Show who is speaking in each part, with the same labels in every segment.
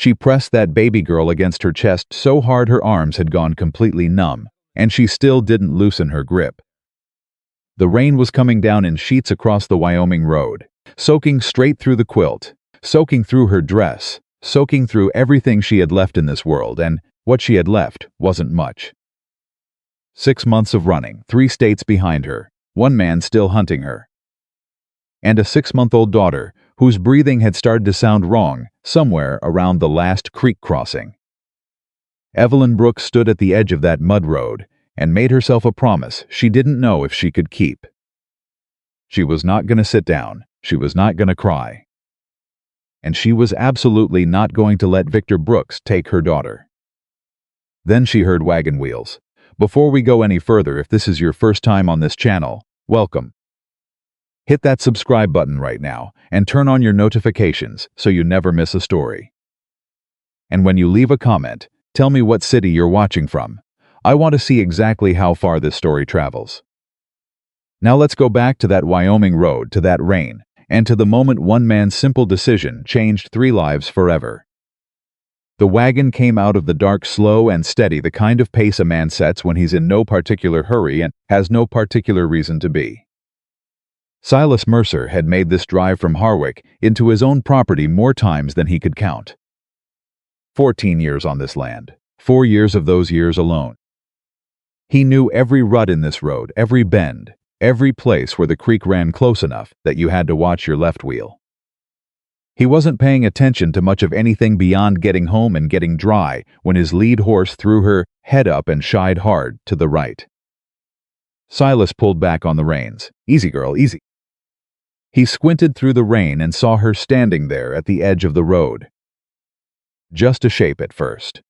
Speaker 1: She pressed that baby girl against her chest so hard her arms had gone completely numb, and she still didn't loosen her grip. The rain was coming down in sheets across the Wyoming road, soaking straight through the quilt, soaking through her dress, soaking through everything she had left in this world, and what she had left wasn't much. 6 months of running, 3 states behind her, one man still hunting her, and a 6-month-old daughter whose breathing had started to sound wrong somewhere around the last creek crossing. Evelyn Brooks stood at the edge of that mud road and made herself a promise she didn't know if she could keep. She was not going to sit down, she was not going to cry, and she was absolutely not going to let Victor Brooks take her daughter. Then she heard wagon wheels. Before we go any further, if this is your first time on this channel, welcome. Hit that subscribe button right now and turn on your notifications so you never miss a story. And when you leave a comment, tell me what city you're watching from. I want to see exactly how far this story travels. Now let's go back to that Wyoming road, to that rain, and to the moment one man's simple decision changed 3 lives forever. The wagon came out of the dark slow and steady, the kind of pace a man sets when he's in no particular hurry and has no particular reason to be. Silas Mercer had made this drive from Harwick into his own property more times than he could count. 14 years on this land, 4 years of those years alone. He knew every rut in this road, every bend, every place where the creek ran close enough that you had to watch your left wheel. He wasn't paying attention to much of anything beyond getting home and getting dry when his lead horse threw her head up and shied hard to the right. Silas pulled back on the reins. Easy, girl, easy. He squinted through the rain and saw her standing there at the edge of the road. Just a shape at first.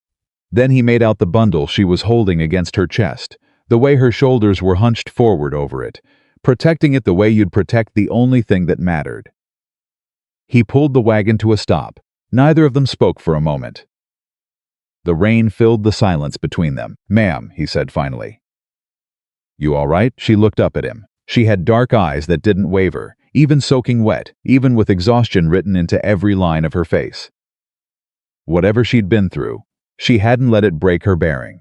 Speaker 1: Then he made out the bundle she was holding against her chest, the way her shoulders were hunched forward over it, protecting it the way you'd protect the only thing that mattered. He pulled the wagon to a stop. Neither of them spoke for a moment. The rain filled the silence between them. "Ma'am," he said finally. "You all right?" She looked up at him. She had dark eyes that didn't waver, even soaking wet, even with exhaustion written into every line of her face. Whatever she'd been through, she hadn't let it break her bearing.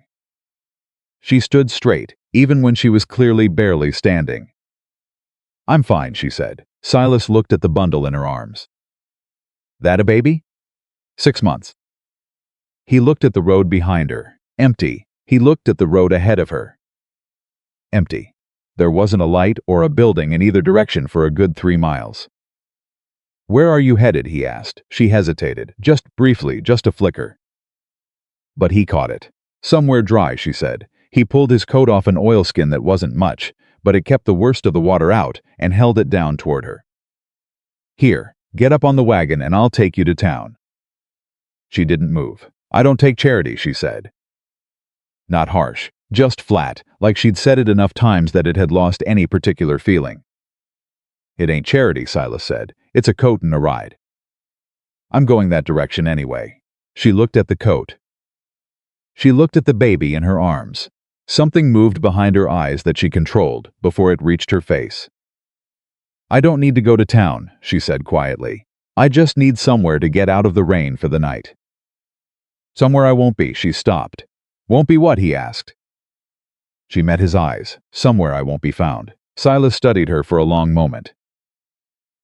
Speaker 1: She stood straight, even when she was clearly barely standing. "I'm fine," she said. Silas looked at the bundle in her arms. "That a baby?" 6 months. He looked at the road behind her. Empty. He looked at the road ahead of her. Empty. There wasn't a light or a building in either direction for a good 3 miles. "Where are you headed?" he asked. She hesitated, just briefly, just a flicker. But he caught it. "Somewhere dry," she said. He pulled his coat off an oilskin that wasn't much, but it kept the worst of the water out and held it down toward her. "Here, get up on the wagon and I'll take you to town." She didn't move. "I don't take charity," she said. Not harsh, just flat, like she'd said it enough times that it had lost any particular feeling. "It ain't charity," Silas said. "It's a coat and a ride." "I'm going that direction anyway." She looked at the coat. She looked at the baby in her arms. Something moved behind her eyes that she controlled before it reached her face. "I don't need to go to town," she said quietly. "I just need somewhere to get out of the rain for the night." "Somewhere I won't be," she stopped. "Won't be what?" he asked. She met his eyes. "Somewhere I won't be found." Silas studied her for a long moment.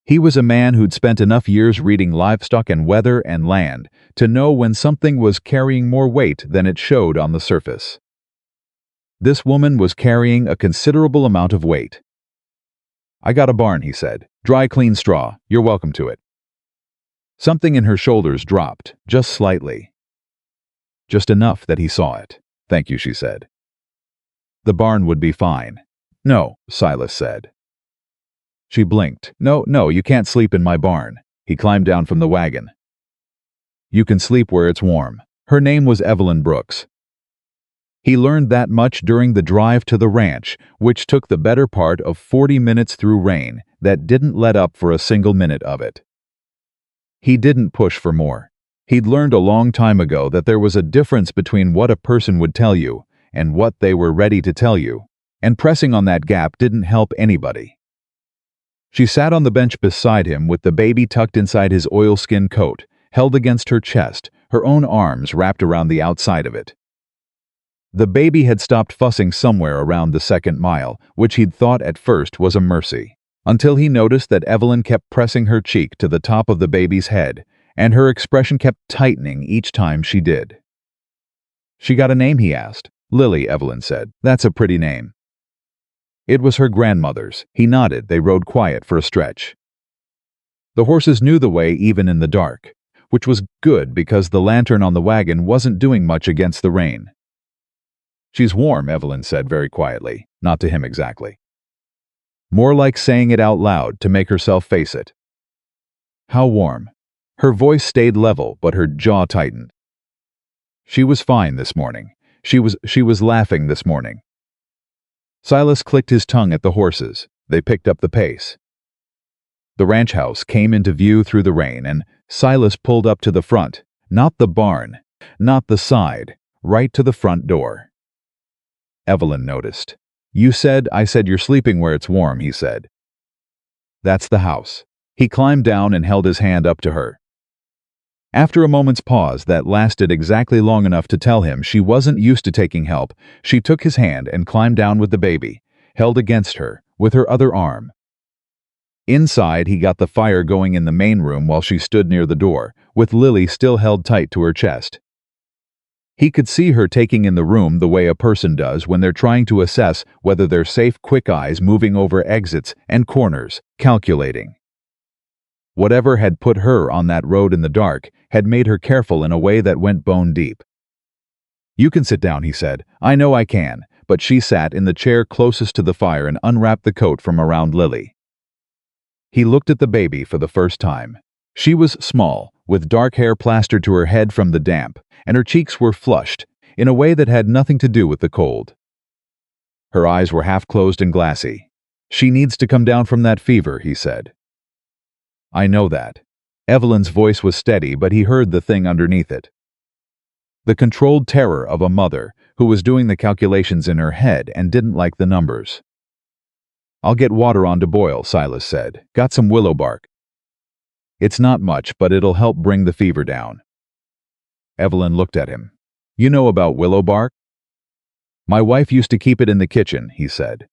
Speaker 1: He was a man who'd spent enough years reading livestock and weather and land to know when something was carrying more weight than it showed on the surface. This woman was carrying a considerable amount of weight. "I got a barn," he said. "Dry, clean straw. You're welcome to it." Something in her shoulders dropped, just slightly. Just enough that he saw it. "Thank you," she said. "The barn would be fine." "No," Silas said. She blinked. No, you can't sleep in my barn." He climbed down from the wagon. "You can sleep where it's warm." Her name was Evelyn Brooks. He learned that much during the drive to the ranch, which took the better part of 40 minutes through rain that didn't let up for a single minute of it. He didn't push for more. He'd learned a long time ago that there was a difference between what a person would tell you and what they were ready to tell you, and pressing on that gap didn't help anybody. She sat on the bench beside him with the baby tucked inside his oilskin coat, held against her chest, her own arms wrapped around the outside of it. The baby had stopped fussing somewhere around the second mile, which he'd thought at first was a mercy, until he noticed that Evelyn kept pressing her cheek to the top of the baby's head, and her expression kept tightening each time she did. "She got a name?" he asked. "Lily," Evelyn said. "That's a pretty name." It was her grandmother's. He nodded. They rode quiet for a stretch. The horses knew the way even in the dark, which was good because the lantern on the wagon wasn't doing much against the rain. "She's warm," Evelyn said very quietly, not to him exactly. More like saying it out loud to make herself face it. "How warm?" Her voice stayed level, but her jaw tightened. "She was fine this morning. She was laughing this morning." Silas clicked his tongue at the horses. They picked up the pace. The ranch house came into view through the rain, and Silas pulled up to the front, not the barn, not the side, right to the front door. Evelyn noticed. I said you're sleeping where it's warm," he said. "That's the house." He climbed down and held his hand up to her. After a moment's pause that lasted exactly long enough to tell him she wasn't used to taking help, she took his hand and climbed down with the baby, held against her, with her other arm. Inside, he got the fire going in the main room while she stood near the door, with Lily still held tight to her chest. He could see her taking in the room the way a person does when they're trying to assess whether they're safe, quick eyes moving over exits and corners, calculating. Whatever had put her on that road in the dark had made her careful in a way that went bone deep. "You can sit down," he said. "I know I can," but she sat in the chair closest to the fire and unwrapped the coat from around Lily. He looked at the baby for the first time. She was small, with dark hair plastered to her head from the damp, and her cheeks were flushed, in a way that had nothing to do with the cold. Her eyes were half closed and glassy. "She needs to come down from that fever," he said. "I know that." Evelyn's voice was steady, but he heard the thing underneath it. The controlled terror of a mother who was doing the calculations in her head and didn't like the numbers. "I'll get water on to boil," Silas said. "Got some willow bark." "It's not much, but it'll help bring the fever down." Evelyn looked at him. "You know about willow bark?" "My wife used to keep it in the kitchen," he said.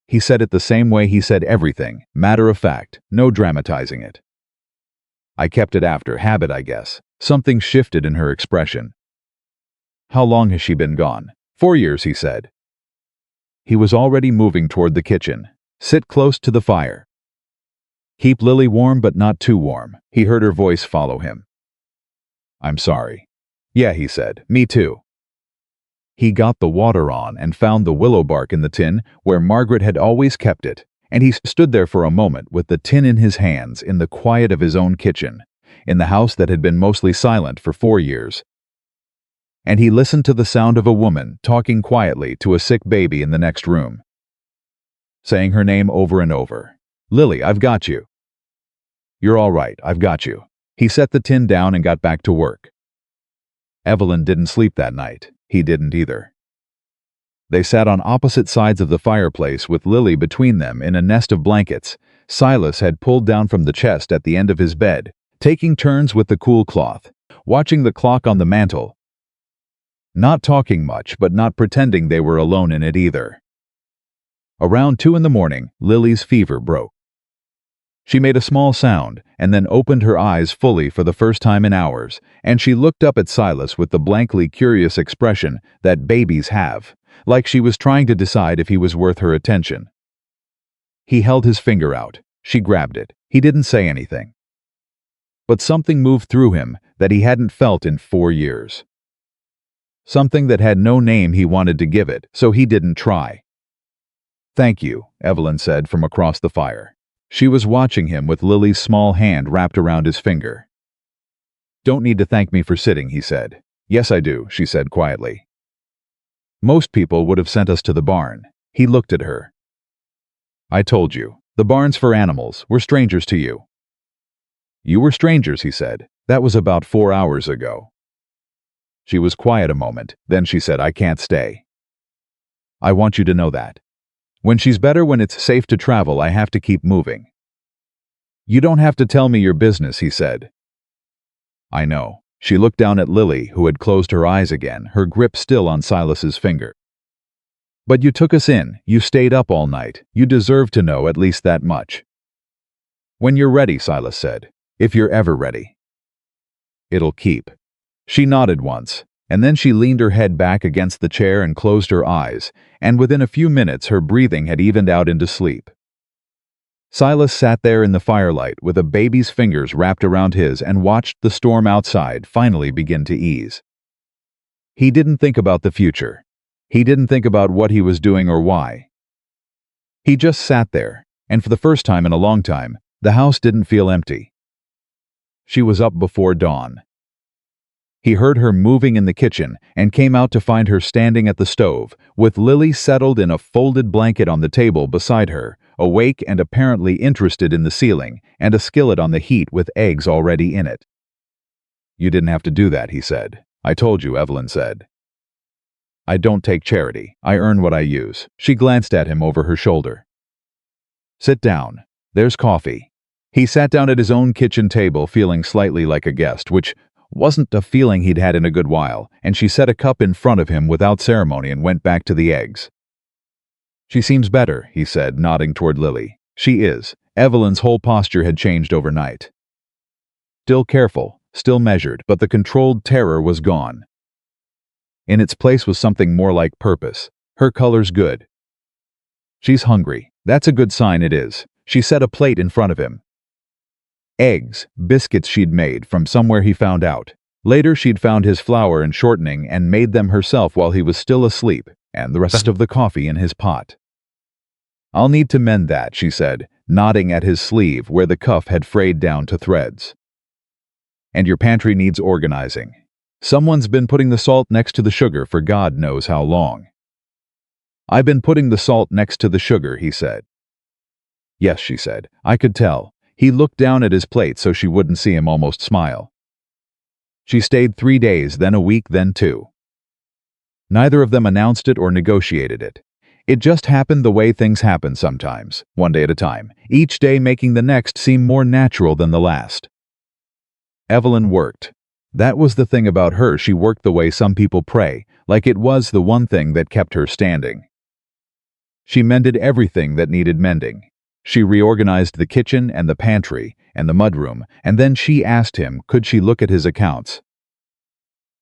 Speaker 1: He said it the same way he said everything, matter of fact, no dramatizing it. "I kept it after habit, I guess." Something shifted in her expression. "How long has she been gone?" "4 years," he said. He was already moving toward the kitchen. "Sit close to the fire. Keep Lily warm but not too warm." He heard her voice follow him. "I'm sorry." "Yeah," he said. "Me too." He got the water on and found the willow bark in the tin where Margaret had always kept it, and he stood there for a moment with the tin in his hands in the quiet of his own kitchen, in the house that had been mostly silent for 4 years. And he listened to the sound of a woman talking quietly to a sick baby in the next room, saying her name over and over. "Lily, I've got you." "You're all right, I've got you." He set the tin down and got back to work. Evelyn didn't sleep that night. He didn't either. They sat on opposite sides of the fireplace with Lily between them in a nest of blankets. Silas had pulled down from the chest at the end of his bed, taking turns with the cool cloth, watching the clock on the mantel. Not talking much, but not pretending they were alone in it either. Around 2 in the morning, Lily's fever broke. She made a small sound, and then opened her eyes fully for the first time in hours, and she looked up at Silas with the blankly curious expression that babies have, like she was trying to decide if he was worth her attention. He held his finger out. She grabbed it. He didn't say anything. But something moved through him that he hadn't felt in 4 years. Something that had no name he wanted to give it, so he didn't try. "Thank you," Evelyn said from across the fire. She was watching him with Lily's small hand wrapped around his finger. "Don't need to thank me for sitting," he said. "Yes, I do," she said quietly. "Most people would have sent us to the barn." He looked at her. "I told you, the barn's for animals. We're strangers to you." "You were strangers," he said. "That was about 4 hours ago." She was quiet a moment, then she said, "I can't stay. I want you to know that. When she's better, when it's safe to travel, I have to keep moving." "You don't have to tell me your business," he said. "I know. She looked down at Lily, who had closed her eyes again, her grip still on Silas's finger. "But you took us in, you stayed up all night, you deserve to know at least that much." "When you're ready," Silas said. "If you're ever ready." "It'll keep." She nodded once, and then she leaned her head back against the chair and closed her eyes, and within a few minutes her breathing had evened out into sleep. Silas sat there in the firelight with a baby's fingers wrapped around his and watched the storm outside finally begin to ease. He didn't think about the future. He didn't think about what he was doing or why. He just sat there, and for the first time in a long time, the house didn't feel empty. She was up before dawn. He heard her moving in the kitchen and came out to find her standing at the stove, with Lily settled in a folded blanket on the table beside her, awake and apparently interested in the ceiling, and a skillet on the heat with eggs already in it. "You didn't have to do that," he said. "I told you," Evelyn said. "I don't take charity. I earn what I use." She glanced at him over her shoulder. "Sit down. There's coffee." He sat down at his own kitchen table, feeling slightly like a guest, which wasn't a feeling he'd had in a good while, and she set a cup in front of him without ceremony and went back to the eggs. "She seems better," he said, nodding toward Lily. "She is." Evelyn's whole posture had changed overnight. Still careful, still measured, but the controlled terror was gone. In its place was something more like purpose. Her color's good. "She's hungry. That's a good sign, it is." She set a plate in front of him. Eggs, biscuits she'd made from somewhere he found out. Later she'd found his flour and shortening and made them herself while he was still asleep, and the rest of the coffee in his pot. "I'll need to mend that," she said, nodding at his sleeve where the cuff had frayed down to threads. "And your pantry needs organizing. Someone's been putting the salt next to the sugar for God knows how long." "I've been putting the salt next to the sugar," he said. "Yes," she said. "I could tell." He looked down at his plate so she wouldn't see him almost smile. She stayed 3 days, then a week, then 2. Neither of them announced it or negotiated it. It just happened the way things happen sometimes, one day at a time, each day making the next seem more natural than the last. Evelyn worked. That was the thing about her, she worked the way some people pray, like it was the one thing that kept her standing. She mended everything that needed mending. She reorganized the kitchen and the pantry and the mudroom, and then she asked him, could she look at his accounts?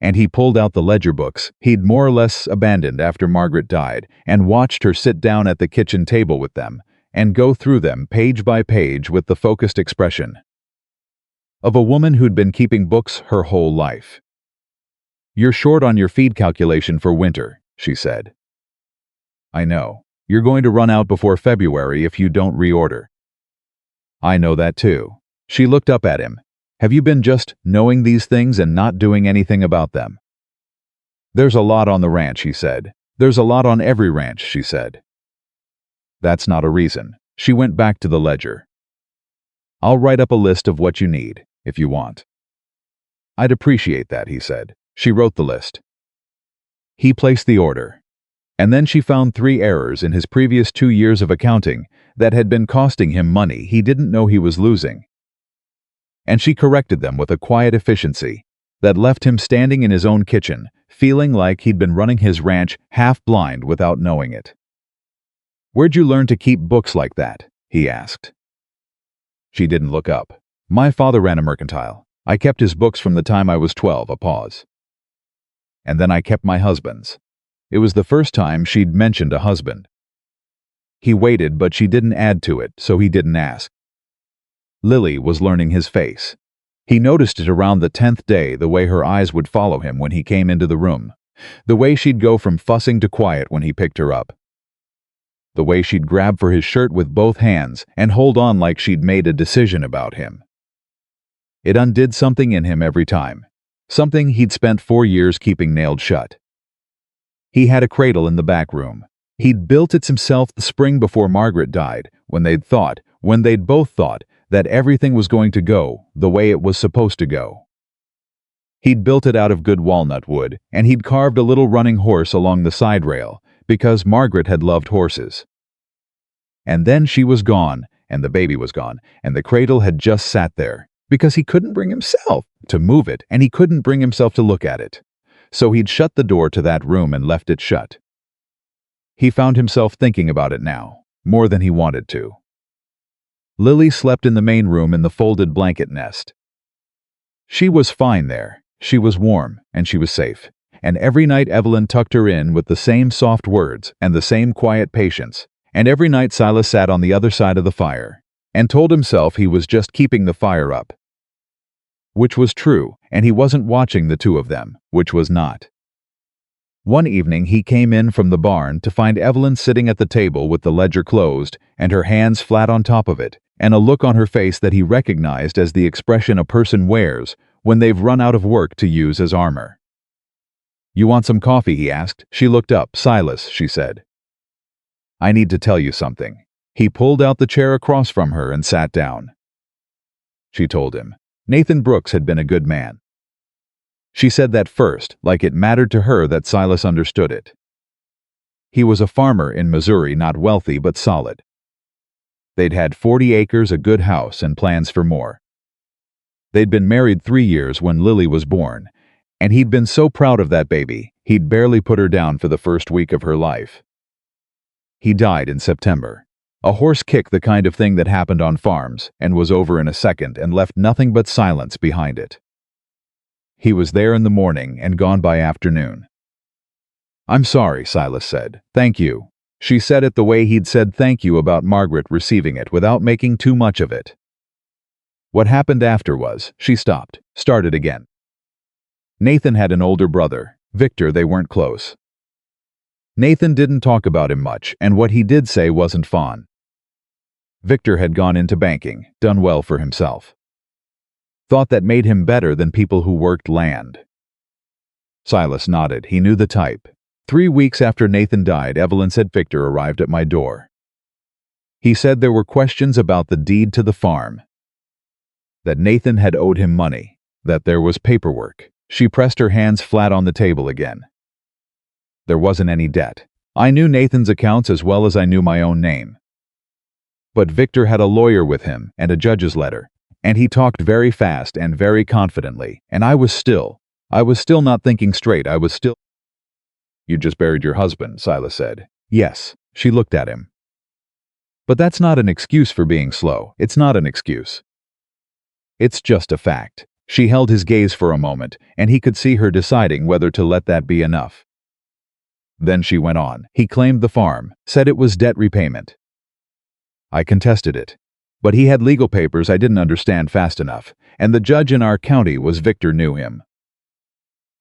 Speaker 1: And he pulled out the ledger books he'd more or less abandoned after Margaret died, and watched her sit down at the kitchen table with them, and go through them page by page with the focused expression of a woman who'd been keeping books her whole life. "You're short on your feed calculation for winter," she said. "I know. You're going to run out before February if you don't reorder." "I know that too." She looked up at him. "Have you been just knowing these things and not doing anything about them?" "There's a lot on the ranch," he said. "There's a lot on every ranch," she said. "That's not a reason." She went back to the ledger. "I'll write up a list of what you need, if you want." "I'd appreciate that," he said. She wrote the list. He placed the order. And then she found 3 errors in his previous 2 years of accounting that had been costing him money he didn't know he was losing. And she corrected them with a quiet efficiency that left him standing in his own kitchen, feeling like he'd been running his ranch half-blind without knowing it. "Where'd you learn to keep books like that?" he asked. She didn't look up. "My father ran a mercantile. I kept his books from the time I was 12, a pause. And then I kept my husband's." It was the first time she'd mentioned a husband. He waited, but she didn't add to it, so he didn't ask. Lily was learning his face. He noticed it around the 10th day, the way her eyes would follow him when he came into the room, the way she'd go from fussing to quiet when he picked her up, the way she'd grab for his shirt with both hands and hold on like she'd made a decision about him. It undid something in him every time, something he'd spent 4 years keeping nailed shut. He had a cradle in the back room. He'd built it himself the spring before Margaret died, when they'd both thought, that everything was going to go the way it was supposed to go. He'd built it out of good walnut wood, and he'd carved a little running horse along the side rail, because Margaret had loved horses. And then she was gone, and the baby was gone, and the cradle had just sat there, because he couldn't bring himself to move it, and he couldn't bring himself to look at it. So he'd shut the door to that room and left it shut. He found himself thinking about it now, more than he wanted to. Lily slept in the main room in the folded blanket nest. She was fine there. She was warm, and she was safe. And every night Evelyn tucked her in with the same soft words and the same quiet patience. And every night Silas sat on the other side of the fire and told himself he was just keeping the fire up. Which was true, and he wasn't watching the two of them, which was not. One evening he came in from the barn to find Evelyn sitting at the table with the ledger closed and her hands flat on top of it, and a look on her face that he recognized as the expression a person wears when they've run out of work to use as armor. "You want some coffee?" he asked. She looked up. "Silas," she said. "I need to tell you something." He pulled out the chair across from her and sat down. She told him. Nathan Brooks had been a good man. She said that first, like it mattered to her that Silas understood it. He was a farmer in Missouri, not wealthy but solid. They'd had 40 acres, a good house, and plans for more. They'd been married 3 years when Lily was born, and he'd been so proud of that baby, he'd barely put her down for the first week of her life. He died in September. A horse kick, the kind of thing that happened on farms, and was over in a second and left nothing but silence behind it. He was there in the morning and gone by afternoon. "I'm sorry," Silas said. "Thank you." She said it the way he'd said thank you about Margaret receiving it, without making too much of it. What happened after was, she stopped, started again. Nathan had an older brother, Victor. They weren't close. Nathan didn't talk about him much, and what he did say wasn't fond. Victor had gone into banking, done well for himself. Thought that made him better than people who worked land. Silas nodded. He knew the type. 3 weeks after Nathan died, Evelyn said Victor arrived at my door. He said there were questions about the deed to the farm. That Nathan had owed him money. That there was paperwork. She pressed her hands flat on the table again. There wasn't any debt. I knew Nathan's accounts as well as I knew my own name. But Victor had a lawyer with him and a judge's letter, and he talked very fast and very confidently, and I was still not thinking straight. "You just buried your husband," Silas said. "Yes." She looked at him. "But that's not an excuse for being slow. It's not an excuse. It's just a fact." She held his gaze for a moment, and he could see her deciding whether to let that be enough. Then she went on. "He claimed the farm, said it was debt repayment. I contested it. But he had legal papers I didn't understand fast enough, and the judge in our county was Victor, knew him.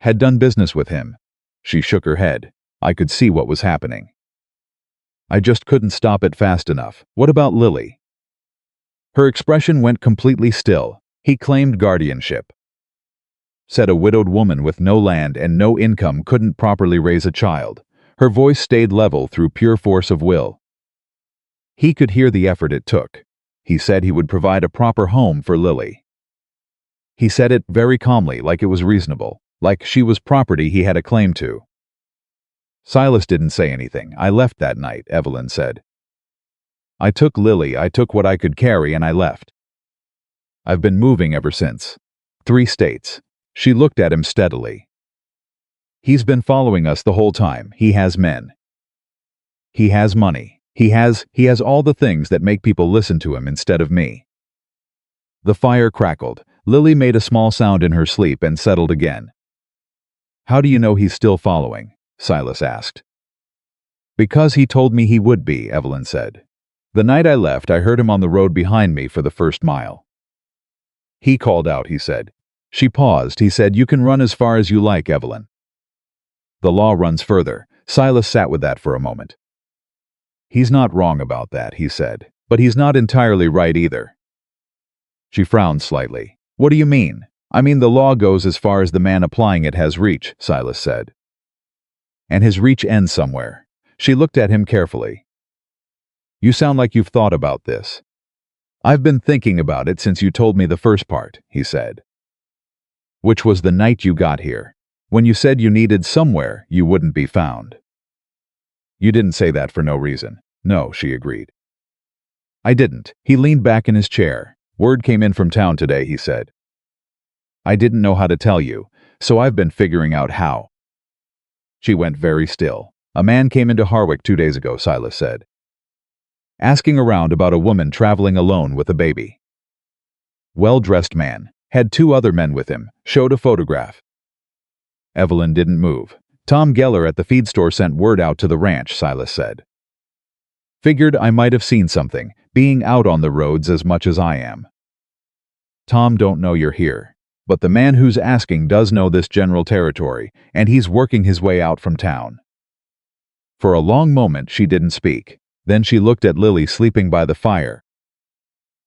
Speaker 1: Had done business with him." She shook her head. I could see what was happening. "I just couldn't stop it fast enough. What about Lily?" Her expression went completely still. "He claimed guardianship. Said a widowed woman with no land and no income couldn't properly raise a child." Her voice stayed level through pure force of will. He could hear the effort it took. He said he would provide a proper home for Lily. He said it very calmly, like it was reasonable, like she was property he had a claim to. Silas didn't say anything. "I left that night," Evelyn said. "I took Lily, I took what I could carry, and I left. I've been moving ever since. 3 states. She looked at him steadily. "He's been following us the whole time. He has men. He has money. He has all the things that make people listen to him instead of me." The fire crackled. Lily made a small sound in her sleep and settled again. "How do you know he's still following?" Silas asked. "Because he told me he would be," Evelyn said. "The night I left, I heard him on the road behind me for the first mile. He called out," he said. She paused. He said, "You can run as far as you like, Evelyn. The law runs further." Silas sat with that for a moment. "He's not wrong about that," he said, "but he's not entirely right either." She frowned slightly. "What do you mean?" "I mean the law goes as far as the man applying it has reach," Silas said. "And his reach ends somewhere." She looked at him carefully. "You sound like you've thought about this." "I've been thinking about it since you told me the first part," he said. "Which was the night you got here, when you said you needed somewhere you wouldn't be found." "You didn't say that for no reason." "No," she agreed. "I didn't." He leaned back in his chair. Word came in from town today, he said. I didn't know how to tell you, so I've been figuring out how. She went very still. A man came into Harwick 2 days ago, Silas said, asking around about a woman traveling alone with a baby. Well-dressed man, had 2 other men with him, showed a photograph. Evelyn didn't move. Tom Geller at the feed store sent word out to the ranch, Silas said. Figured I might have seen something, being out on the roads as much as I am. Tom don't know you're here, but the man who's asking does know this general territory, and he's working his way out from town. For a long moment she didn't speak. Then she looked at Lily sleeping by the fire,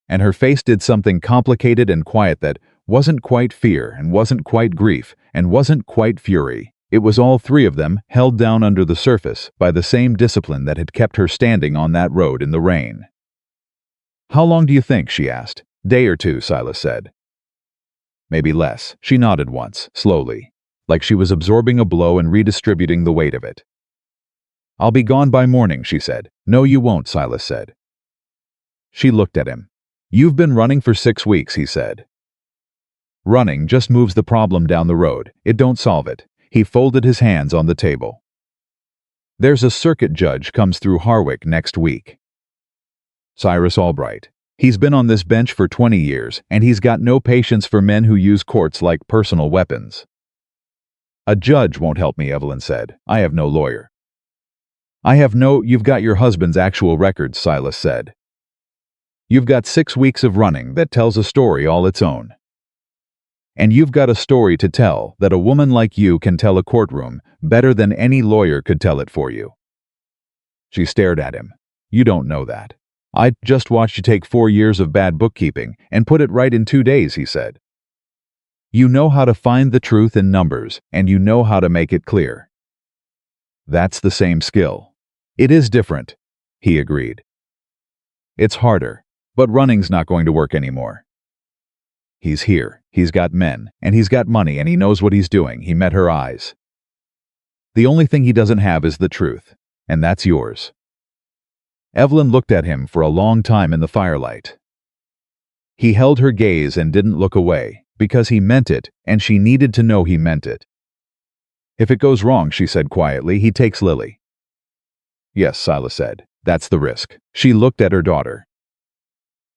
Speaker 1: and her face did something complicated and quiet that wasn't quite fear and wasn't quite grief and wasn't quite fury. It was all 3 of them held down under the surface by the same discipline that had kept her standing on that road in the rain. How long do you think? She asked. Day or 2, Silas said. Maybe less. She nodded once, slowly, like she was absorbing a blow and redistributing the weight of it. I'll be gone by morning, she said. No, you won't, Silas said. She looked at him. You've been running for 6 weeks, he said. Running just moves the problem down the road. It don't solve it. He folded his hands on the table. There's a circuit judge comes through Harwick next week. Cyrus Albright. He's been on this bench for 20 years, and he's got no patience for men who use courts like personal weapons. A judge won't help me, Evelyn said. I have no lawyer. You've got your husband's actual records, Silas said. You've got 6 weeks of running that tells a story all its own. And you've got a story to tell that a woman like you can tell a courtroom better than any lawyer could tell it for you. She stared at him. You don't know that. I just watched you take 4 years of bad bookkeeping and put it right in 2 days, he said. You know how to find the truth in numbers, and you know how to make it clear. That's the same skill. It is different, he agreed. It's harder, but running's not going to work anymore. He's here, he's got men, and he's got money, and he knows what he's doing. He met her eyes. The only thing he doesn't have is the truth, and that's yours. Evelyn looked at him for a long time in the firelight. He held her gaze and didn't look away, because he meant it, and she needed to know he meant it. If it goes wrong, she said quietly, he takes Lily. Yes, Silas said, that's the risk. She looked at her daughter.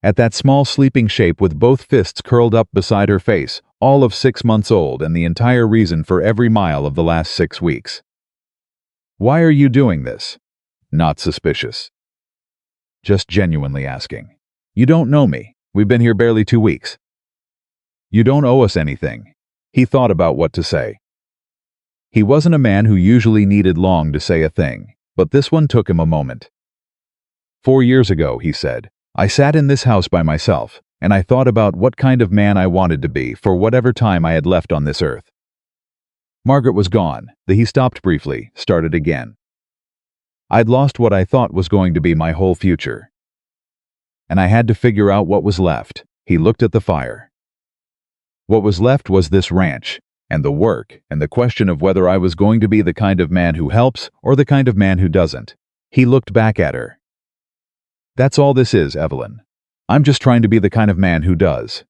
Speaker 1: At that small sleeping shape with both fists curled up beside her face, all of 6 months old and the entire reason for every mile of the last 6 weeks. Why are you doing this? Not suspicious. Just genuinely asking. You don't know me. We've been here barely 2 weeks. You don't owe us anything. He thought about what to say. He wasn't a man who usually needed long to say a thing, but this one took him a moment. 4 years ago, he said, I sat in this house by myself, and I thought about what kind of man I wanted to be for whatever time I had left on this earth. Margaret was gone. He stopped briefly, started again. I'd lost what I thought was going to be my whole future. And I had to figure out what was left. He looked at the fire. What was left was this ranch, and the work, and the question of whether I was going to be the kind of man who helps or the kind of man who doesn't. He looked back at her. That's all this is, Evelyn. I'm just trying to be the kind of man who does.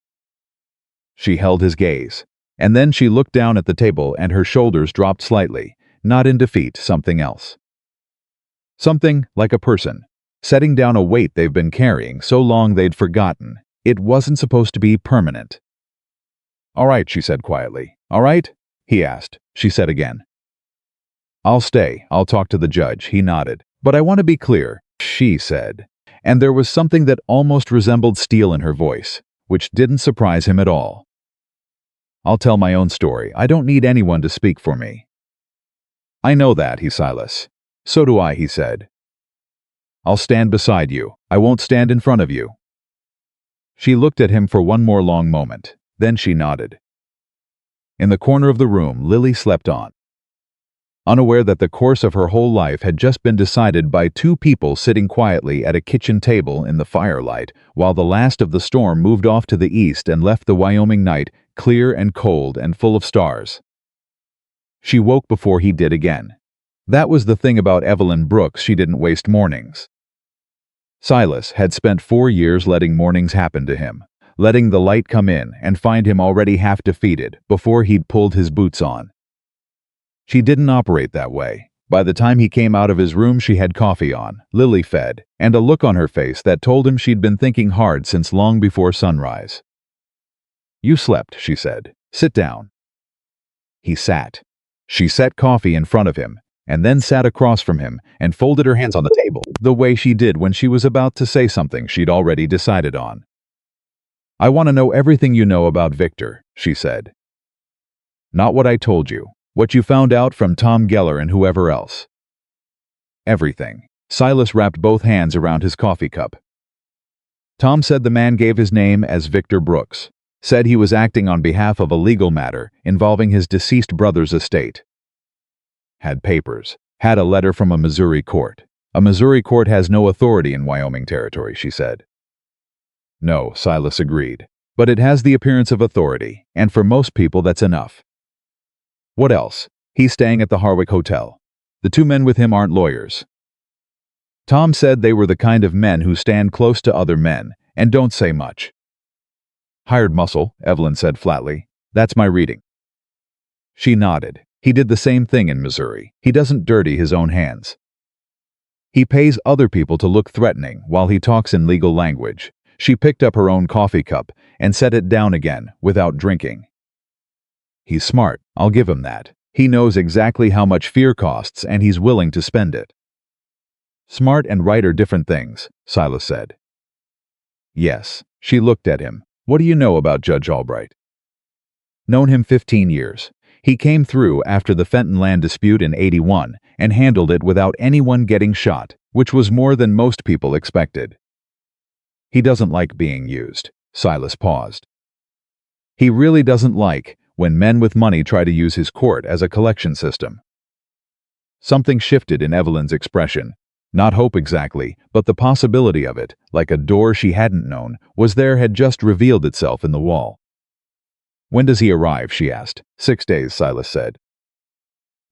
Speaker 1: She held his gaze, and then she looked down at the table and her shoulders dropped slightly, not in defeat, something else. Something like a person, setting down a weight they've been carrying so long they'd forgotten. It wasn't supposed to be permanent. All right, she said quietly. All right? He asked. She said again. I'll stay. I'll talk to the judge. He nodded. But I want to be clear, she said. And there was something that almost resembled steel in her voice, which didn't surprise him at all. I'll tell my own story. I don't need anyone to speak for me. I know that, Silas. So do I, he said. I'll stand beside you. I won't stand in front of you. She looked at him for one more long moment. Then she nodded. In the corner of the room, Lily slept on, unaware that the course of her whole life had just been decided by 2 people sitting quietly at a kitchen table in the firelight, while the last of the storm moved off to the east and left the Wyoming night clear and cold and full of stars. She woke before he did again. That was the thing about Evelyn Brooks, she didn't waste mornings. Silas had spent 4 years letting mornings happen to him, letting the light come in and find him already half defeated before he'd pulled his boots on. She didn't operate that way. By the time he came out of his room, she had coffee on, Lily fed, and a look on her face that told him she'd been thinking hard since long before sunrise. "You slept," she said. "Sit down." He sat. She set coffee in front of him, and then sat across from him and folded her hands on the table, the way she did when she was about to say something she'd already decided on. "I want to know everything you know about Victor," she said. "Not what I told you. What you found out from Tom Geller and whoever else." "Everything." Silas wrapped both hands around his coffee cup. "Tom said the man gave his name as Victor Brooks. Said he was acting on behalf of a legal matter involving his deceased brother's estate. Had papers. Had a letter from a Missouri court. A Missouri court has no authority in Wyoming territory," she said. "No," Silas agreed. "But it has the appearance of authority, and for most people that's enough." "What else?" "He's staying at the Harwick Hotel. The two men with him aren't lawyers. Tom said they were the kind of men who stand close to other men and don't say much." "Hired muscle," Evelyn said flatly. "That's my reading." She nodded. "He did the same thing in Missouri. He doesn't dirty his own hands. He pays other people to look threatening while he talks in legal language." She picked up her own coffee cup and set it down again without drinking. "He's smart, I'll give him that. He knows exactly how much fear costs and he's willing to spend it." "Smart and right are different things," Silas said. "Yes." She looked at him. "What do you know about Judge Albright?" "Known him 15 years. He came through after the Fenton land dispute in '81 and handled it without anyone getting shot, which was more than most people expected. He doesn't like being used." Silas paused. "He really doesn't like when men with money try to use his court as a collection system." Something shifted in Evelyn's expression. Not hope exactly, but the possibility of it, like a door she hadn't known, was there, had just revealed itself in the wall. "When does he arrive?" she asked. 6 days, Silas said.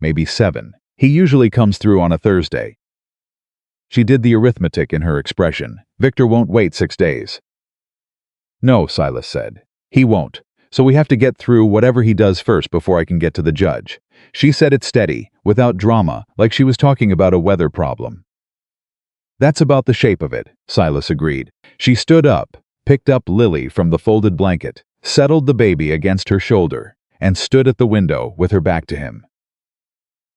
Speaker 1: "Maybe 7. He usually comes through on a Thursday." She did the arithmetic in her expression. "Victor won't wait 6 days." "No," Silas said. "He won't. So we have to get through whatever he does first before I can get to the judge." She said it steady, without drama, like she was talking about a weather problem. "That's about the shape of it," Silas agreed. She stood up, picked up Lily from the folded blanket, settled the baby against her shoulder, and stood at the window with her back to him.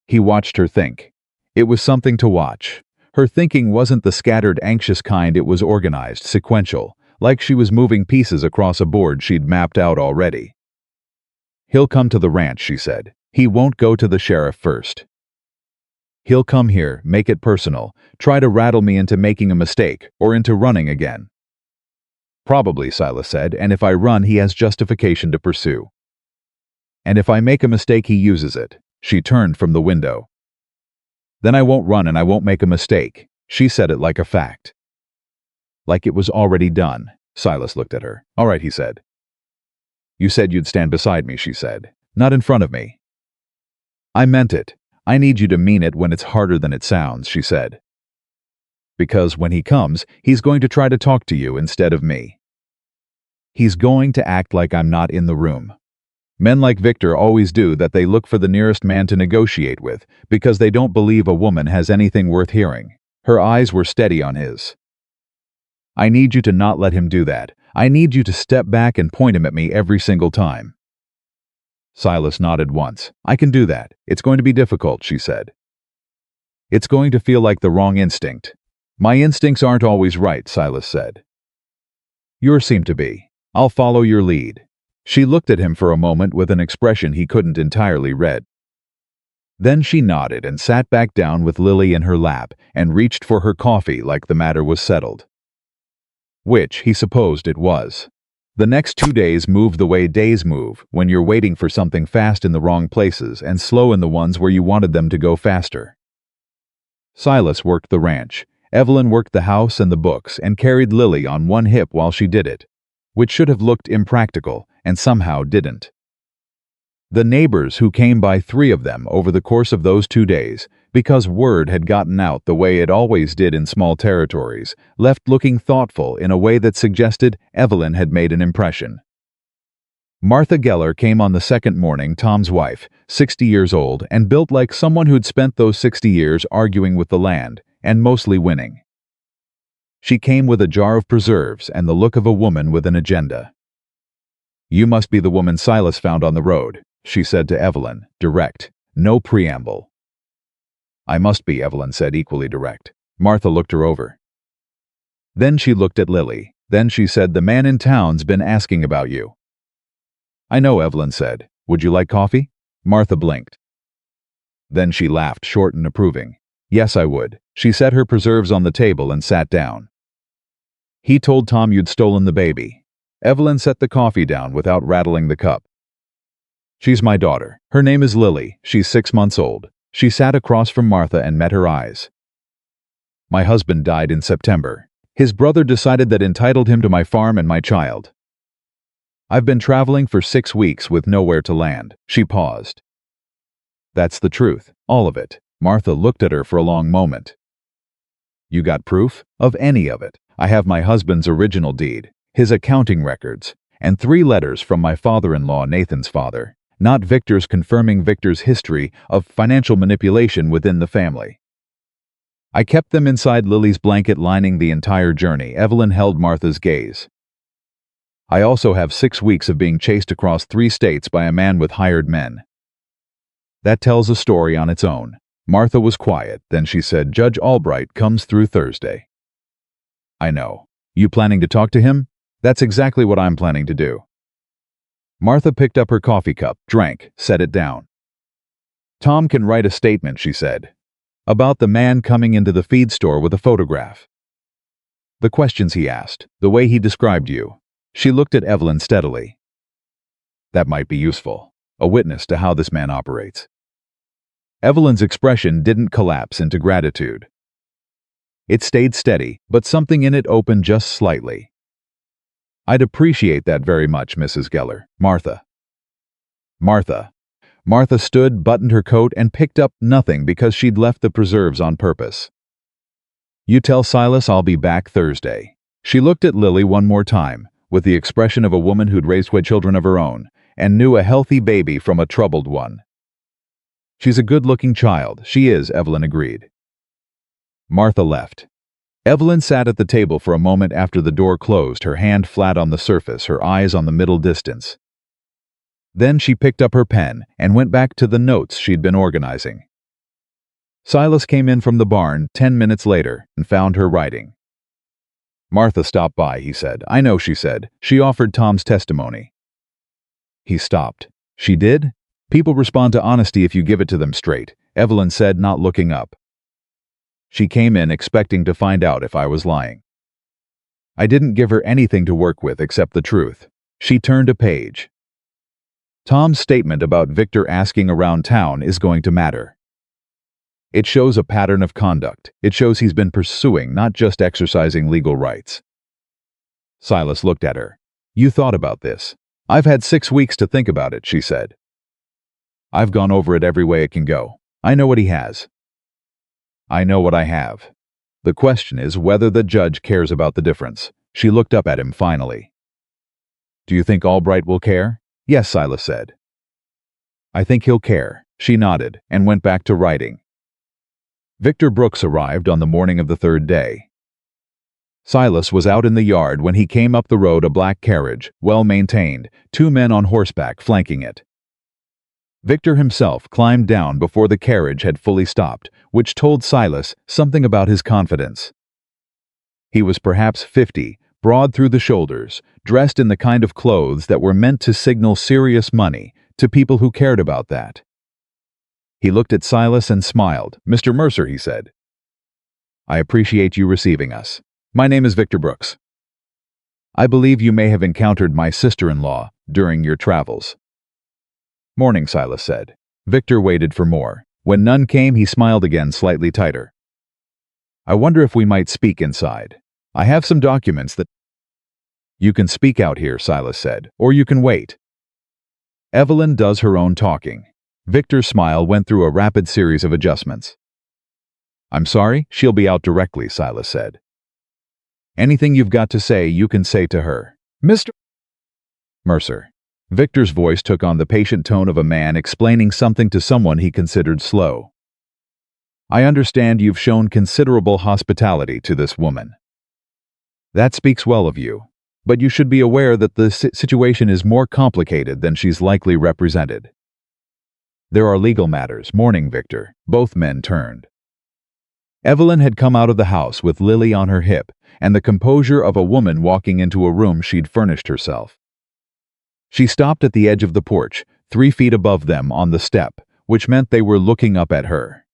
Speaker 1: He watched her think. It was something to watch. Her thinking wasn't the scattered, anxious kind, it was organized, sequential, like she was moving pieces across a board she'd mapped out already. "He'll come to the ranch," she said. "He won't go to the sheriff first. He'll come here, make it personal, try to rattle me into making a mistake, or into running again." "Probably," Silas said, "and if I run, he has justification to pursue. And if I make a mistake, he uses it." She turned from the window. "Then I won't run and I won't make a mistake." She said it like a fact. Like it was already done. Silas looked at her. "All right," he said. "You said you'd stand beside me," she said. "Not in front of me." "I meant it. I need you to mean it when it's harder than it sounds," she said. "Because when he comes, he's going to try to talk to you instead of me. He's going to act like I'm not in the room. Men like Victor always do that. They look for the nearest man to negotiate with because they don't believe a woman has anything worth hearing." Her eyes were steady on his. "I need you to not let him do that. I need you to step back and point him at me every single time." Silas nodded once. "I can do that. It's going to be difficult," she said. "It's going to feel like the wrong instinct." "My instincts aren't always right," Silas said. "Yours seem to be. I'll follow your lead." She looked at him for a moment with an expression he couldn't entirely read. Then she nodded and sat back down with Lily in her lap and reached for her coffee like the matter was settled. Which he supposed it was. The next 2 days moved the way days move when you're waiting for something fast in the wrong places and slow in the ones where you wanted them to go faster. Silas worked the ranch. Evelyn worked the house and the books and carried Lily on one hip while she did it, which should have looked impractical and somehow didn't. The neighbors who came by, 3 of them over the course of those 2 days, because word had gotten out the way it always did in small territories, left looking thoughtful in a way that suggested Evelyn had made an impression. Martha Geller came on the second morning, Tom's wife, 60 years old, and built like someone who'd spent those 60 years arguing with the land, and mostly winning. She came with a jar of preserves and the look of a woman with an agenda. "You must be the woman Silas found on the road," she said to Evelyn, direct, no preamble. "I must be," Evelyn said, equally direct. Martha looked her over. Then she looked at Lily. Then she said, "The man in town's been asking about you." "I know," Evelyn said. "Would you like coffee?" Martha blinked. Then she laughed, short and approving. "Yes, I would." She set her preserves on the table and sat down. "He told Tom you'd stolen the baby." Evelyn set the coffee down without rattling the cup. "She's my daughter. Her name is Lily. She's 6 months old." She sat across from Martha and met her eyes. "My husband died in September. His brother decided that entitled him to my farm and my child. I've been traveling for 6 weeks with nowhere to land." She paused. "That's the truth, all of it." Martha looked at her for a long moment. "You got proof?" "Of any of it. I have my husband's original deed, his accounting records, and 3 letters from my father-in-law, Nathan's father, not Victor's, confirming Victor's history of financial manipulation within the family. I kept them inside Lily's blanket lining the entire journey." Evelyn held Martha's gaze. "I also have 6 weeks of being chased across 3 states by a man with hired men." "That tells a story on its own." Martha was quiet, then she said, "Judge Albright comes through Thursday." "I know. You planning to talk to him?" "That's exactly what I'm planning to do." Martha picked up her coffee cup, drank, set it down. "Tom can write a statement," she said, "about the man coming into the feed store with a photograph. The questions he asked, the way he described you." She looked at Evelyn steadily. "That might be useful. A witness to how this man operates." Evelyn's expression didn't collapse into gratitude. It stayed steady, but something in it opened just slightly. "I'd appreciate that very much, Mrs. Geller." "Martha." "Martha." Martha stood, buttoned her coat, and picked up nothing because she'd left the preserves on purpose. "You tell Silas I'll be back Thursday." She looked at Lily one more time, with the expression of a woman who'd raised children of her own, and knew a healthy baby from a troubled one. "She's a good-looking child." "She is," Evelyn agreed. Martha left. Evelyn sat at the table for a moment after the door closed, her hand flat on the surface, her eyes on the middle distance. Then she picked up her pen and went back to the notes she'd been organizing. Silas came in from the barn 10 minutes later and found her writing. "Martha stopped by," he said. "I know," she said. "She offered Tom's testimony." He stopped. "She did?" "People respond to honesty if you give it to them straight," Evelyn said, not looking up. "She came in expecting to find out if I was lying. I didn't give her anything to work with except the truth." She turned a page. "Tom's statement about Victor asking around town is going to matter. It shows a pattern of conduct. It shows he's been pursuing, not just exercising legal rights." Silas looked at her. "You thought about this?" "I've had 6 weeks to think about it," she said. "I've gone over it every way it can go. I know what he has. I know what I have. The question is whether the judge cares about the difference." She looked up at him finally. "Do you think Albright will care?" "Yes," Silas said. "I think he'll care." She nodded and went back to writing. Victor Brooks arrived on the morning of the 3rd day. Silas was out in the yard when he came up the road, a black carriage, well-maintained, 2 men on horseback flanking it. Victor himself climbed down before the carriage had fully stopped, which told Silas something about his confidence. He was perhaps 50, broad through the shoulders, dressed in the kind of clothes that were meant to signal serious money to people who cared about that. He looked at Silas and smiled. "Mr. Mercer," he said. "I appreciate you receiving us. My name is Victor Brooks. I believe you may have encountered my sister-in-law during your travels." "Morning," Silas said. Victor waited for more. When none came, he smiled again, slightly tighter. "I wonder if we might speak inside. I have some documents that—" "You can speak out here," Silas said, "or you can wait. Evelyn does her own talking." Victor's smile went through a rapid series of adjustments. I'm sorry, she'll be out directly, Silas said. Anything you've got to say, you can say to her. Mr. Mercer. Victor's voice took on the patient tone of a man explaining something to someone he considered slow. I understand you've shown considerable hospitality to this woman. That speaks well of you, but you should be aware that the situation is more complicated than she's likely represented. There are legal matters. Morning, Victor. Both men turned. Evelyn had come out of the house with Lily on her hip and the composure of a woman walking into a room she'd furnished herself. She stopped at the edge of the porch, 3 feet above them on the step, which meant they were looking up at her.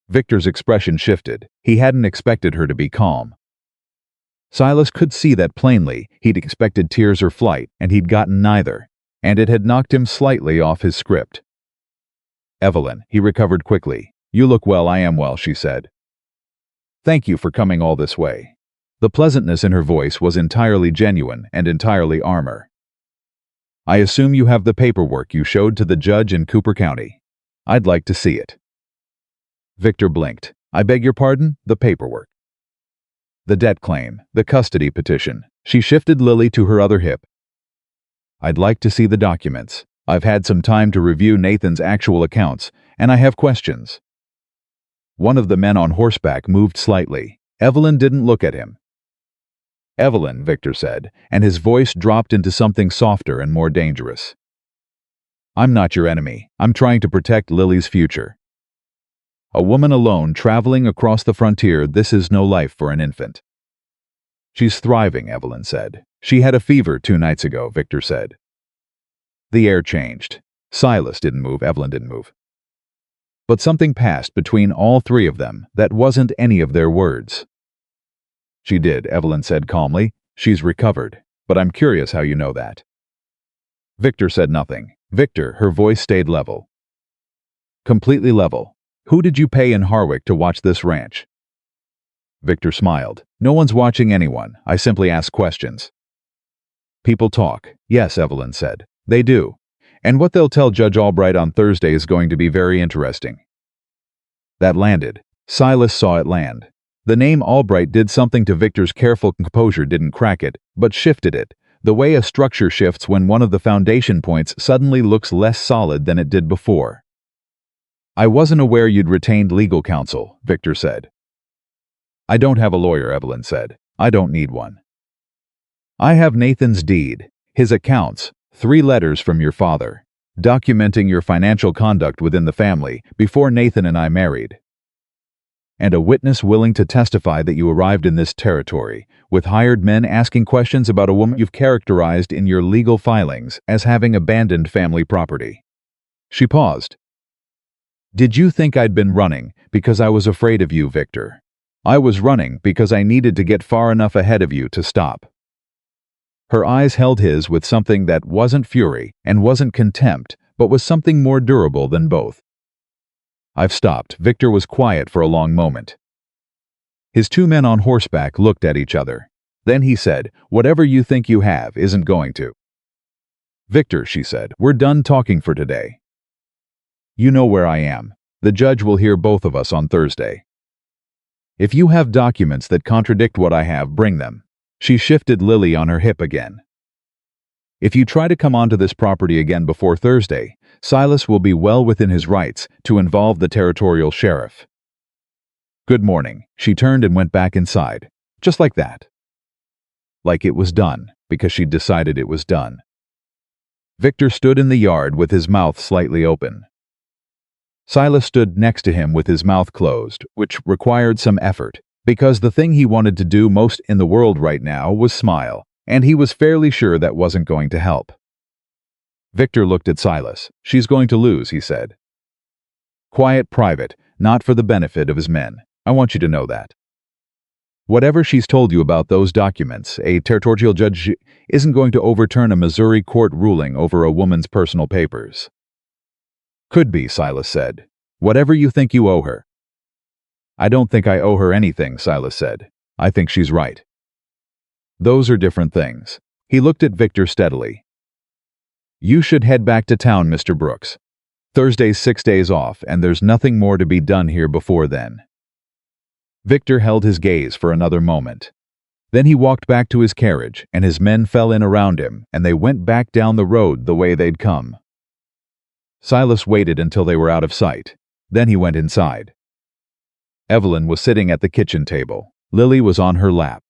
Speaker 1: Victor's expression shifted. He hadn't expected her to be calm. Silas could see that plainly. He'd expected tears or flight, and he'd gotten neither, and it had knocked him slightly off his script. Evelyn, he recovered quickly. You look well, I am well, she said. Thank you for coming all this way. The pleasantness in her voice was entirely genuine and entirely armor. I assume you have the paperwork you showed to the judge in Cooper County. I'd like to see it. Victor blinked. I beg your pardon? The paperwork. The debt claim, the custody petition. She shifted Lily to her other hip. I'd like to see the documents. I've had some time to review Nathan's actual accounts, and I have questions. One of the men on horseback moved slightly. Evelyn didn't look at him. Evelyn, Victor said, and his voice dropped into something softer and more dangerous. I'm not your enemy. I'm trying to protect Lily's future. A woman alone traveling across the frontier, this is no life for an infant. She's thriving, Evelyn said. She had a fever 2 nights ago, Victor said. The air changed. Silas didn't move, Evelyn didn't move. But something passed between all 3 of them that wasn't any of their words. She did, Evelyn said calmly. She's recovered, but I'm curious how you know that. Victor said nothing. Victor, her voice stayed level. Completely level. Who did you pay in Harwick to watch this ranch? Victor smiled. No one's watching anyone. I simply ask questions. People talk. Yes, Evelyn said. They do. And what they'll tell Judge Albright on Thursday is going to be very interesting. That landed. Silas saw it land. The name Albright did something to Victor's careful composure, didn't crack it, but shifted it, the way a structure shifts when one of the foundation points suddenly looks less solid than it did before. I wasn't aware you'd retained legal counsel, Victor said. I don't have a lawyer, Evelyn said. I don't need one. I have Nathan's deed, his accounts, 3 letters from your father, documenting your financial conduct within the family before Nathan and I married. And a witness willing to testify that you arrived in this territory, with hired men asking questions about a woman you've characterized in your legal filings as having abandoned family property. She paused. Did you think I'd been running because I was afraid of you, Victor? I was running because I needed to get far enough ahead of you to stop. Her eyes held his with something that wasn't fury and wasn't contempt, but was something more durable than both. I've stopped. Victor was quiet for a long moment. His 2 men on horseback looked at each other. Then he said, whatever you think you have isn't going to. Victor, she said, we're done talking for today. You know where I am. The judge will hear both of us on Thursday. If you have documents that contradict what I have, bring them. She shifted Lily on her hip again. If you try to come onto this property again before Thursday, Silas will be well within his rights to involve the territorial sheriff. Good morning. She turned and went back inside. Just like that. Like it was done, because she'd decided it was done. Victor stood in the yard with his mouth slightly open. Silas stood next to him with his mouth closed, which required some effort, because the thing he wanted to do most in the world right now was smile, and he was fairly sure that wasn't going to help. Victor looked at Silas. She's going to lose, he said. Quiet, private, not for the benefit of his men. I want you to know that. Whatever she's told you about those documents, a territorial judge isn't going to overturn a Missouri court ruling over a woman's personal papers. Could be, Silas said. Whatever you think you owe her. I don't think I owe her anything, Silas said. I think she's right. Those are different things. He looked at Victor steadily. You should head back to town, Mr. Brooks. Thursday's 6 days off, and there's nothing more to be done here before then. Victor held his gaze for another moment. Then he walked back to his carriage, and his men fell in around him, and they went back down the road the way they'd come. Silas waited until they were out of sight. Then he went inside. Evelyn was sitting at the kitchen table. Lily was on her lap.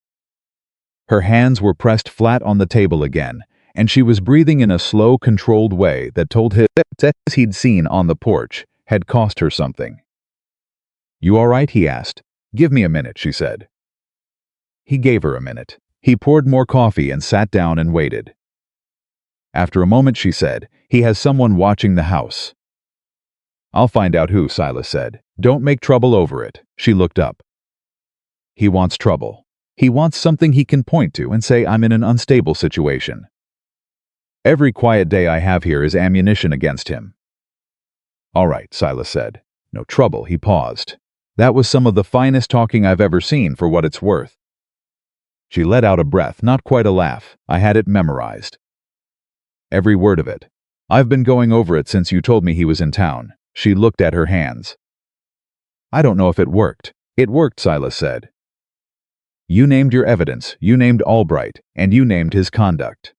Speaker 1: Her hands were pressed flat on the table again, and she was breathing in a slow, controlled way that told him that he'd seen on the porch had cost her something. "You all right?" he asked. "Give me a minute," she said. He gave her a minute. He poured more coffee and sat down and waited. After a moment, she said, "He has someone watching the house." "I'll find out who," Silas said. "Don't make trouble over it." She looked up. "He wants trouble. He wants something he can point to and say, 'I'm in an unstable situation.' Every quiet day I have here is ammunition against him." "All right," Silas said. "No trouble." He paused. "That was some of the finest talking I've ever seen, for what it's worth." She let out a breath, not quite a laugh. "I had it memorized. Every word of it. I've been going over it since you told me he was in town." She looked at her hands. "I don't know if it worked." "It worked," Silas said. "You named your evidence, you named Albright, and you named his conduct.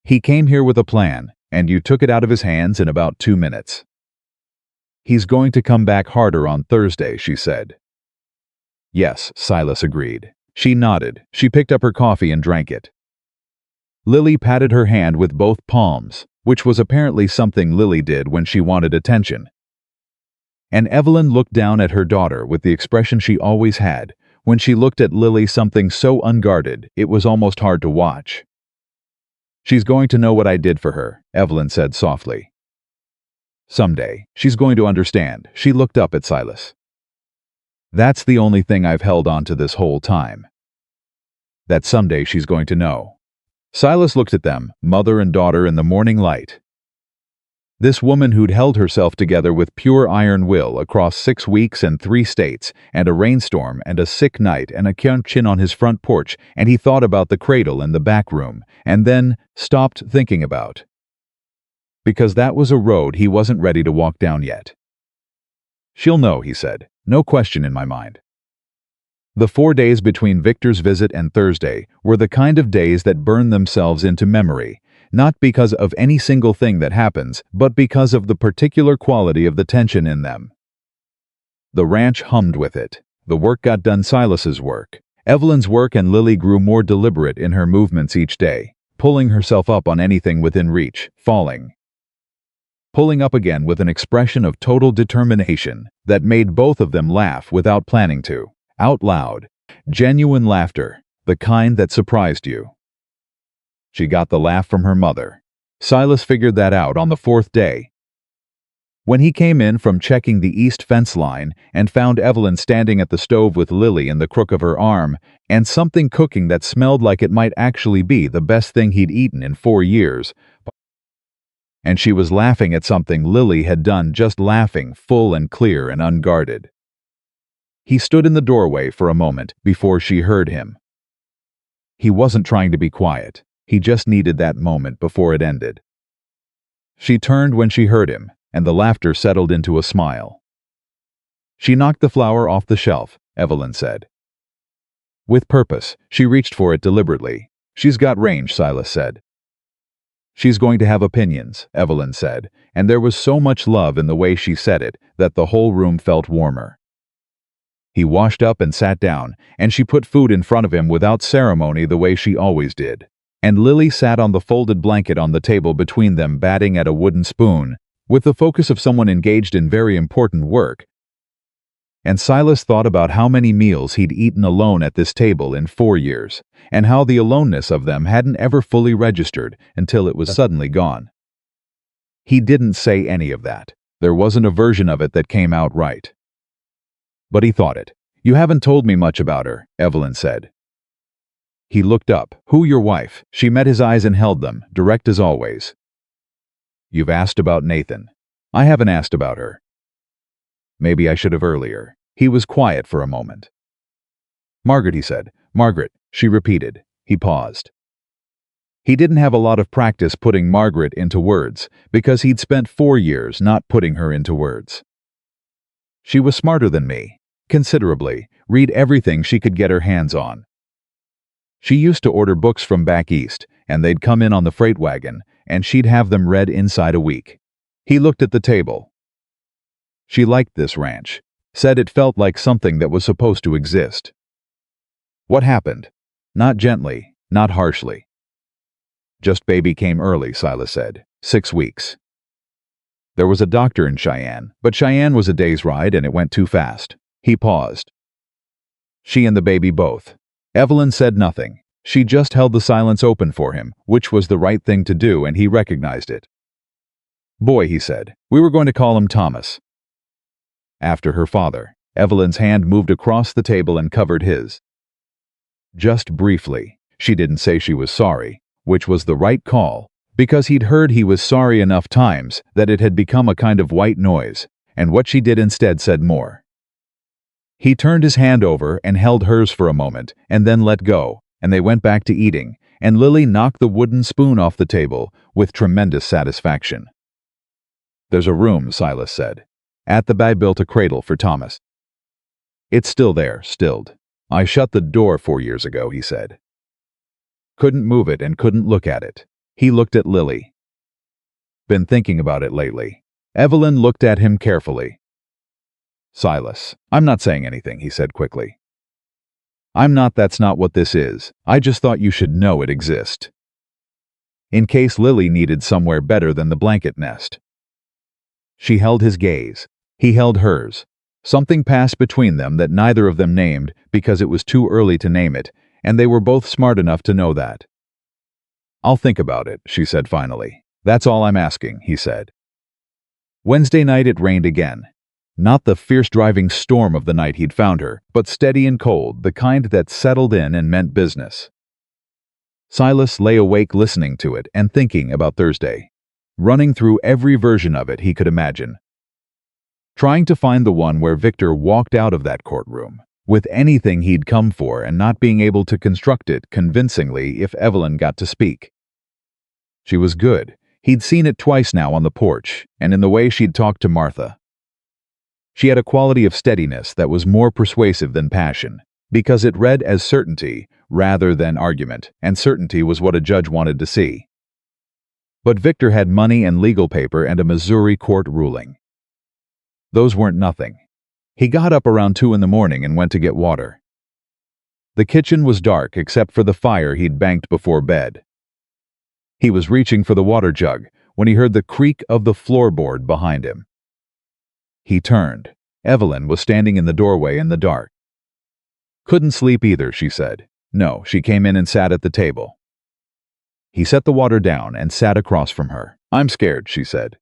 Speaker 1: He came here with a plan, and you took it out of his hands in about 2 minutes. He's going to come back harder on Thursday," she said. "Yes," Silas agreed. She nodded. She picked up her coffee and drank it. Lily patted her hand with both palms, which was apparently something Lily did when she wanted attention. And Evelyn looked down at her daughter with the expression she always had. When she looked at Lily, something so unguarded, it was almost hard to watch. "She's going to know what I did for her," Evelyn said softly. "Someday, she's going to understand." She looked up at Silas. "That's the only thing I've held on to this whole time. That someday she's going to know." Silas looked at them, mother and daughter, in the morning light. This woman who'd held herself together with pure iron will across 6 weeks and 3 states, and a rainstorm and a sick night and a kitchen on his front porch, and he thought about the cradle and the back room, and then stopped thinking about. Because that was a road he wasn't ready to walk down yet. "She'll know," he said. "No question in my mind." The 4 days between Victor's visit and Thursday were the kind of days that burn themselves into memory, not because of any single thing that happens, but because of the particular quality of the tension in them. The ranch hummed with it. The work got done, Silas's work, Evelyn's work, and Lily grew more deliberate in her movements each day, pulling herself up on anything within reach, falling, pulling up again with an expression of total determination that made both of them laugh without planning to. Out loud. Genuine laughter, the kind that surprised you. She got the laugh from her mother. Silas figured that out on the 4th day. When he came in from checking the east fence line and found Evelyn standing at the stove with Lily in the crook of her arm, and something cooking that smelled like it might actually be the best thing he'd eaten in 4 years, and she was laughing at something Lily had done, just laughing, full and clear and unguarded. He stood in the doorway for a moment before she heard him. He wasn't trying to be quiet. He just needed that moment before it ended. She turned when she heard him, and the laughter settled into a smile. "She knocked the flower off the shelf," Evelyn said. With purpose, she reached for it deliberately. "She's got range," Silas said. "She's going to have opinions," Evelyn said, and there was so much love in the way she said it that the whole room felt warmer. He washed up and sat down, and she put food in front of him without ceremony, the way she always did. And Lily sat on the folded blanket on the table between them, batting at a wooden spoon, with the focus of someone engaged in very important work. And Silas thought about how many meals he'd eaten alone at this table in 4 years, and how the aloneness of them hadn't ever fully registered until it was suddenly gone. He didn't say any of that. There wasn't a version of it that came out right. But he thought it. "You haven't told me much about her," Evelyn said. He looked up. "Who, your wife?" She met his eyes and held them, direct as always. "You've asked about Nathan." "I haven't asked about her." "Maybe I should have earlier." He was quiet for a moment. "Margaret," he said. "Margaret," she repeated. He paused. He didn't have a lot of practice putting Margaret into words, because he'd spent 4 years not putting her into words. "She was smarter than me." Considerably, read everything she could get her hands on. She used to order books from back east, and they'd come in on the freight wagon, and she'd have them read inside a week. He looked at the table. She liked this ranch, said it felt like something that was supposed to exist. What happened? Not gently, not harshly. Just baby came early, Silas said. 6 weeks. There was a doctor in Cheyenne, but Cheyenne was a day's ride and it went too fast. He paused. She and the baby both. Evelyn said nothing. She just held the silence open for him, which was the right thing to do, and he recognized it. Boy, he said. We were going to call him Thomas. After her father, Evelyn's hand moved across the table and covered his. Just briefly. She didn't say she was sorry, which was the right call, because he'd heard he was sorry enough times that it had become a kind of white noise, and what she did instead said more. He turned his hand over and held hers for a moment, and then let go, and they went back to eating, and Lily knocked the wooden spoon off the table with tremendous satisfaction. There's a room, Silas said. At the back I built a cradle for Thomas. It's still there, stilled. I shut the door 4 years ago, he said. Couldn't move it and couldn't look at it. He looked at Lily. Been thinking about it lately. Evelyn looked at him carefully. Silas, I'm not saying anything, he said quickly. That's not what this is. I just thought you should know it exists. In case Lily needed somewhere better than the blanket nest. She held his gaze. He held hers. Something passed between them that neither of them named because it was too early to name it, and they were both smart enough to know that. I'll think about it, she said finally. That's all I'm asking, he said. Wednesday night it rained again. Not the fierce driving storm of the night he'd found her, but steady and cold, the kind that settled in and meant business. Silas lay awake listening to it and thinking about Thursday, running through every version of it he could imagine. Trying to find the one where Victor walked out of that courtroom, with anything he'd come for and not being able to construct it convincingly if Evelyn got to speak. She was good. He'd seen it twice now on the porch, and in the way she'd talked to Martha. She had a quality of steadiness that was more persuasive than passion, because it read as certainty rather than argument, and certainty was what a judge wanted to see. But Victor had money and legal paper and a Missouri court ruling. Those weren't nothing. He got up around 2 in the morning and went to get water. The kitchen was dark except for the fire he'd banked before bed. He was reaching for the water jug when he heard the creak of the floorboard behind him. He turned. Evelyn was standing in the doorway in the dark. Couldn't sleep either, she said. No, she came in and sat at the table. He set the water down and sat across from her. I'm scared, she said.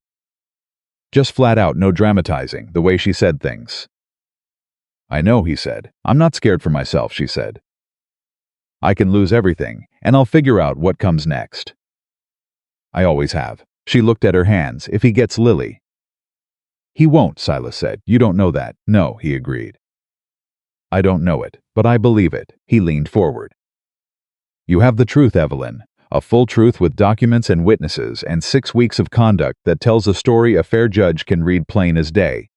Speaker 1: Just flat out, no dramatizing, the way she said things. I know, he said. I'm not scared for myself, she said. I can lose everything, and I'll figure out what comes next. I always have. She looked at her hands. If he gets Lily. He won't, Silas said. You don't know that. No, he agreed. I don't know it, but I believe it. He leaned forward. You have the truth, Evelyn. A full truth with documents and witnesses and 6 weeks of conduct that tells a story a fair judge can read plain as day.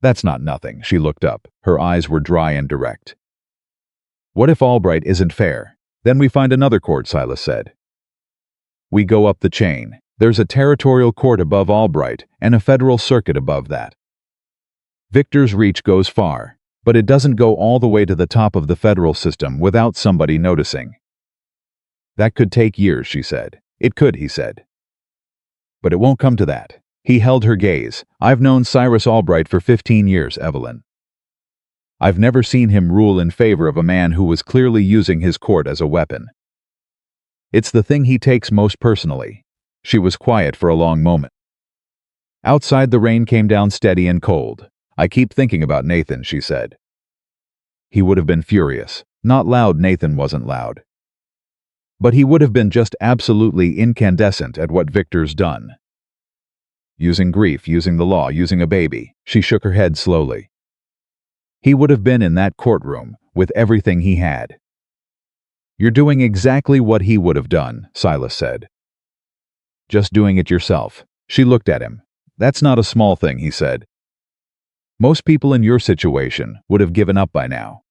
Speaker 1: That's not nothing. She looked up. Her eyes were dry and direct. What if Albright isn't fair? Then we find another court, Silas said. We go up the chain. There's a territorial court above Albright and a federal circuit above that. Victor's reach goes far, but it doesn't go all the way to the top of the federal system without somebody noticing. That could take years, she said. It could, he said. But it won't come to that. He held her gaze. I've known Cyrus Albright for 15 years, Evelyn. I've never seen him rule in favor of a man who was clearly using his court as a weapon. It's the thing he takes most personally. She was quiet for a long moment. Outside the rain came down steady and cold. I keep thinking about Nathan, she said. He would have been furious. Not loud, Nathan wasn't loud. But he would have been just absolutely incandescent at what Victor's done. Using grief, using the law, using a baby. She shook her head slowly. He would have been in that courtroom with everything he had. You're doing exactly what he would have done, Silas said. Just doing it yourself. She looked at him. That's not a small thing, he said. Most people in your situation would have given up by now.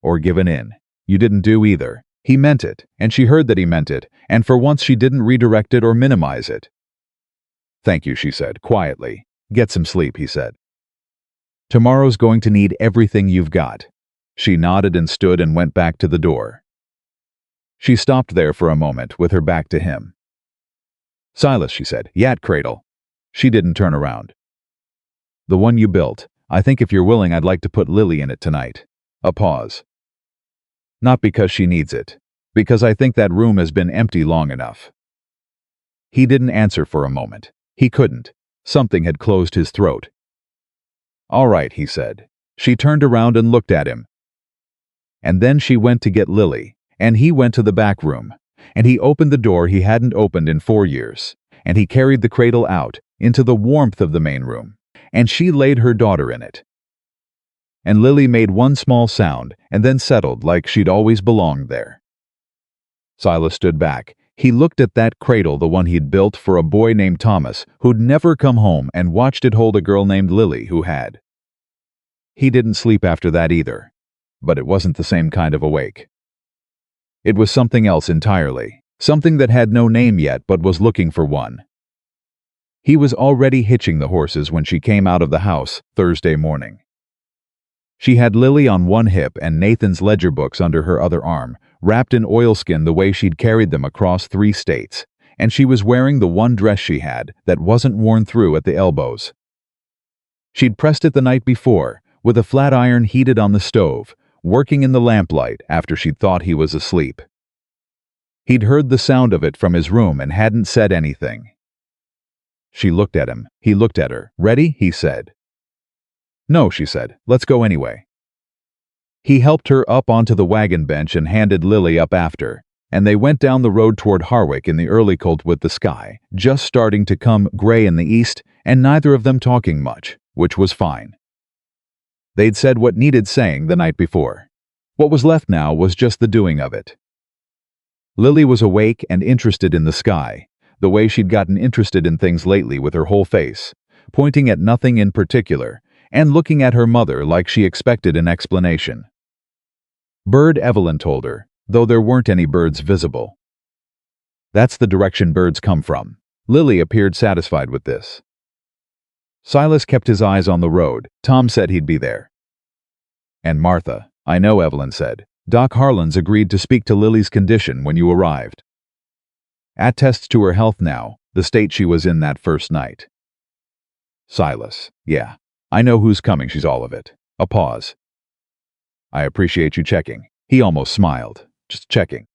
Speaker 1: Or given in. You didn't do either. He meant it, and she heard that he meant it, and for once she didn't redirect it or minimize it. Thank you, she said, quietly. Get some sleep, he said. Tomorrow's going to need everything you've got. She nodded and stood and went back to the door. She stopped there for a moment with her back to him. Silas, she said, yacht cradle. She didn't turn around. The one you built. I think if you're willing, I'd like to put Lily in it tonight. A pause. Not because she needs it. Because I think that room has been empty long enough. He didn't answer for a moment. He couldn't. Something had closed his throat. All right, he said. She turned around and looked at him. And then she went to get Lily, and he went to the back room, and he opened the door he hadn't opened in 4 years, and he carried the cradle out into the warmth of the main room, and she laid her daughter in it. And Lily made one small sound and then settled like she'd always belonged there. Silas stood back. He looked at that cradle, the one he'd built for a boy named Thomas, who'd never come home, and watched it hold a girl named Lily who had. He didn't sleep after that either, but it wasn't the same kind of awake. It was something else entirely, something that had no name yet but was looking for one. He was already hitching the horses when she came out of the house Thursday morning. She had Lily on one hip and Nathan's ledger books under her other arm, wrapped in oilskin the way she'd carried them across 3 states, and she was wearing the one dress she had that wasn't worn through at the elbows. She'd pressed it the night before, with a flat iron heated on the stove, working in the lamplight after she'd thought he was asleep. He'd heard the sound of it from his room and hadn't said anything. She looked at him. He looked at her. Ready? He said. No, she said. Let's go anyway. He helped her up onto the wagon bench and handed Lily up after, and they went down the road toward Harwick in the early cold with the sky just starting to come gray in the east and neither of them talking much, which was fine. They'd said what needed saying the night before. What was left now was just the doing of it. Lily was awake and interested in the sky, the way she'd gotten interested in things lately with her whole face, pointing at nothing in particular, and looking at her mother like she expected an explanation. Bird, Evelyn told her, though there weren't any birds visible. That's the direction birds come from. Lily appeared satisfied with this. Silas kept his eyes on the road. Tom said he'd be there. And Martha, I know, Evelyn said. Doc Harlan's agreed to speak to Lily's condition when you arrived. Attests to her health now, the state she was in that first night. Silas, yeah. I know who's coming, she's all of it. A pause. I appreciate you checking. He almost smiled. Just checking.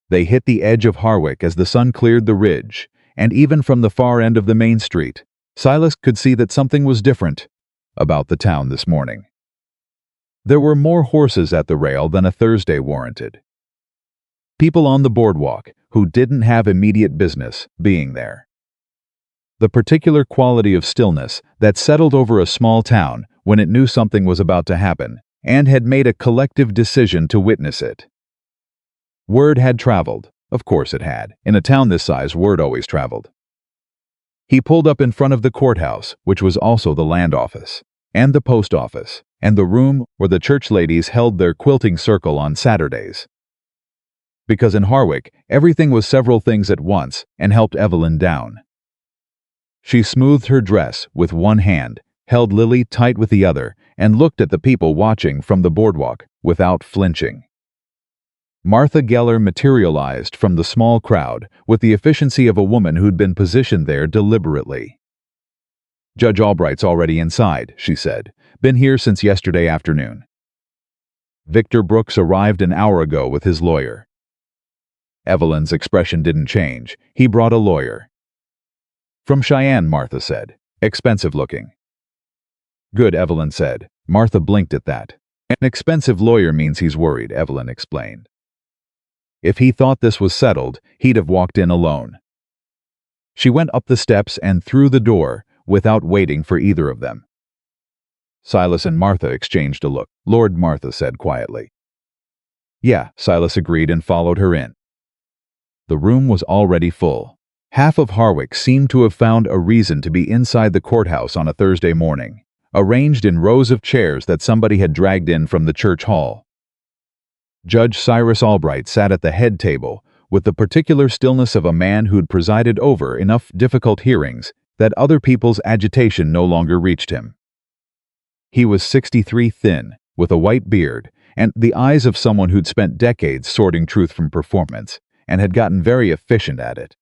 Speaker 1: They hit the edge of Harwick as the sun cleared the ridge, and even from the far end of the main street, Silas could see that something was different about the town this morning. There were more horses at the rail than a Thursday warranted. People on the boardwalk who didn't have immediate business being there. The particular quality of stillness that settled over a small town when it knew something was about to happen and had made a collective decision to witness it. Word had traveled. Of course it had. In a town this size, word always traveled. He pulled up in front of the courthouse, which was also the land office, and the post office, and the room where the church ladies held their quilting circle on Saturdays. Because in Harwick, everything was several things at once and helped Evelyn down. She smoothed her dress with one hand, held Lily tight with the other, and looked at the people watching from the boardwalk without flinching. Martha Geller materialized from the small crowd with the efficiency of a woman who'd been positioned there deliberately. Judge Albright's already inside, she said. Been here since yesterday afternoon. Victor Brooks arrived an hour ago with his lawyer. Evelyn's expression didn't change. He brought a lawyer. From Cheyenne, Martha said. Expensive looking. Good, Evelyn said. Martha blinked at that. An expensive lawyer means he's worried, Evelyn explained. If he thought this was settled, he'd have walked in alone. She went up the steps and through the door without waiting for either of them. Silas and Martha exchanged a look. Lord, Martha said quietly. Yeah, Silas agreed and followed her in. The room was already full. Half of Harwick seemed to have found a reason to be inside the courthouse on a Thursday morning, arranged in rows of chairs that somebody had dragged in from the church hall. Judge Cyrus Albright sat at the head table, with the particular stillness of a man who'd presided over enough difficult hearings that other people's agitation no longer reached him. He was 63, thin, with a white beard, and the eyes of someone who'd spent decades sorting truth from performance, and had gotten very efficient at it.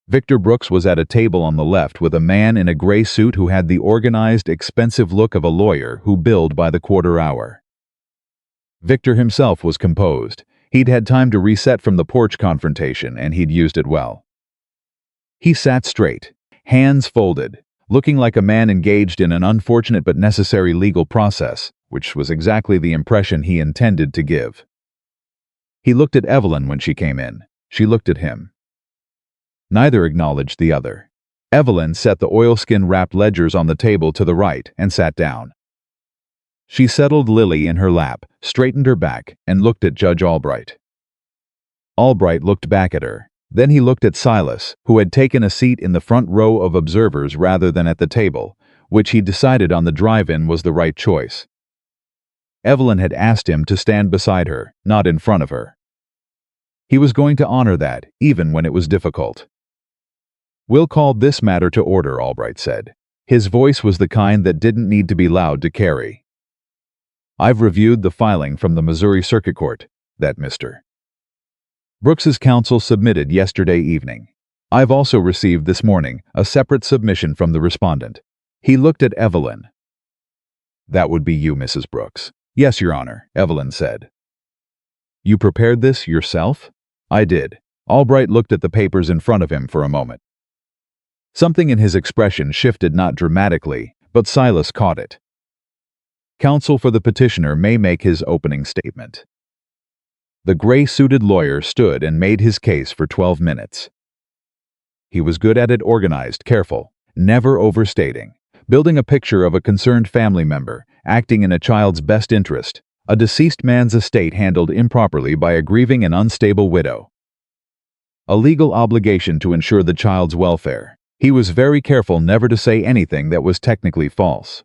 Speaker 1: Victor Brooks was at a table on the left with a man in a gray suit who had the organized, expensive look of a lawyer who billed by the quarter hour. Victor himself was composed. He'd had time to reset from the porch confrontation, and he'd used it well. He sat straight, hands folded, looking like a man engaged in an unfortunate but necessary legal process, which was exactly the impression he intended to give. He looked at Evelyn when she came in. She looked at him. Neither acknowledged the other. Evelyn set the oilskin-wrapped ledgers on the table to the right and sat down. She settled Lily in her lap, straightened her back, and looked at Judge Albright. Albright looked back at her. Then he looked at Silas, who had taken a seat in the front row of observers rather than at the table, which he decided on the drive-in was the right choice. Evelyn had asked him to stand beside her, not in front of her. He was going to honor that, even when it was difficult. "We'll call this matter to order," Albright said. His voice was the kind that didn't need to be loud to carry. "I've reviewed the filing from the Missouri Circuit Court that Mr. Brooks's counsel submitted yesterday evening. I've also received this morning a separate submission from the respondent." He looked at Evelyn. "That would be you, Mrs. Brooks." "Yes, Your Honor," Evelyn said. "You prepared this yourself?" "I did." Albright looked at the papers in front of him for a moment. Something in his expression shifted, not dramatically, but Silas caught it. Counsel for the petitioner may make his opening statement. The gray-suited lawyer stood and made his case for 12 minutes. He was good at it, organized, careful, never overstating, building a picture of a concerned family member, acting in a child's best interest, a deceased man's estate handled improperly by a grieving and unstable widow, a legal obligation to ensure the child's welfare. He was very careful never to say anything that was technically false.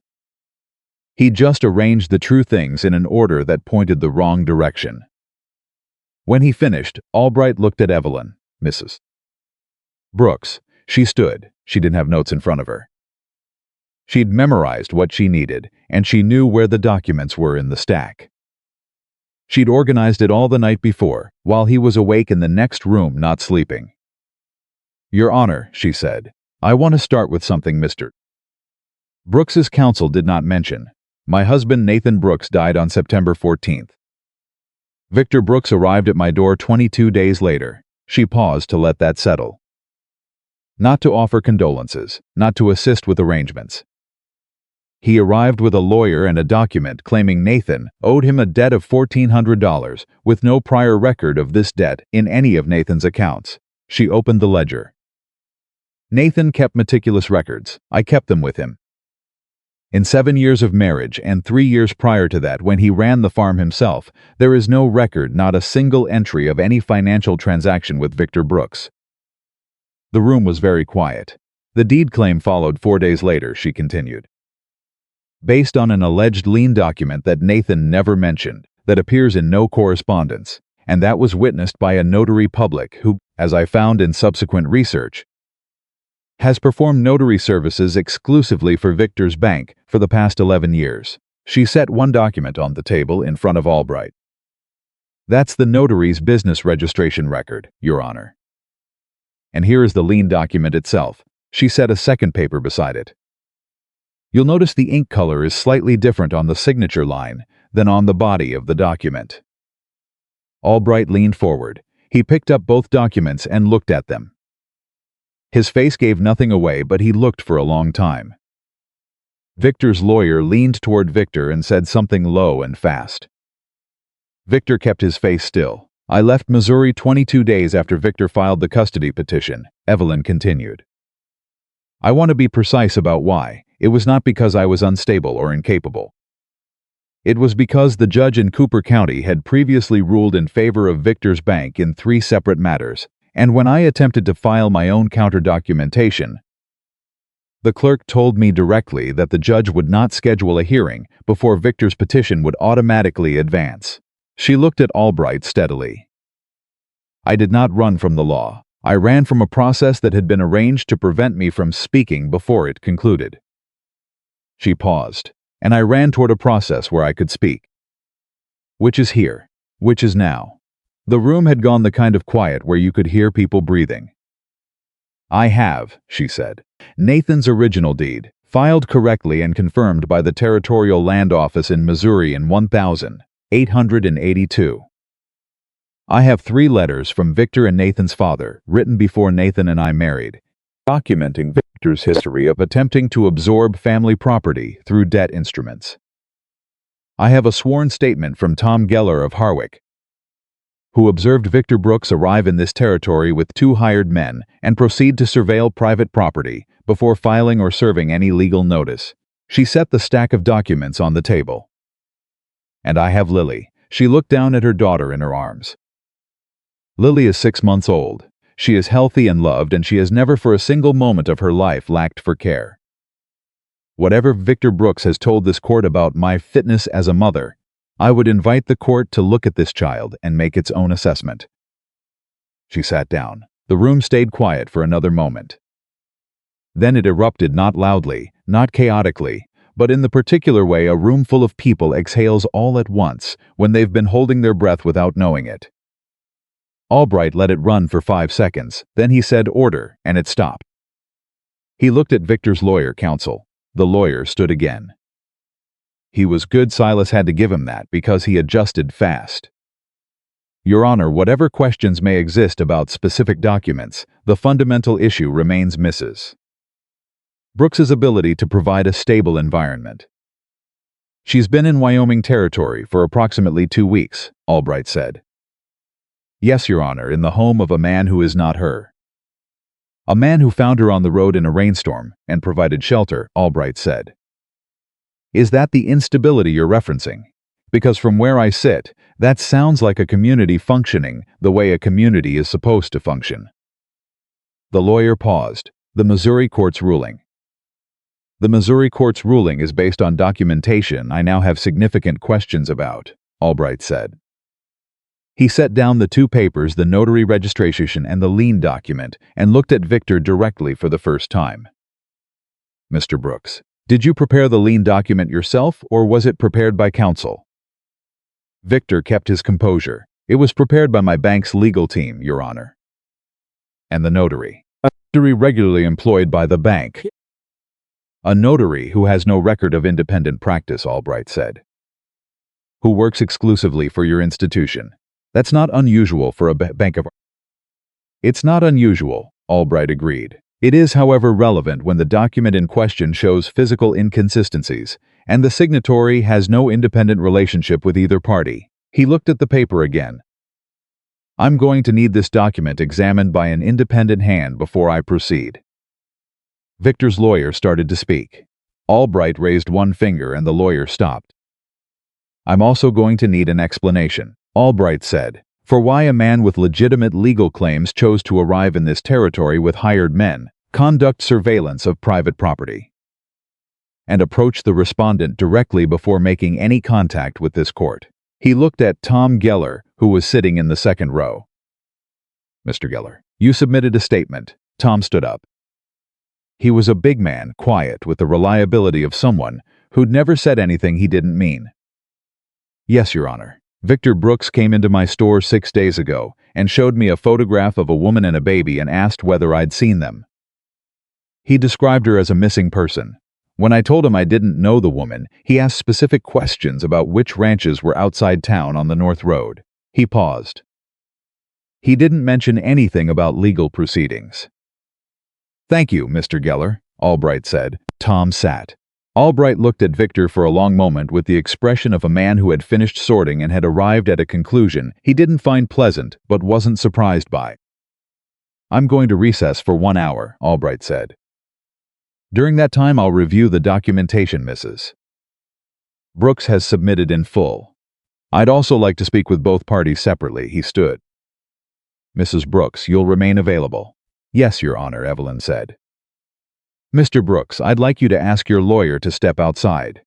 Speaker 1: He just arranged the true things in an order that pointed the wrong direction. When he finished, Albright looked at Evelyn. "Mrs. Brooks." She stood. She didn't have notes in front of her. She'd memorized what she needed, and she knew where the documents were in the stack. She'd organized it all the night before, while he was awake in the next room not sleeping. "Your Honor," she said, "I want to start with something Mr. Brooks's counsel did not mention. My husband Nathan Brooks died on September 14th. Victor Brooks arrived at my door 22 days later." She paused to let that settle. "Not to offer condolences, not to assist with arrangements. He arrived with a lawyer and a document claiming Nathan owed him a debt of $1,400, with no prior record of this debt in any of Nathan's accounts." She opened the ledger. "Nathan kept meticulous records. I kept them with him. In 7 years of marriage and 3 years prior to that when he ran the farm himself, there is no record, not a single entry of any financial transaction with Victor Brooks." The room was very quiet. "The deed claim followed 4 days later," she continued. "Based on an alleged lien document that Nathan never mentioned, that appears in no correspondence, and that was witnessed by a notary public who, as I found in subsequent research, has performed notary services exclusively for Victor's bank for the past 11 years. She set one document on the table in front of Albright. "That's the notary's business registration record, Your Honor. And here is the lien document itself." She set a second paper beside it. "You'll notice the ink color is slightly different on the signature line than on the body of the document." Albright leaned forward. He picked up both documents and looked at them. His face gave nothing away, but he looked for a long time. Victor's lawyer leaned toward Victor and said something low and fast. Victor kept his face still. "I left Missouri 22 days after Victor filed the custody petition," Evelyn continued. "I want to be precise about why. It was not because I was unstable or incapable. It was because the judge in Cooper County had previously ruled in favor of Victor's bank in 3 separate matters, and when I attempted to file my own counter-documentation, The clerk told me directly that the judge would not schedule a hearing before Victor's petition would automatically advance. She looked at Albright steadily. I did not run from the law. I ran from a process that had been arranged to prevent me from speaking before it concluded. She paused, and I ran toward a process where I could speak. Which is here, which is now. The room had gone the kind of quiet where you could hear people breathing. I have, she said, Nathan's original deed, filed correctly and confirmed by the Territorial Land Office in Missouri in 1882. I have 3 letters from Victor and Nathan's father, written before Nathan and I married, documenting Victor's history of attempting to absorb family property through debt instruments. I have a sworn statement from Tom Geller of Harwick, who observed Victor Brooks arrive in this territory with 2 hired men and proceed to surveil private property before filing or serving any legal notice. She set the stack of documents on the table. And I have Lily. She looked down at her daughter in her arms. Lily is 6 months old. She is healthy and loved, and she has never for a single moment of her life lacked for care. Whatever Victor Brooks has told this court about my fitness as a mother, I would invite the court to look at this child and make its own assessment. She sat down. The room stayed quiet for another moment. Then it erupted, not loudly, not chaotically, but in the particular way a room full of people exhales all at once when they've been holding their breath without knowing it. Albright let it run for 5 seconds, then he said order, and it stopped. He looked at Victor's lawyer counsel. The lawyer stood again. He was good. Silas had to give him that because he adjusted fast. Your Honor, whatever questions may exist about specific documents, the fundamental issue remains Mrs. Brooks's ability to provide a stable environment. She's been in Wyoming territory for approximately 2 weeks, Albright said. Yes, Your Honor, in the home of a man who is not her. A man who found her on the road in a rainstorm and provided shelter, Albright said. Is that the instability you're referencing? Because from where I sit, that sounds like a community functioning the way a community is supposed to function. The lawyer paused. The Missouri court's ruling. The Missouri court's ruling is based on documentation I now have significant questions about, Albright said. He set down the 2 papers, the notary registration and the lien document, and looked at Victor directly for the first time. Mr. Brooks, did you prepare the lien document yourself, or was it prepared by counsel? Victor kept his composure. It was prepared by my bank's legal team, Your Honor. And the notary? A notary regularly employed by the bank. A notary who has no record of independent practice, Albright said. Who works exclusively for your institution. That's not unusual for a bank of... It's not unusual, Albright agreed. It is, however, relevant when the document in question shows physical inconsistencies, and the signatory has no independent relationship with either party. He looked at the paper again. I'm going to need this document examined by an independent hand before I proceed. Victor's lawyer started to speak. Albright raised one finger and the lawyer stopped. I'm also going to need an explanation, Albright said, for why a man with legitimate legal claims chose to arrive in this territory with hired men, conduct surveillance of private property, and approach the respondent directly before making any contact with this court. He looked at Tom Geller, who was sitting in the second row. Mr. Geller, you submitted a statement. Tom stood up. He was a big man, quiet, with the reliability of someone who'd never said anything he didn't mean. Yes, Your Honor. Victor Brooks came into my store 6 days ago and showed me a photograph of a woman and a baby and asked whether I'd seen them. He described her as a missing person. When I told him I didn't know the woman, he asked specific questions about which ranches were outside town on the North Road. He paused. He didn't mention anything about legal proceedings. Thank you, Mr. Geller, Albright said. Tom sat. Albright looked at Victor for a long moment with the expression of a man who had finished sorting and had arrived at a conclusion he didn't find pleasant but wasn't surprised by. I'm going to recess for 1 hour, Albright said. During that time I'll review the documentation Mrs. Brooks has submitted in full. I'd also like to speak with both parties separately. He stood. Mrs. Brooks, you'll remain available. Yes, Your Honor, Evelyn said. "Mr. Brooks, I'd like you to ask your lawyer to step outside."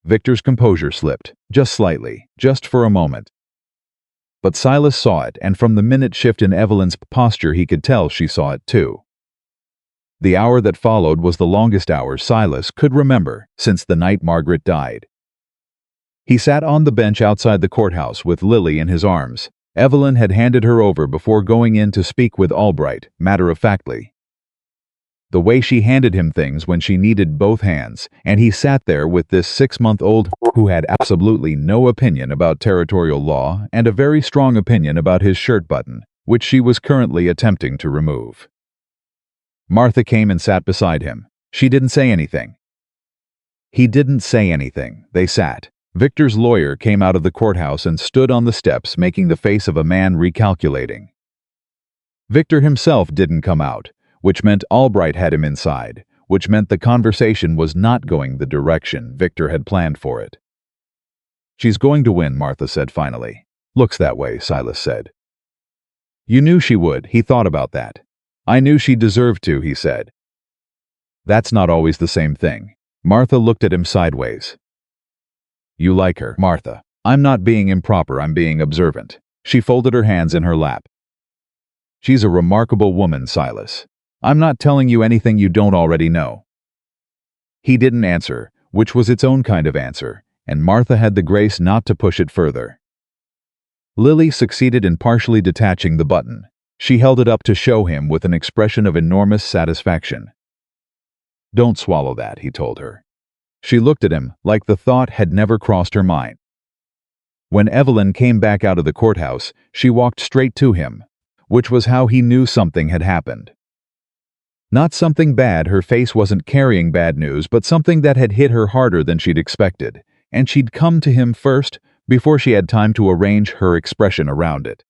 Speaker 1: Victor's composure slipped, just slightly, just for a moment. But Silas saw it, and from the minute shift in Evelyn's posture he could tell she saw it too. The hour that followed was the longest hour Silas could remember since the night Margaret died. He sat on the bench outside the courthouse with Lily in his arms. Evelyn had handed her over before going in to speak with Albright, matter-of-factly. The way she handed him things when she needed both hands, and he sat there with this 6-month-old who had absolutely no opinion about territorial law and a very strong opinion about his shirt button, which she was currently attempting to remove. Martha came and sat beside him. She didn't say anything. He didn't say anything. They sat. Victor's lawyer came out of the courthouse and stood on the steps, making the face of a man recalculating. Victor himself didn't come out, which meant Albright had him inside, which meant the conversation was not going the direction Victor had planned for it. "She's going to win," Martha said finally. "Looks that way," Silas said. "You knew she would," he thought about that. "I knew she deserved to," he said. "That's not always the same thing." Martha looked at him sideways. "You like her, Martha. I'm not being improper, I'm being observant." She folded her hands in her lap. "She's a remarkable woman, Silas. I'm not telling you anything you don't already know." He didn't answer, which was its own kind of answer, and Martha had the grace not to push it further. Lily succeeded in partially detaching the button. She held it up to show him with an expression of enormous satisfaction. "Don't swallow that," he told her. She looked at him like the thought had never crossed her mind. When Evelyn came back out of the courthouse, she walked straight to him, which was how he knew something had happened. Not something bad, her face wasn't carrying bad news, but something that had hit her harder than she'd expected, and she'd come to him first before she had time to arrange her expression around it.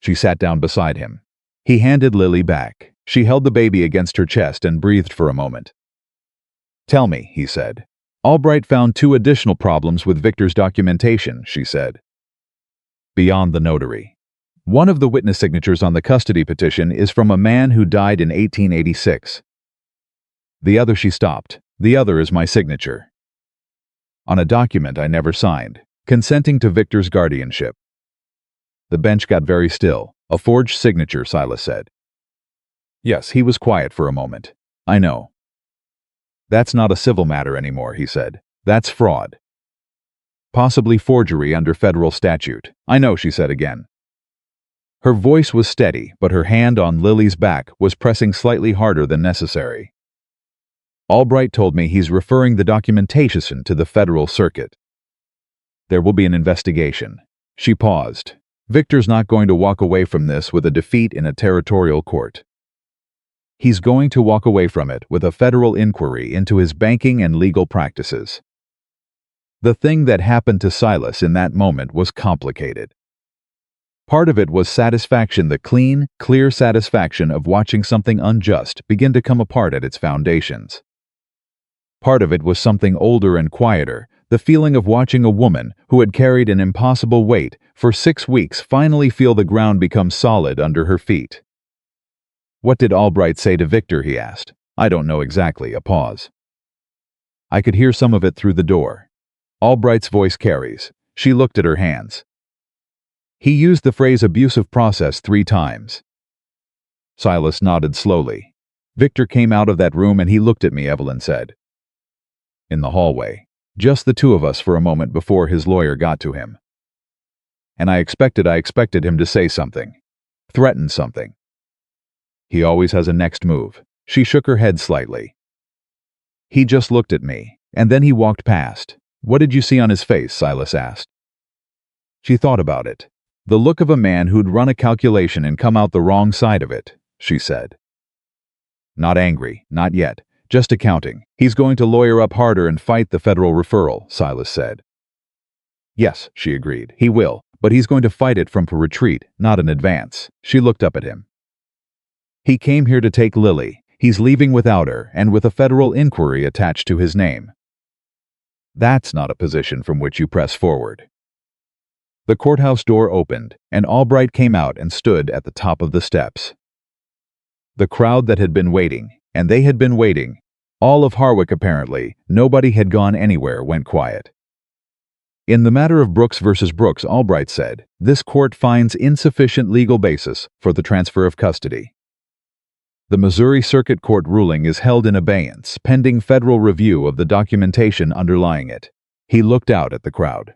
Speaker 1: She sat down beside him. He handed Lily back. She held the baby against her chest and breathed for a moment. "Tell me," he said. "Albright found 2 additional problems with Victor's documentation," she said. "Beyond the notary. One of the witness signatures on the custody petition is from a man who died in 1886. The other," she stopped. "The other is my signature. On a document I never signed, consenting to Victor's guardianship." The bench got very still. "A forged signature," Silas said. Yes, he was quiet for a moment. "I know. That's not a civil matter anymore," he said. "That's fraud. Possibly forgery under federal statute." "I know," she said again. Her voice was steady, but her hand on Lily's back was pressing slightly harder than necessary. "Albright told me he's referring the documentation to the federal circuit. There will be an investigation." She paused. "Victor's not going to walk away from this with a defeat in a territorial court. He's going to walk away from it with a federal inquiry into his banking and legal practices." The thing that happened to Silas in that moment was complicated. Part of it was satisfaction, the clean, clear satisfaction of watching something unjust begin to come apart at its foundations. Part of it was something older and quieter, the feeling of watching a woman who had carried an impossible weight for 6 weeks finally feel the ground become solid under her feet. "What did Albright say to Victor?" he asked. "I don't know exactly." A pause. "I could hear some of it through the door." Albright's voice carries. She looked at her hands. "He used the phrase abusive process 3 times. Silas nodded slowly. "Victor came out of that room and he looked at me," Evelyn said. "In the hallway. Just the 2 of us for a moment before his lawyer got to him. And I expected him to say something. Threaten something. He always has a next move." She shook her head slightly. "He just looked at me, and then he walked past." "What did you see on his face?" Silas asked. She thought about it. "The look of a man who'd run a calculation and come out the wrong side of it," she said. "Not angry, not yet, just accounting. He's going to lawyer up harder and fight the federal referral," Silas said. "Yes," she agreed, "he will, but he's going to fight it from a retreat, not an advance." She looked up at him. "He came here to take Lily. He's leaving without her, and with a federal inquiry attached to his name. That's not a position from which you press forward." The courthouse door opened, and Albright came out and stood at the top of the steps. The crowd that had been waiting, and they had been waiting. All of Harwick apparently, nobody had gone anywhere, went quiet. In the matter of Brooks versus Brooks, Albright said, this court finds insufficient legal basis for the transfer of custody. The Missouri Circuit Court ruling is held in abeyance, pending federal review of the documentation underlying it. He looked out at the crowd.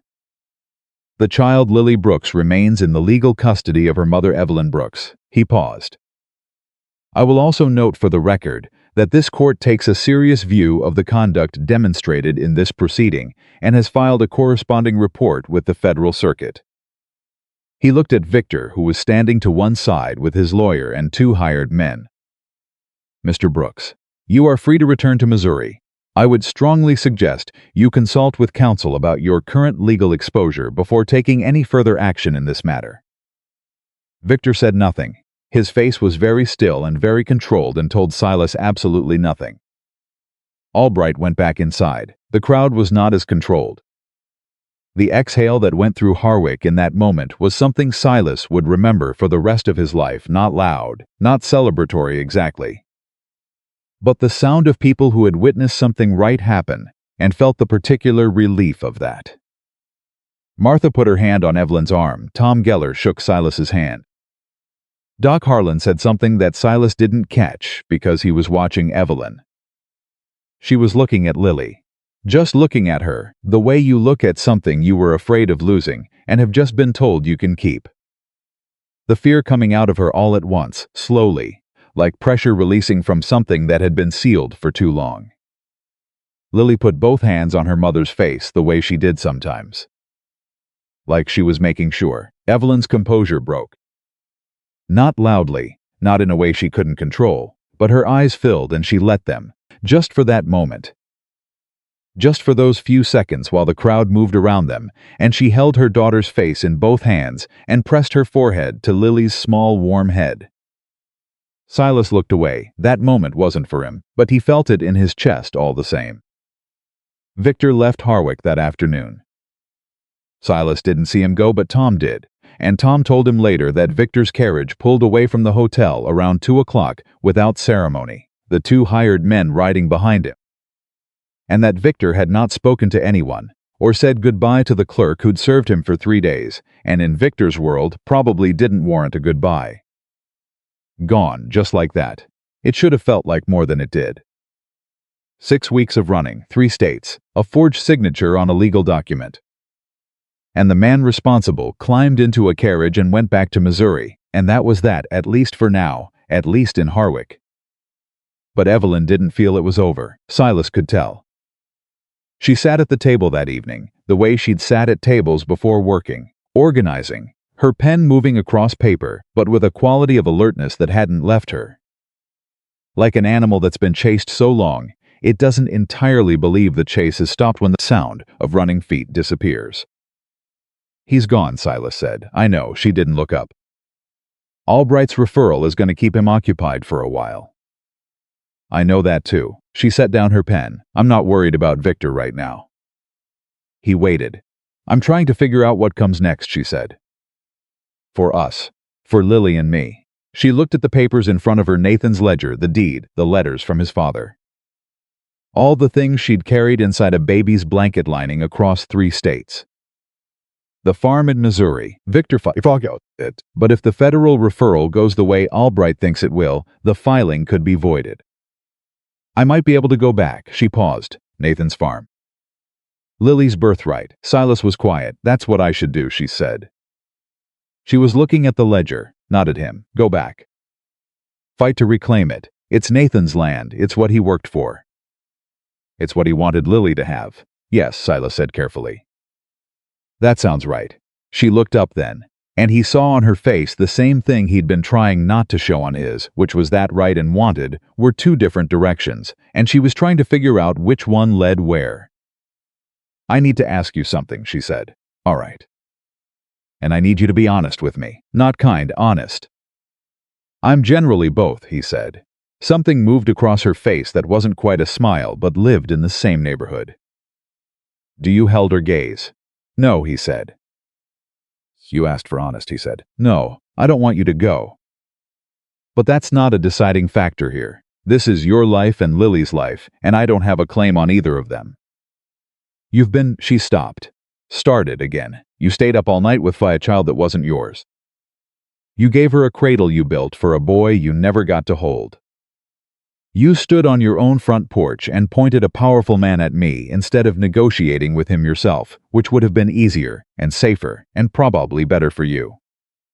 Speaker 1: The child Lily Brooks remains in the legal custody of her mother Evelyn Brooks. He paused. I will also note for the record that this court takes a serious view of the conduct demonstrated in this proceeding and has filed a corresponding report with the Federal Circuit. He looked at Victor, who was standing to one side with his lawyer and two hired men. Mr. Brooks, you are free to return to Missouri. I would strongly suggest you consult with counsel about your current legal exposure before taking any further action in this matter. Victor said nothing. His face was very still and very controlled and told Silas absolutely nothing. Albright went back inside. The crowd was not as controlled. The exhale that went through Harwick in that moment was something Silas would remember for the rest of his life, not loud, not celebratory exactly, but the sound of people who had witnessed something right happen and felt the particular relief of that. Martha put her hand on Evelyn's arm. Tom Geller shook Silas's hand. Doc Harlan said something that Silas didn't catch because he was watching Evelyn. She was looking at Lily. Just looking at her, the way you look at something you were afraid of losing and have just been told you can keep. The fear coming out of her all at once, slowly, like pressure releasing from something that had been sealed for too long. Lily put both hands on her mother's face the way she did sometimes. Like she was making sure. Evelyn's composure broke. Not loudly, not in a way she couldn't control, but her eyes filled and she let them, just for that moment. Just for those few seconds while the crowd moved around them, and she held her daughter's face in both hands and pressed her forehead to Lily's small warm head. Silas looked away. That moment wasn't for him, but he felt it in his chest all the same. Victor left Harwick that afternoon. Silas didn't see him go, but Tom did. And Tom told him later that Victor's carriage pulled away from the hotel around 2 o'clock without ceremony, the two hired men riding behind him. And that Victor had not spoken to anyone, or said goodbye to the clerk who'd served him for 3 days, and in Victor's world probably didn't warrant a goodbye. Gone, just like that. It should have felt like more than it did. 6 weeks of running, 3 states, a forged signature on a legal document. And the man responsible climbed into a carriage and went back to Missouri, and that was that, at least for now, at least in Harwick. But Evelyn didn't feel it was over. Silas could tell. She sat at the table that evening, the way she'd sat at tables before working, organizing, her pen moving across paper, but with a quality of alertness that hadn't left her. Like an animal that's been chased so long, it doesn't entirely believe the chase has stopped when the sound of running feet disappears. He's gone, Silas said. I know, she didn't look up. Albright's referral is going to keep him occupied for a while. I know that too. She set down her pen. I'm not worried about Victor right now. He waited. I'm trying to figure out what comes next, she said. For us. For Lily and me. She looked at the papers in front of her, Nathan's ledger, the deed, the letters from his father. All the things she'd carried inside a baby's blanket lining across 3 states. The farm in Missouri, Victor filed it, but if the federal referral goes the way Albright thinks it will, the filing could be voided. I might be able to go back, she paused. Nathan's farm. Lily's birthright. Silas was quiet. That's what I should do, she said. She was looking at the ledger, not at him. Go back. Fight to reclaim it. It's Nathan's land. It's what he worked for. It's what he wanted Lily to have. Yes, Silas said carefully. That sounds right. She looked up then, and he saw on her face the same thing he'd been trying not to show on his, which was that right and wanted were 2 different directions, and she was trying to figure out which one led where. I need to ask you something, she said. All right. And I need you to be honest with me. Not kind, honest. I'm generally both, he said. Something moved across her face that wasn't quite a smile but lived in the same neighborhood. Do you held her gaze? No, he said. You asked for honest, he said. No, I don't want you to go. But that's not a deciding factor here. This is your life and Lily's life, and I don't have a claim on either of them. She stopped. Started again. You stayed up all night with a child that wasn't yours. You gave her a cradle you built for a boy you never got to hold. You stood on your own front porch and pointed a powerful man at me instead of negotiating with him yourself, which would have been easier and safer and probably better for you.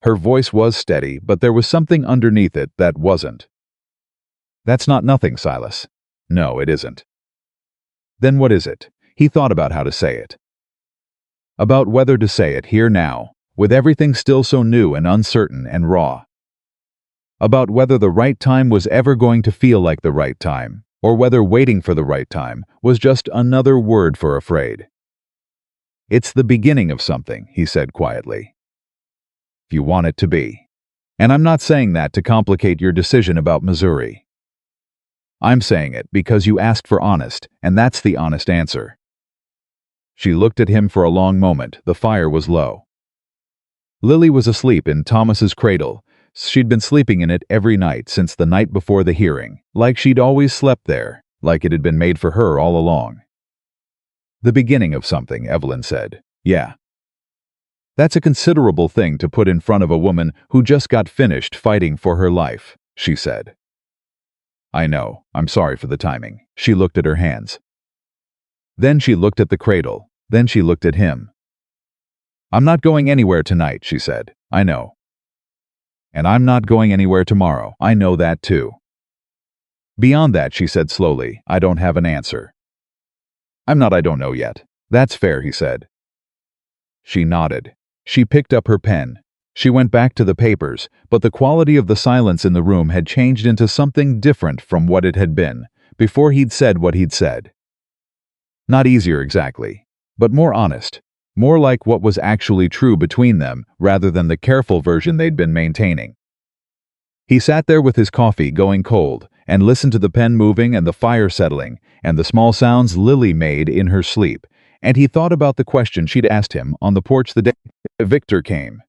Speaker 1: Her voice was steady, but there was something underneath it that wasn't. That's not nothing, Silas. No, it isn't. Then what is it? He thought about how to say it. About whether to say it here now, with everything still so new and uncertain and raw. About whether the right time was ever going to feel like the right time, or whether waiting for the right time was just another word for afraid. It's the beginning of something, he said quietly. If you want it to be. And I'm not saying that to complicate your decision about Missouri. I'm saying it because you asked for honest, and that's the honest answer. She looked at him for a long moment. The fire was low. Lily was asleep in Thomas's cradle. She'd been sleeping in it every night since the night before the hearing, like she'd always slept there, like it had been made for her all along. The beginning of something, Evelyn said. Yeah. That's a considerable thing to put in front of a woman who just got finished fighting for her life, she said. I know. I'm sorry for the timing. She looked at her hands. Then she looked at the cradle. Then she looked at him. I'm not going anywhere tonight, she said. I know. And I'm not going anywhere tomorrow. I know that too. Beyond that, she said slowly, I don't have an answer. I don't know yet. That's fair, he said. She nodded. She picked up her pen. She went back to the papers, but the quality of the silence in the room had changed into something different from what it had been before he'd said what he'd said. Not easier exactly, but more honest, more like what was actually true between them rather than the careful version they'd been maintaining. He sat there with his coffee going cold and listened to the pen moving and the fire settling and the small sounds Lily made in her sleep, and he thought about the question she'd asked him on the porch the day Victor came.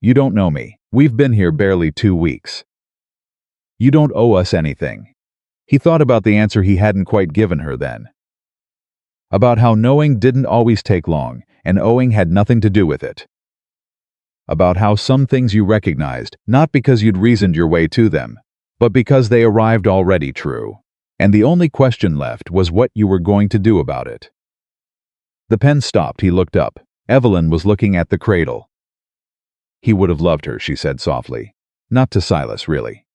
Speaker 1: You don't know me. We've been here barely 2 weeks. You don't owe us anything. He thought about the answer he hadn't quite given her then. About how knowing didn't always take long, and owing had nothing to do with it. About how some things you recognized, not because you'd reasoned your way to them, but because they arrived already true, and the only question left was what you were going to do about it. The pen stopped. He looked up. Evelyn was looking at the cradle. He would have loved her, she said softly. Not to Silas, really.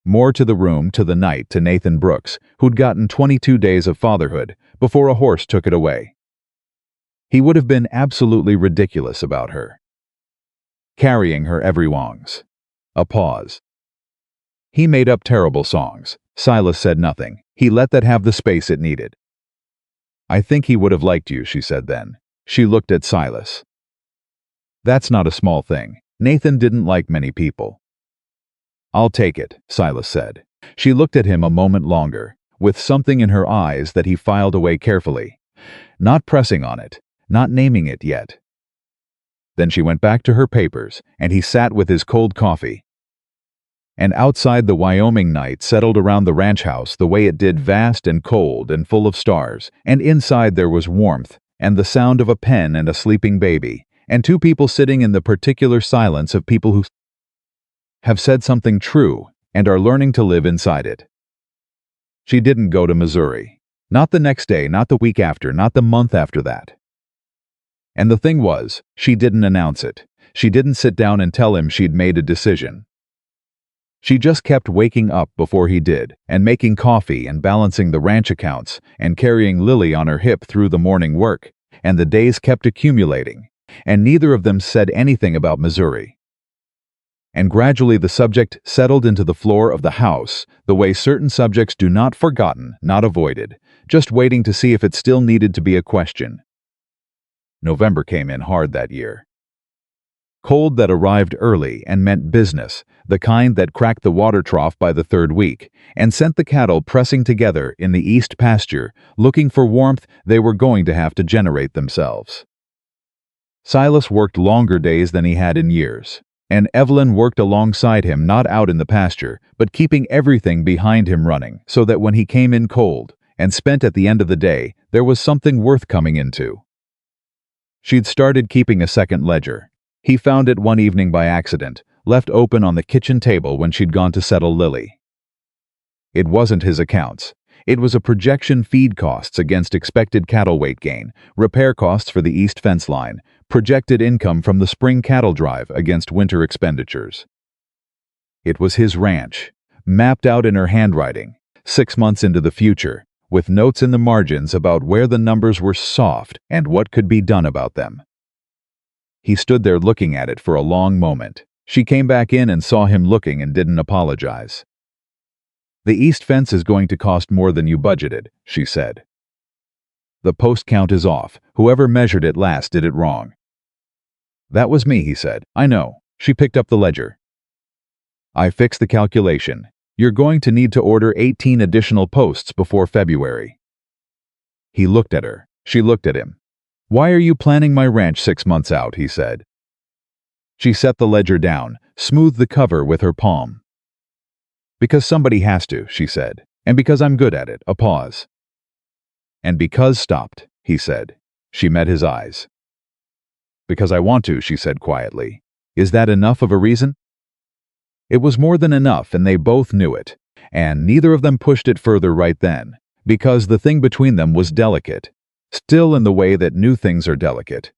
Speaker 1: More to the room, to the night, to Nathan Brooks, who'd gotten 22 days of fatherhood before a horse took it away. He would have been absolutely ridiculous about her. Carrying her every wrongs. A pause. He made up terrible songs. Silas said nothing. He let that have the space it needed. I think he would have liked you, she said then. She looked at Silas. That's not a small thing. Nathan didn't like many people. I'll take it, Silas said. She looked at him a moment longer, with something in her eyes that he filed away carefully, not pressing on it, not naming it yet. Then she went back to her papers, and he sat with his cold coffee. And outside the Wyoming night settled around the ranch house the way it did, vast and cold and full of stars, and inside there was warmth, and the sound of a pen and a sleeping baby, and two people sitting in the particular silence of people who have said something true and are learning to live inside it. She didn't go to Missouri. Not the next day, not the week after, not the month after that. And the thing was, she didn't announce it. She didn't sit down and tell him she'd made a decision. She just kept waking up before he did, and making coffee and balancing the ranch accounts and carrying Lily on her hip through the morning work, and the days kept accumulating, and neither of them said anything about Missouri. And gradually the subject settled into the floor of the house, the way certain subjects do, not forgotten, not avoided, just waiting to see if it still needed to be a question. November came in hard that year. Cold that arrived early and meant business, the kind that cracked the water trough by the third week, and sent the cattle pressing together in the east pasture, looking for warmth they were going to have to generate themselves. Silas worked longer days than he had in years, And Evelyn worked alongside him, not out in the pasture, but keeping everything behind him running, so that when he came in cold and spent at the end of the day, there was something worth coming into. She'd started keeping a second ledger. He found it one evening by accident, left open on the kitchen table when she'd gone to settle Lily. It wasn't his accounts. It was a projection: feed costs against expected cattle weight gain, repair costs for the east fence line, projected income from the spring cattle drive against winter expenditures. It was his ranch, mapped out in her handwriting, 6 months into the future, with notes in the margins about where the numbers were soft and what could be done about them. He stood there looking at it for a long moment. She came back in and saw him looking and didn't apologize. "The east fence is going to cost more than you budgeted," she said. "The post count is off. Whoever measured it last did it wrong." "That was me," he said. "I know." She picked up the ledger. "I fixed the calculation. You're going to need to order 18 additional posts before February." He looked at her. She looked at him. "Why are you planning my ranch 6 months out?" he said. She set the ledger down, smoothed the cover with her palm. "Because somebody has to," she said. "And because I'm good at it." A pause. "And because," stopped, he said. She met his eyes. "Because I want to," she said quietly. "Is that enough of a reason?" It was more than enough, and they both knew it. And neither of them pushed it further right then, because the thing between them was delicate, still in the way that new things are delicate.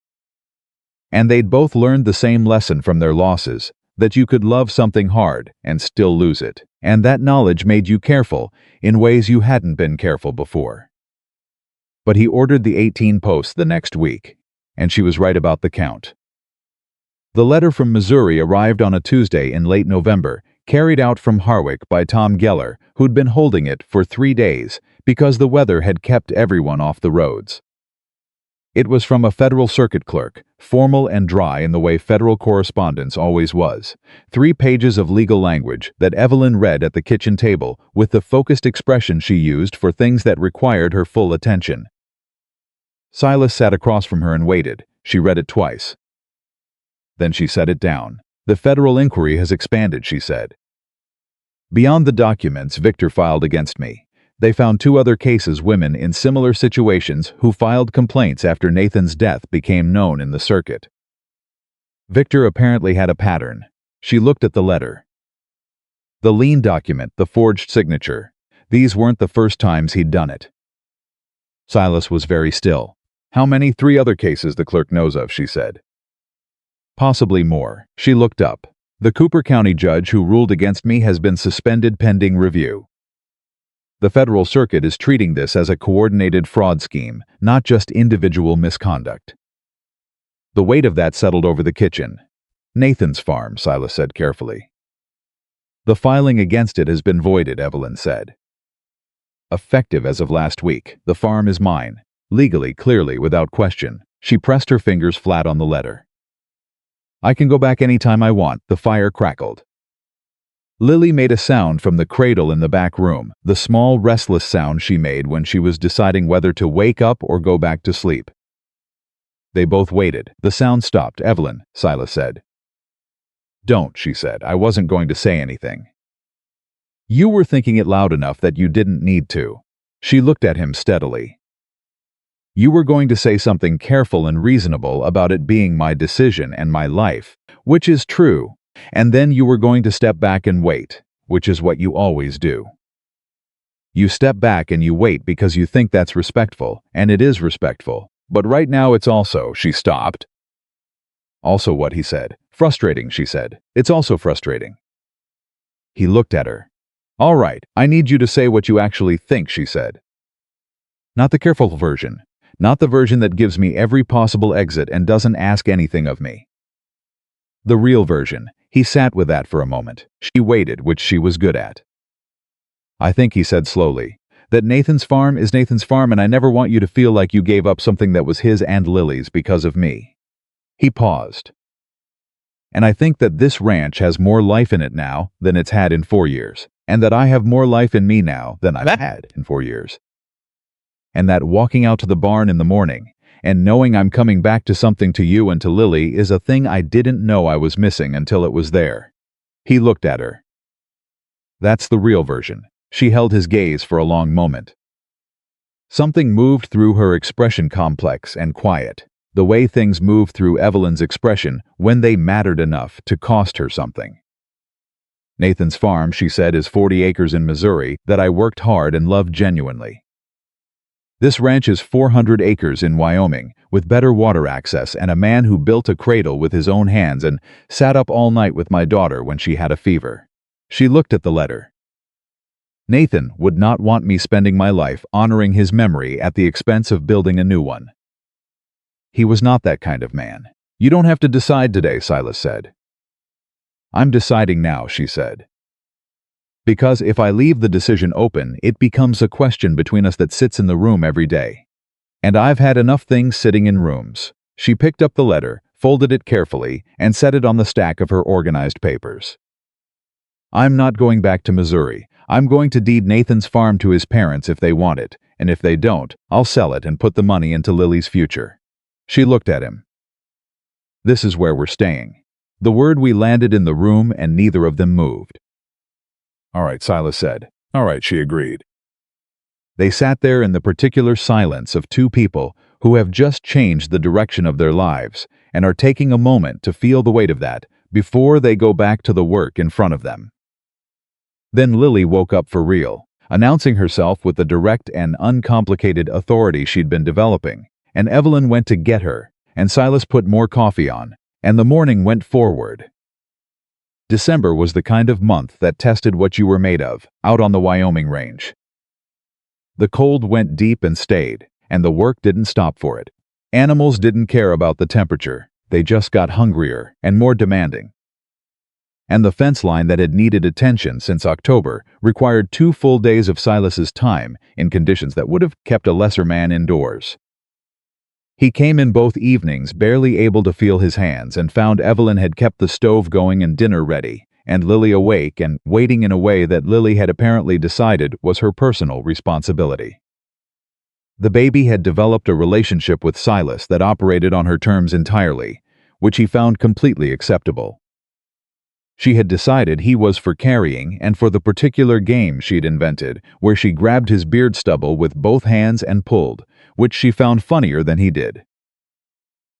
Speaker 1: And they'd both learned the same lesson from their losses, that you could love something hard and still lose it, and that knowledge made you careful in ways you hadn't been careful before. But he ordered the 18 posts the next week, and she was right about the count. The letter from Missouri arrived on a Tuesday in late November, carried out from Harwick by Tom Geller, who'd been holding it for 3 days because the weather had kept everyone off the roads. It was from a federal circuit clerk, formal and dry in the way federal correspondence always was. 3 pages of legal language that Evelyn read at the kitchen table with the focused expression she used for things that required her full attention. Silas sat across from her and waited. She read it twice. Then she set it down. "The federal inquiry has expanded," she said. "Beyond the documents Victor filed against me. They found 2 other cases, women in similar situations who filed complaints after Nathan's death became known in the circuit. Victor apparently had a pattern." She looked at the letter. The lien document, the forged signature. These weren't the first times he'd done it. Silas was very still. "How many?" "3 other cases the clerk knows of," she said. "Possibly more." She looked up. "The Cooper County judge who ruled against me has been suspended pending review. The federal circuit is treating this as a coordinated fraud scheme, not just individual misconduct." The weight of that settled over the kitchen. "Nathan's farm," Silas said carefully. "The filing against it has been voided," Evelyn said. "Effective as of last week. The farm is mine. Legally, clearly, without question." She pressed her fingers flat on the letter. "I can go back any time I want." The fire crackled. Lily made a sound from the cradle in the back room, the small, restless sound she made when she was deciding whether to wake up or go back to sleep. They both waited. The sound stopped. "Evelyn," Silas said. "Don't," she said. "I wasn't going to say anything." "You were thinking it loud enough that you didn't need to." She looked at him steadily. "You were going to say something careful and reasonable about it being my decision and my life, which is true. And then you were going to step back and wait, which is what you always do. You step back and you wait because you think that's respectful, and it is respectful. But right now it's also—" She stopped. "Also what?" he said. "Frustrating," she said. "It's also frustrating." He looked at her. "All right, I need you to say what you actually think," she said. "Not the careful version. Not the version that gives me every possible exit and doesn't ask anything of me. The real version." He sat with that for a moment. She waited, which she was good at. "I think," he said slowly, "that Nathan's farm is Nathan's farm, and I never want you to feel like you gave up something that was his and Lily's because of me." He paused. "And I think that this ranch has more life in it now than it's had in 4 years, and that I have more life in me now than I've had in 4 years. And that walking out to the barn in the morning and knowing I'm coming back to something to you and to Lily is a thing I didn't know I was missing until it was there." He looked at her. That's the real version. She held his gaze for a long moment. Something moved through her expression, complex and quiet, the way things moved through Evelyn's expression when they mattered enough to cost her something. "Nathan's farm," she said, "is 40 acres in Missouri that I worked hard and loved genuinely. This ranch is 400 acres in Wyoming, with better water access and a man who built a cradle with his own hands and sat up all night with my daughter when she had a fever." She looked at the letter. "Nathan would not want me spending my life honoring his memory at the expense of building a new one. He was not that kind of man." "You don't have to decide today," Silas said. "I'm deciding now," she said. "Because if I leave the decision open, it becomes a question between us that sits in the room every day. And I've had enough things sitting in rooms." She picked up the letter, folded it carefully, and set it on the stack of her organized papers. "I'm not going back to Missouri. I'm going to deed Nathan's farm to his parents if they want it, and if they don't, I'll sell it and put the money into Lily's future." She looked at him. "This is where we're staying." The word we landed in the room and neither of them moved. "All right," Silas said. "All right," she agreed. They sat there in the particular silence of two people who have just changed the direction of their lives and are taking a moment to feel the weight of that before they go back to the work in front of them. Then Lily woke up for real, announcing herself with the direct and uncomplicated authority she'd been developing, and Evelyn went to get her, and Silas put more coffee on, and the morning went forward. December was the kind of month that tested what you were made of, out on the Wyoming range. The cold went deep and stayed, and the work didn't stop for it. Animals didn't care about the temperature, they just got hungrier and more demanding. And the fence line that had needed attention since October required 2 full days of Silas's time in conditions that would have kept a lesser man indoors. He came in both evenings, barely able to feel his hands, and found Evelyn had kept the stove going and dinner ready, and Lily awake and waiting in a way that Lily had apparently decided was her personal responsibility. The baby had developed a relationship with Silas that operated on her terms entirely, which he found completely acceptable. She had decided he was for carrying and for the particular game she'd invented, where she grabbed his beard stubble with both hands and pulled, which she found funnier than he did.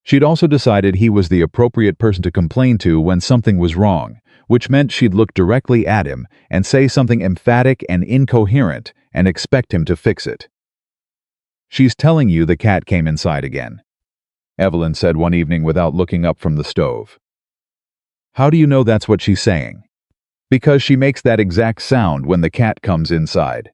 Speaker 1: She'd also decided he was the appropriate person to complain to when something was wrong, which meant she'd look directly at him and say something emphatic and incoherent and expect him to fix it. "She's telling you the cat came inside again," Evelyn said one evening without looking up from the stove. "How do you know that's what she's saying?" "Because she makes that exact sound when the cat comes inside."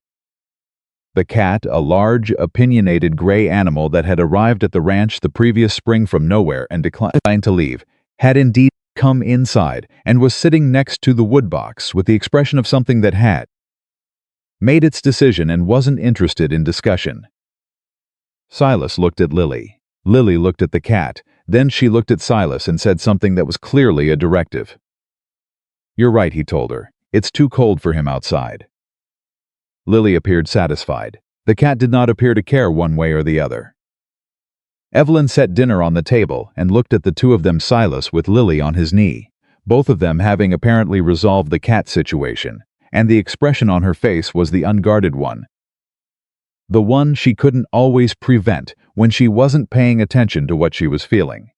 Speaker 1: The cat, a large, opinionated gray animal that had arrived at the ranch the previous spring from nowhere and declined to leave, had indeed come inside and was sitting next to the woodbox with the expression of something that had made its decision and wasn't interested in discussion. Silas looked at Lily. Lily looked at the cat. Then she looked at Silas and said something that was clearly a directive. "You're right," he told her. "It's too cold for him outside." Lily appeared satisfied. The cat did not appear to care one way or the other. Evelyn set dinner on the table and looked at the two of them, Silas with Lily on his knee, both of them having apparently resolved the cat situation, and the expression on her face was the unguarded one. The one she couldn't always prevent when she wasn't paying attention to what she was feeling.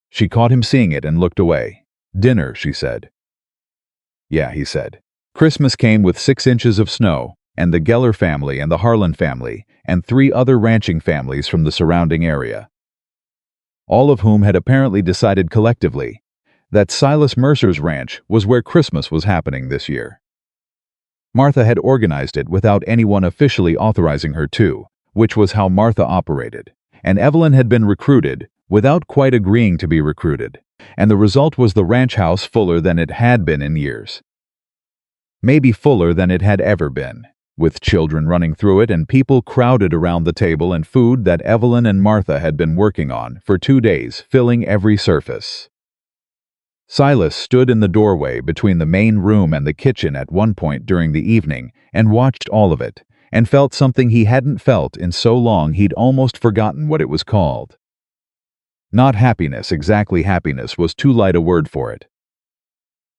Speaker 1: She caught him seeing it and looked away. "Dinner," she said. "Yeah," he said. Christmas came with 6 inches of snow, and the Geller family and the Harlan family, and 3 other ranching families from the surrounding area, all of whom had apparently decided collectively that Silas Mercer's ranch was where Christmas was happening this year. Martha had organized it without anyone officially authorizing her to, which was how Martha operated, and Evelyn had been recruited without quite agreeing to be recruited, and the result was the ranch house fuller than it had been in years. Maybe fuller than it had ever been, with children running through it and people crowded around the table and food that Evelyn and Martha had been working on for 2 days, filling every surface. Silas stood in the doorway between the main room and the kitchen at one point during the evening and watched all of it, and felt something he hadn't felt in so long he'd almost forgotten what it was called. Not happiness, exactly happiness was too light a word for it.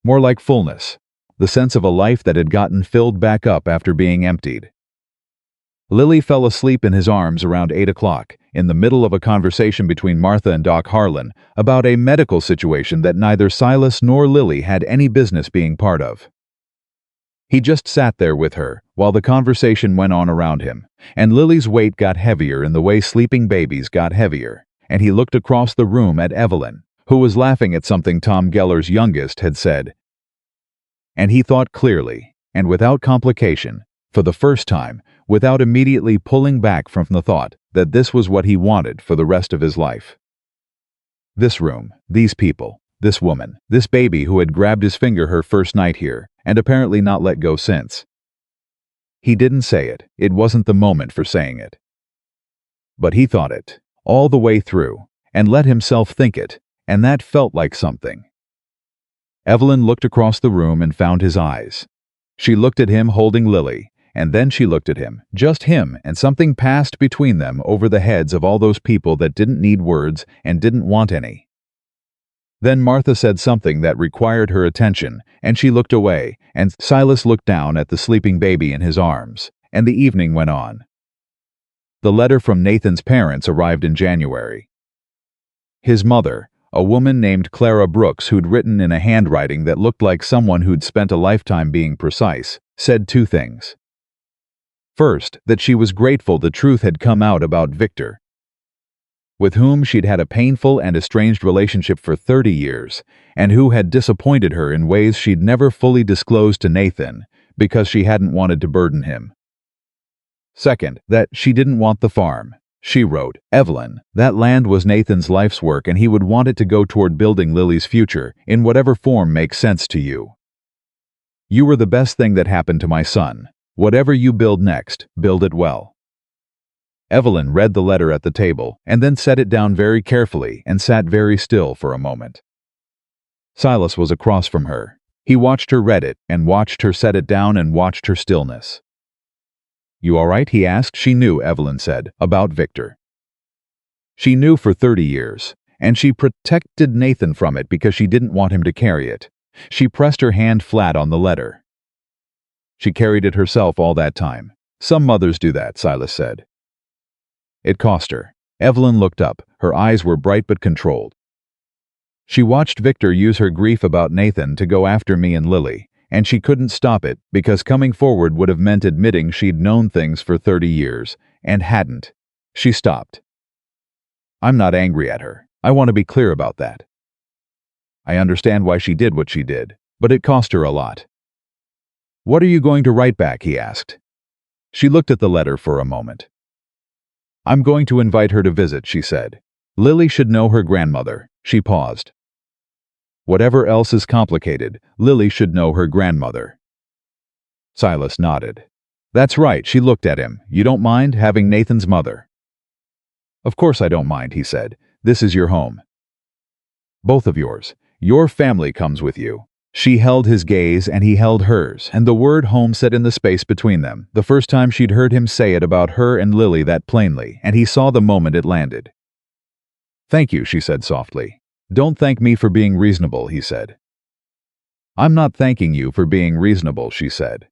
Speaker 1: More like fullness, the sense of a life that had gotten filled back up after being emptied. Lily fell asleep in his arms around 8 o'clock, in the middle of a conversation between Martha and Doc Harlan about a medical situation that neither Silas nor Lily had any business being part of. He just sat there with her while the conversation went on around him, and Lily's weight got heavier in the way sleeping babies got heavier, and he looked across the room at Evelyn, who was laughing at something Tom Geller's youngest had said. And he thought clearly, and without complication, for the first time, without immediately pulling back from the thought that this was what he wanted for the rest of his life. This room, these people, this woman, this baby who had grabbed his finger her first night here, and apparently not let go since. He didn't say it, it wasn't the moment for saying it. But he thought it, all the way through, and let himself think it, and that felt like something. Evelyn looked across the room and found his eyes. She looked at him holding Lily, and then she looked at him, just him, and something passed between them over the heads of all those people that didn't need words and didn't want any. Then Martha said something that required her attention, and she looked away, and Silas looked down at the sleeping baby in his arms, and the evening went on. The letter from Nathan's parents arrived in January. His mother, a woman named Clara Brooks who'd written in a handwriting that looked like someone who'd spent a lifetime being precise, said two things. First, that she was grateful the truth had come out about Victor, with whom she'd had a painful and estranged relationship for 30 years, and who had disappointed her in ways she'd never fully disclosed to Nathan because she hadn't wanted to burden him. Second, that she didn't want the farm. She wrote, Evelyn, that land was Nathan's life's work and he would want it to go toward building Lily's future in whatever form makes sense to you. You were the best thing that happened to my son. Whatever you build next, build it well. Evelyn read the letter at the table and then set it down very carefully and sat very still for a moment. Silas was across from her. He watched her read it and watched her set it down and watched her stillness. You all right? He asked. She knew, Evelyn said, about Victor. She knew for 30 years, and she protected Nathan from it because she didn't want him to carry it. She pressed her hand flat on the letter. She carried it herself all that time. Some mothers do that, Silas said. It cost her. Evelyn looked up. Her eyes were bright but controlled. She watched Victor use her grief about Nathan to go after me and Lily, and she couldn't stop it because coming forward would have meant admitting she'd known things for 30 years, and hadn't. She stopped. I'm not angry at her. I want to be clear about that. I understand why she did what she did, but it cost her a lot. What are you going to write back? He asked. She looked at the letter for a moment. I'm going to invite her to visit, she said. Lily should know her grandmother. She paused. Whatever else is complicated, Lily should know her grandmother. Silas nodded. That's right, she looked at him. You don't mind having Nathan's mother? Of course I don't mind, he said. This is your home. Both of yours. Your family comes with you. She held his gaze and he held hers, and the word home sat in the space between them, the first time she'd heard him say it about her and Lily that plainly, and he saw the moment it landed. Thank you, she said softly. Don't thank me for being reasonable, he said. I'm not thanking you for being reasonable, she said.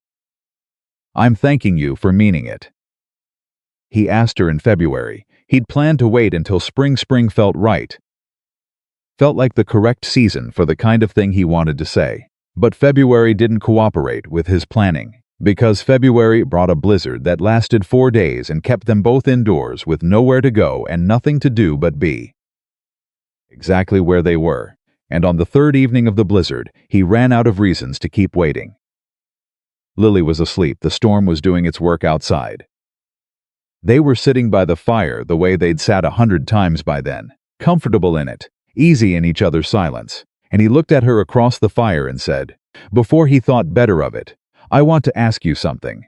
Speaker 1: I'm thanking you for meaning it. He asked her in February. He'd planned to wait until spring felt right. Felt like the correct season for the kind of thing he wanted to say. But February didn't cooperate with his planning, because February brought a blizzard that lasted 4 days and kept them both indoors with nowhere to go and nothing to do but be exactly where they were, and on the third evening of the blizzard, he ran out of reasons to keep waiting. Lily was asleep. The storm was doing its work outside. They were sitting by the fire the way they'd sat 100 times by then, comfortable in it, easy in each other's silence, and he looked at her across the fire and said, before he thought better of it, I want to ask you something.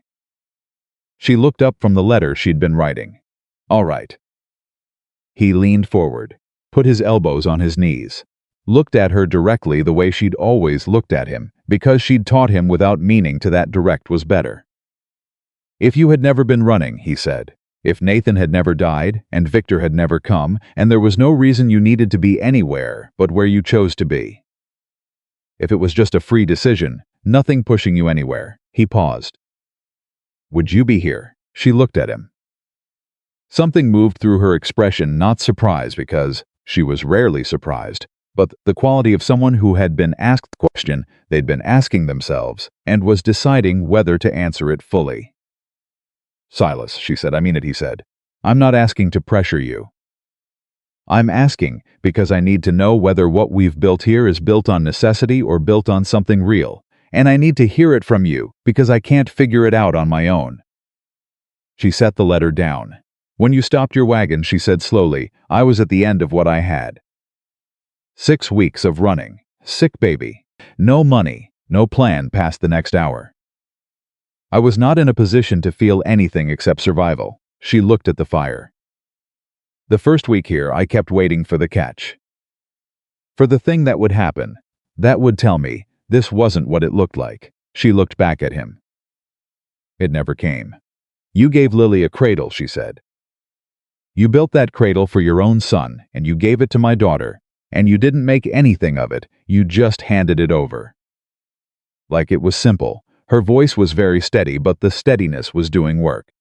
Speaker 1: She looked up from the letter she'd been writing. All right. He leaned forward, put his elbows on his knees, looked at her directly the way she'd always looked at him, because she'd taught him without meaning to that direct was better. If you had never been running, he said. If Nathan had never died, and Victor had never come, and there was no reason you needed to be anywhere but where you chose to be. If it was just a free decision, nothing pushing you anywhere. He paused. Would you be here? She looked at him. Something moved through her expression, not surprise because she was rarely surprised, but the quality of someone who had been asked the question they'd been asking themselves and was deciding whether to answer it fully. Silas, she said. I mean it, he said. I'm not asking to pressure you. I'm asking because I need to know whether what we've built here is built on necessity or built on something real, and I need to hear it from you because I can't figure it out on my own. She set the letter down. When you stopped your wagon, she said slowly, I was at the end of what I had. 6 weeks of running, sick baby, no money, no plan past the next hour. I was not in a position to feel anything except survival. She looked at the fire. The first week here, I kept waiting for the catch. For the thing that would happen, that would tell me this wasn't what it looked like. She looked back at him. It never came. You gave Lily a cradle, she said. You built that cradle for your own son, and you gave it to my daughter, and you didn't make anything of it, you just handed it over. Like it was simple. Her voice was very steady, but the steadiness was doing work.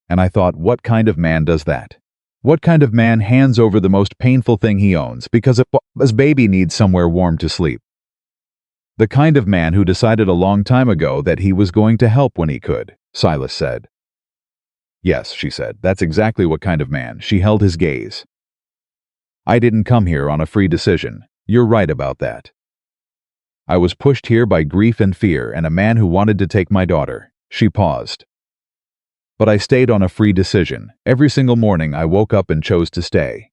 Speaker 1: And I thought, what kind of man does that? What kind of man hands over the most painful thing he owns because his baby needs somewhere warm to sleep? The kind of man who decided a long time ago that he was going to help when he could, Silas said. Yes, she said, that's exactly what kind of man. She held his gaze. I didn't come here on a free decision. You're right about that. I was pushed here by grief and fear and a man who wanted to take my daughter. She paused. But I stayed on a free decision. Every single morning I woke up and chose to stay.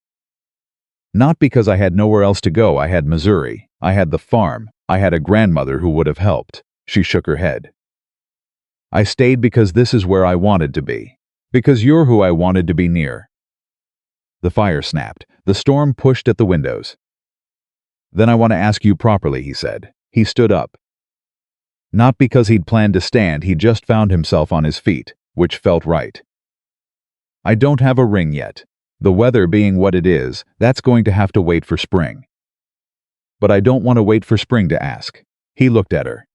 Speaker 1: Not because I had nowhere else to go. I had Missouri. I had the farm. I had a grandmother who would have helped. She shook her head. I stayed because this is where I wanted to be. Because you're who I wanted to be near. The fire snapped. The storm pushed at the windows. Then I want to ask you properly, he said. He stood up. Not because he'd planned to stand, he just found himself on his feet, which felt right. I don't have a ring yet. The weather being what it is, that's going to have to wait for spring. But I don't want to wait for spring to ask. He looked at her.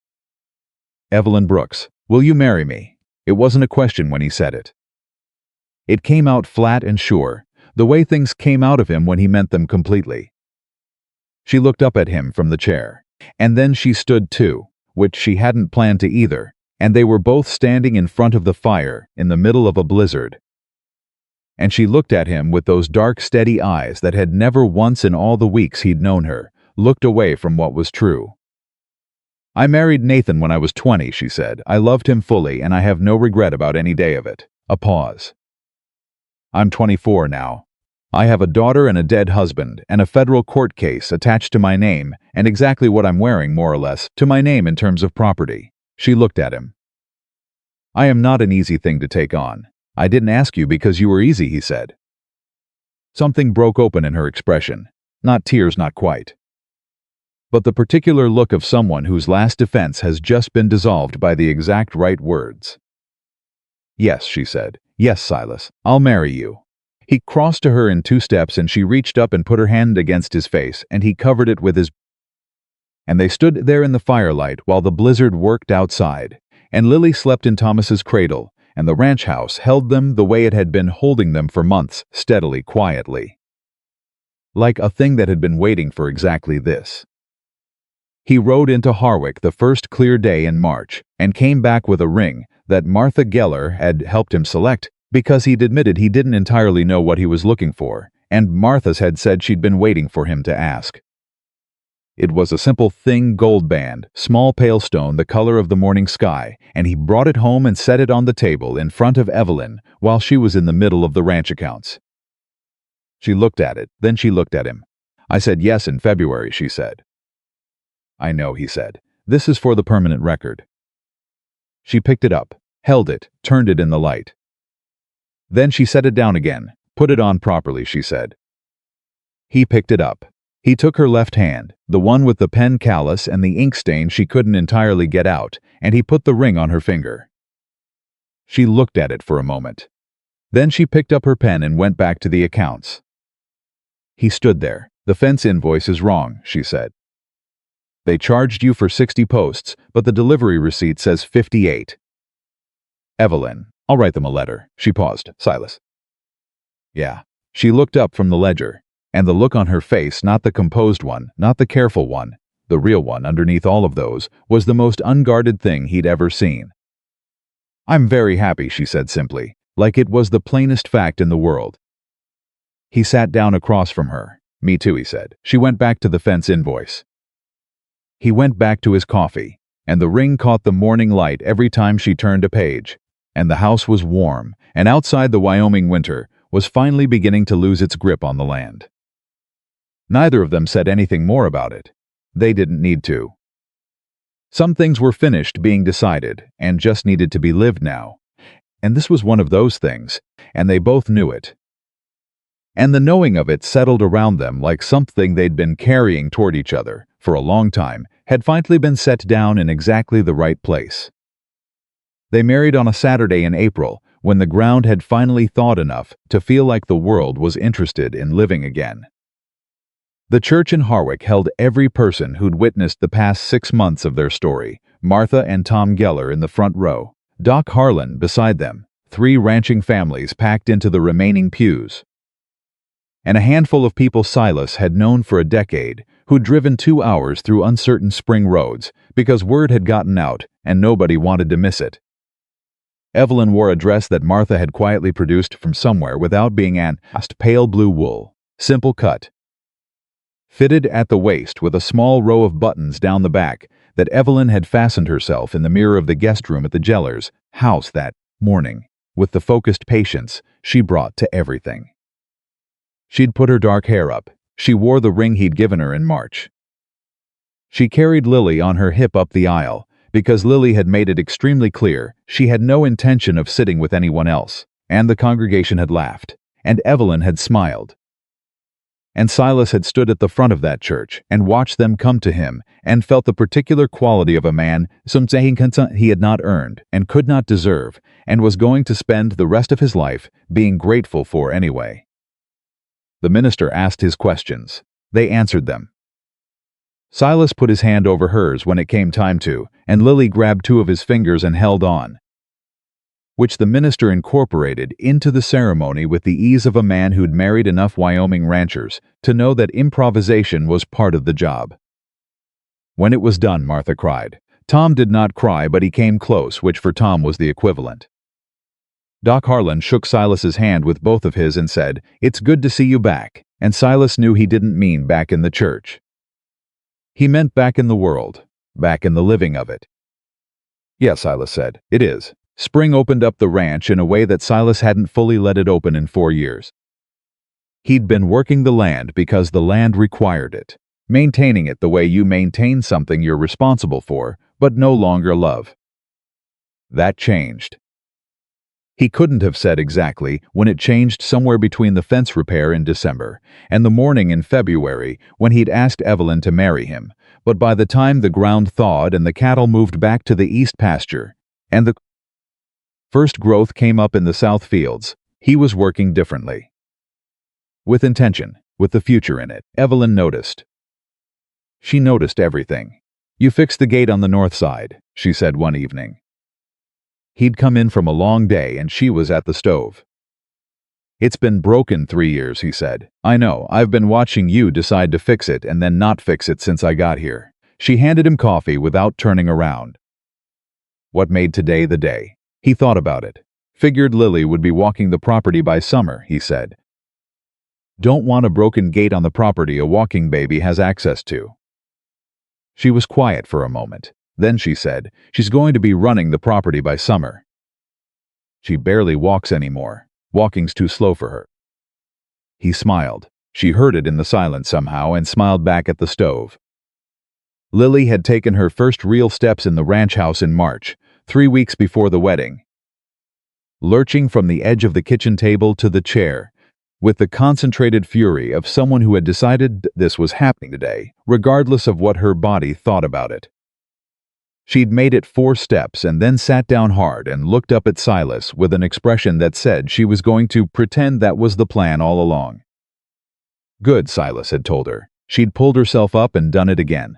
Speaker 1: Evelyn Brooks, will you marry me? It wasn't a question when he said it. It came out flat and sure, the way things came out of him when he meant them completely. She looked up at him from the chair, and then she stood too, which she hadn't planned to either, and they were both standing in front of the fire in the middle of a blizzard. And she looked at him with those dark, steady eyes that had never once in all the weeks he'd known her looked away from what was true. I married Nathan when I was 20, she said. I loved him fully, and I have no regret about any day of it. A pause. I'm 24 now. I have a daughter and a dead husband, and a federal court case attached to my name, and exactly what I'm wearing, more or less, to my name in terms of property. She looked at him. I am not an easy thing to take on. I didn't ask you because you were easy, he said. Something broke open in her expression. Not tears, not quite. But the particular look of someone whose last defense has just been dissolved by the exact right words. Yes, she said. Yes, Silas, I'll marry you. He crossed to her in 2 steps and she reached up and put her hand against his face and he covered it with his. And they stood there in the firelight while the blizzard worked outside, and Lily slept in Thomas's cradle, and the ranch house held them the way it had been holding them for months, steadily, quietly. Like a thing that had been waiting for exactly this. He rode into Harwick the first clear day in March and came back with a ring that Martha Geller had helped him select because he'd admitted he didn't entirely know what he was looking for, and Martha's had said she'd been waiting for him to ask. It was a simple thin gold band, small pale stone the color of the morning sky, and he brought it home and set it on the table in front of Evelyn while she was in the middle of the ranch accounts. She looked at it, then she looked at him. I said yes in February, she said. I know, he said. This is for the permanent record. She picked it up, held it, turned it in the light. Then she set it down again. Put it on properly, she said. He picked it up. He took her left hand, the one with the pen callus and the ink stain she couldn't entirely get out, and he put the ring on her finger. She looked at it for a moment. Then she picked up her pen and went back to the accounts. He stood there. "The fence invoice is wrong," she said. "They charged you for 60 posts, but the delivery receipt says 58. "Evelyn, I'll write them a letter." She paused. "Silas." "Yeah." She looked up from the ledger, and the look on her face, not the composed one, not the careful one, the real one underneath all of those, was the most unguarded thing he'd ever seen. "I'm very happy," she said simply, like it was the plainest fact in the world. He sat down across from her. "Me too," he said. She went back to the fence invoice. He went back to his coffee, and the ring caught the morning light every time she turned a page, and the house was warm, and outside the Wyoming winter was finally beginning to lose its grip on the land. Neither of them said anything more about it. They didn't need to. Some things were finished being decided and just needed to be lived now. And this was one of those things, and they both knew it. And the knowing of it settled around them like something they'd been carrying toward each other for a long time had finally been set down in exactly the right place. They married on a Saturday in April, when the ground had finally thawed enough to feel like the world was interested in living again. The church in Harwick held every person who'd witnessed the past 6 months of their story: Martha and Tom Geller in the front row, Doc Harlan beside them, 3 ranching families packed into the remaining pews, and a handful of people Silas had known for a decade, who'd driven 2 hours through uncertain spring roads because word had gotten out and nobody wanted to miss it. Evelyn wore a dress that Martha had quietly produced from somewhere without being asked: pale blue wool, simple cut, fitted at the waist with a small row of buttons down the back that Evelyn had fastened herself in the mirror of the guest room at the Gellers' house that morning, with the focused patience she brought to everything. She'd put her dark hair up. She wore the ring he'd given her in March. She carried Lily on her hip up the aisle, because Lily had made it extremely clear she had no intention of sitting with anyone else, and the congregation had laughed, and Evelyn had smiled. And Silas had stood at the front of that church and watched them come to him and felt the particular quality of a man, something he had not earned and could not deserve, and was going to spend the rest of his life being grateful for anyway. The minister asked his questions. They answered them. Silas put his hand over hers when it came time to, and Lily grabbed 2 of his fingers and held on, which the minister incorporated into the ceremony with the ease of a man who'd married enough Wyoming ranchers to know that improvisation was part of the job. When it was done, Martha cried. Tom did not cry, but he came close, which for Tom was the equivalent. Doc Harlan shook Silas's hand with both of his and said, "It's good to see you back," and Silas knew he didn't mean back in the church. He meant back in the world, back in the living of it. "Yes," Silas said, "it is." Spring opened up the ranch in a way that Silas hadn't fully let it open in 4 years. He'd been working the land because the land required it, maintaining it the way you maintain something you're responsible for, but no longer love. That changed. He couldn't have said exactly when it changed, somewhere between the fence repair in December and the morning in February when he'd asked Evelyn to marry him, but by the time the ground thawed and the cattle moved back to the east pasture, and the first growth came up in the south fields, he was working differently. With intention, with the future in it, Evelyn noticed. She noticed everything. "You fixed the gate on the north side," she said one evening. He'd come in from a long day and she was at the stove. "It's been broken 3 years," he said. "I know, I've been watching you decide to fix it and then not fix it since I got here." She handed him coffee without turning around. What made today the day? He thought about it. Figured Lily would be walking the property by summer, he said. Don't want a broken gate on the property a walking baby has access to. She was quiet for a moment. Then she said, "She's going to be running the property by summer. She barely walks anymore. Walking's too slow for her." He smiled. She heard it in the silence somehow and smiled back at the stove. Lily had taken her first real steps in the ranch house in March, 3 weeks before the wedding. Lurching from the edge of the kitchen table to the chair, with the concentrated fury of someone who had decided this was happening today, regardless of what her body thought about it. She'd made it 4 steps and then sat down hard and looked up at Silas with an expression that said she was going to pretend that was the plan all along. Good, Silas had told her. She'd pulled herself up and done it again.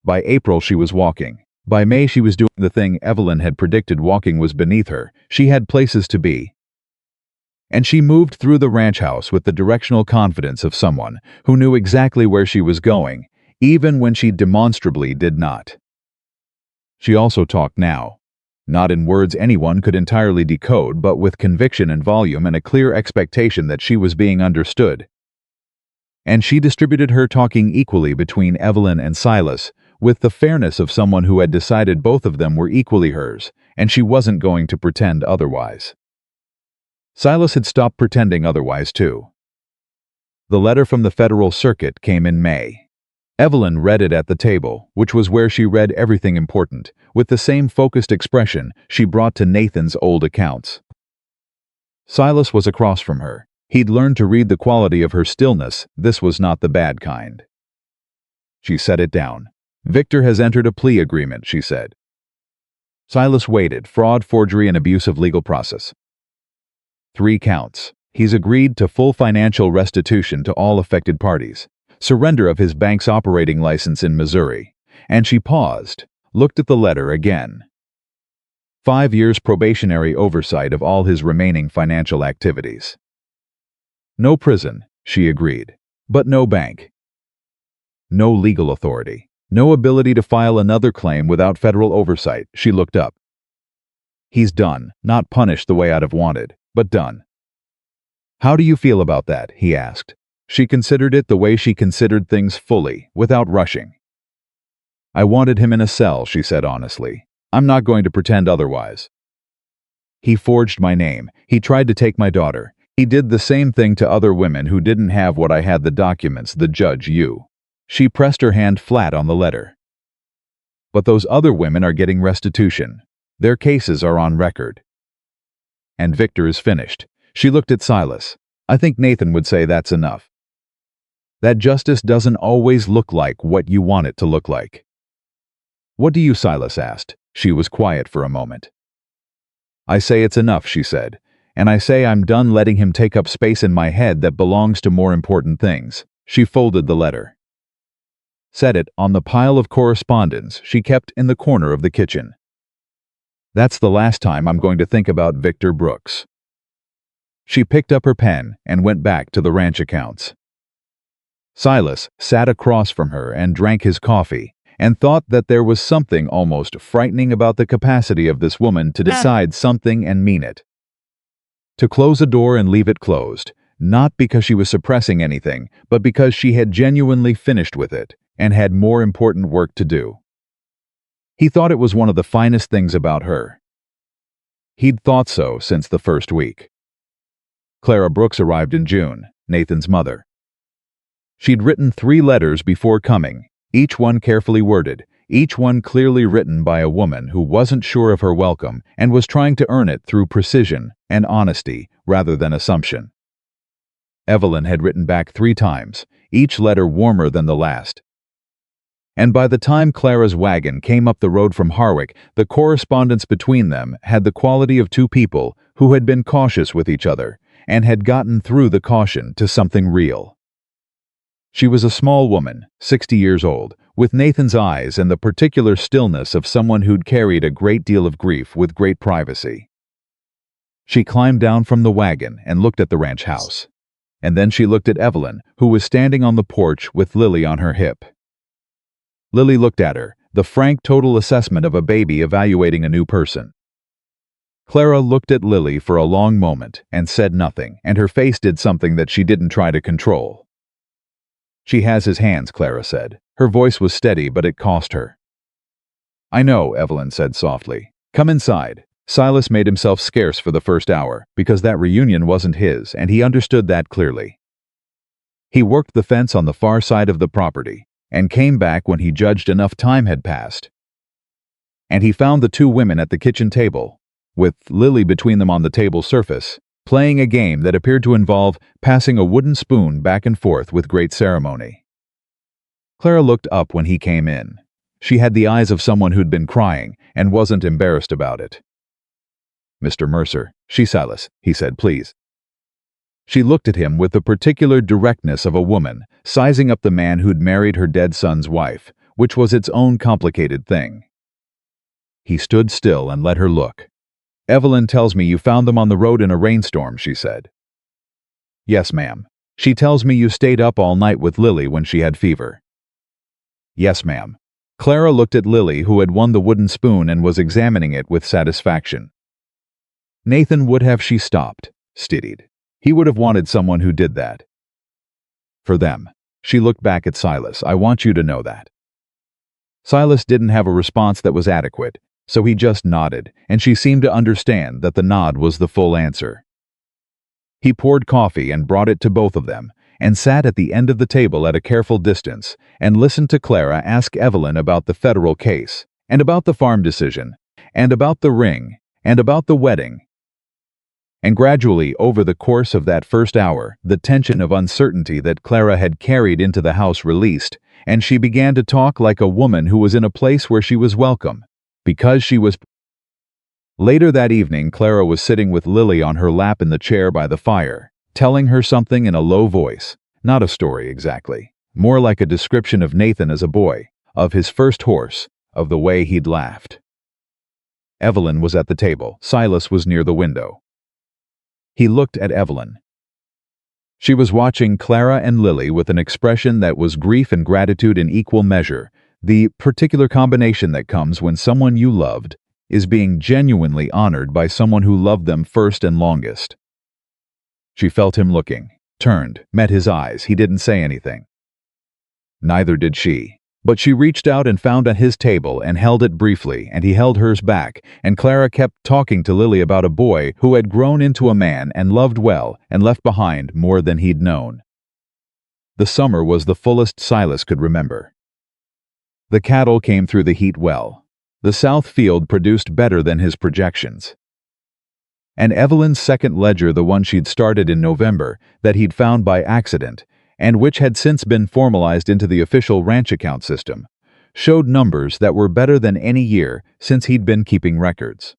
Speaker 1: By April she was walking. By May she was doing the thing Evelyn had predicted walking was beneath her. She had places to be. And she moved through the ranch house with the directional confidence of someone who knew exactly where she was going, even when she demonstrably did not. She also talked now. Not in words anyone could entirely decode, but with conviction and volume and a clear expectation that she was being understood. And she distributed her talking equally between Evelyn and Silas, with the fairness of someone who had decided both of them were equally hers, and she wasn't going to pretend otherwise. Silas had stopped pretending otherwise, too. The letter from the Federal Circuit came in May. Evelyn read it at the table, which was where she read everything important, with the same focused expression she brought to Nathan's old accounts. Silas was across from her. He'd learned to read the quality of her stillness. This was not the bad kind. She set it down. Victor has entered a plea agreement, she said. Silas waited. Fraud, forgery, and abusive legal process. 3 counts. He's agreed to full financial restitution to all affected parties. Surrender of his bank's operating license in Missouri. And she paused, looked at the letter again. 5 years probationary oversight of all his remaining financial activities. No prison, she agreed, but no bank. No legal authority. No ability to file another claim without federal oversight. She looked up. He's done, not punished the way I'd have wanted, but done. How do you feel about that? He asked. She considered it the way she considered things fully, without rushing. I wanted him in a cell, she said honestly. I'm not going to pretend otherwise. He forged my name. He tried to take my daughter. He did the same thing to other women who didn't have what I had, the documents, the judge, you. She pressed her hand flat on the letter. But those other women are getting restitution. Their cases are on record. And Victor is finished. She looked at Silas. I think Nathan would say that's enough. That justice doesn't always look like what you want it to look like. What do you, Silas asked. She was quiet for a moment. I say it's enough, she said, and I say I'm done letting him take up space in my head that belongs to more important things. She folded the letter. Set it on the pile of correspondence she kept in the corner of the kitchen. That's the last time I'm going to think about Victor Brooks. She picked up her pen and went back to the ranch accounts. Silas sat across from her and drank his coffee and thought that there was something almost frightening about the capacity of this woman to decide something and mean it. To close a door and leave it closed, not because she was suppressing anything, but because she had genuinely finished with it and had more important work to do. He thought it was one of the finest things about her. He'd thought so since the first week. Clara Brooks arrived in June, Nathan's mother. She'd written 3 letters before coming, each one carefully worded, each one clearly written by a woman who wasn't sure of her welcome and was trying to earn it through precision and honesty rather than assumption. Evelyn had written back 3 times, each letter warmer than the last. And by the time Clara's wagon came up the road from Harwick, the correspondence between them had the quality of 2 people who had been cautious with each other and had gotten through the caution to something real. She was a small woman, 60 years old, with Nathan's eyes and the particular stillness of someone who'd carried a great deal of grief with great privacy. She climbed down from the wagon and looked at the ranch house. And then she looked at Evelyn, who was standing on the porch with Lily on her hip. Lily looked at her, the frank total assessment of a baby evaluating a new person. Clara looked at Lily for a long moment and said nothing, and her face did something that she didn't try to control. She has his hands, Clara said. Her voice was steady, but it cost her. I know, Evelyn said softly. Come inside. Silas made himself scarce for the first hour, because that reunion wasn't his, and he understood that clearly. He worked the fence on the far side of the property, and came back when he judged enough time had passed. And he found the 2 women at the kitchen table, with Lily between them on the table surface, playing a game that appeared to involve passing a wooden spoon back and forth with great ceremony. Clara looked up when he came in. She had the eyes of someone who'd been crying and wasn't embarrassed about it. "Mr. Mercer," Silas, he said, "please." She looked at him with the particular directness of a woman, sizing up the man who'd married her dead son's wife, which was its own complicated thing. He stood still and let her look. "Evelyn tells me you found them on the road in a rainstorm," she said. "Yes, ma'am. She tells me you stayed up all night with Lily when she had fever." "Yes, ma'am." Clara looked at Lily, who had won the wooden spoon and was examining it with satisfaction. Nathan would have she stopped, steadied. He would have wanted someone who did that. For them. She looked back at Silas. "I want you to know that." Silas didn't have a response that was adequate, so he just nodded, and she seemed to understand that the nod was the full answer. He poured coffee and brought it to both of them, and sat at the end of the table at a careful distance, and listened to Clara ask Evelyn about the federal case, and about the farm decision, and about the ring, and about the wedding. And gradually, over the course of that first hour, the tension of uncertainty that Clara had carried into the house released, and she began to talk like a woman who was in a place where she was welcome, because she was. Later that evening, Clara was sitting with Lily on her lap in the chair by the fire, telling her something in a low voice, not a story exactly, more like a description of Nathan as a boy, of his first horse, of the way he'd laughed. Evelyn was at the table. Silas was near the window. He looked at Evelyn. She was watching Clara and Lily with an expression that was grief and gratitude in equal measure, the particular combination that comes when someone you loved is being genuinely honored by someone who loved them first and longest. She felt him looking, turned, met his eyes. He didn't say anything. Neither did she. But she reached out and found at his table and held it briefly, and he held hers back, and Clara kept talking to Lily about a boy who had grown into a man and loved well and left behind more than he'd known. The summer was the fullest Silas could remember. The cattle came through the heat well. The south field produced better than his projections. And Evelyn's second ledger, the one she'd started in November, that he'd found by accident, and which had since been formalized into the official ranch account system, showed numbers that were better than any year since he'd been keeping records.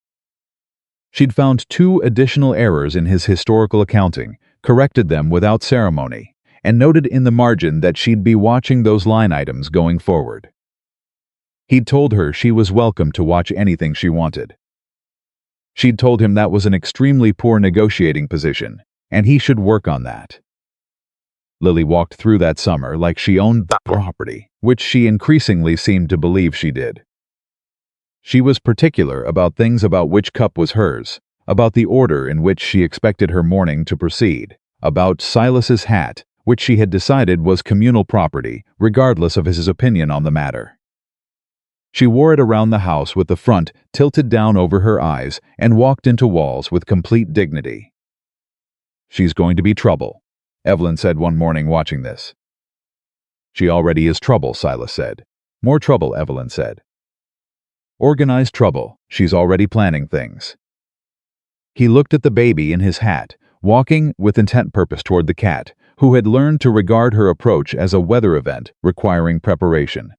Speaker 1: She'd found 2 additional errors in his historical accounting, corrected them without ceremony, and noted in the margin that she'd be watching those line items going forward. He'd told her she was welcome to watch anything she wanted. She'd told him that was an extremely poor negotiating position, and he should work on that. Lily walked through that summer like she owned the property, which she increasingly seemed to believe she did. She was particular about things about which cup was hers, about the order in which she expected her morning to proceed, about Silas's hat, which she had decided was communal property, regardless of his opinion on the matter. She wore it around the house with the front tilted down over her eyes and walked into walls with complete dignity. "She's going to be trouble," Evelyn said one morning watching this. "She already is trouble," Silas said. "More trouble," Evelyn said. "Organized trouble. She's already planning things." He looked at the baby in his hat, walking with intent purpose toward the cat, who had learned to regard her approach as a weather event requiring preparation.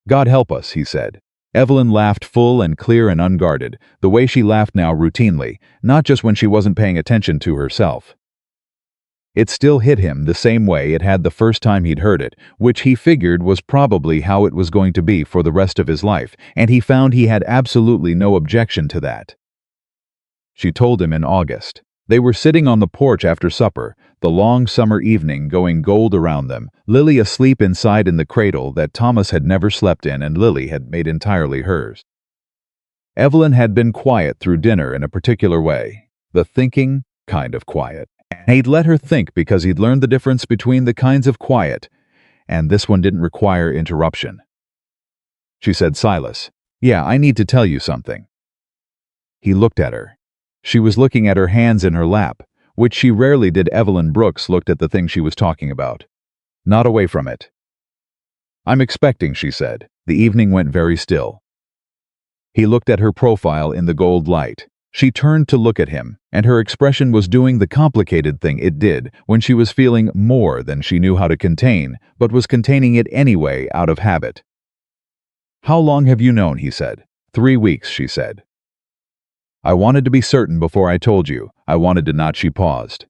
Speaker 1: "God help us," he said. Evelyn laughed full and clear and unguarded, the way she laughed now routinely, not just when she wasn't paying attention to herself. It still hit him the same way it had the first time he'd heard it, which he figured was probably how it was going to be for the rest of his life, and he found he had absolutely no objection to that. She told him in August. They were sitting on the porch after supper, the long summer evening going gold around them, Lily asleep inside in the cradle that Thomas had never slept in and Lily had made entirely hers. Evelyn had been quiet through dinner in a particular way, the thinking kind of quiet. And he'd let her think because he'd learned the difference between the kinds of quiet, and this one didn't require interruption. She said, "Silas, yeah, I need to tell you something." He looked at her. She was looking at her hands in her lap, which she rarely did. Evelyn Brooks looked at the thing she was talking about. Not away from it. "I'm expecting," she said. The evening went very still. He looked at her profile in the gold light. She turned to look at him, and her expression was doing the complicated thing it did when she was feeling more than she knew how to contain, but was containing it anyway out of habit. How long have you known, he said. 3 weeks, she said. I wanted to be certain before I told you. I wanted to not. She paused.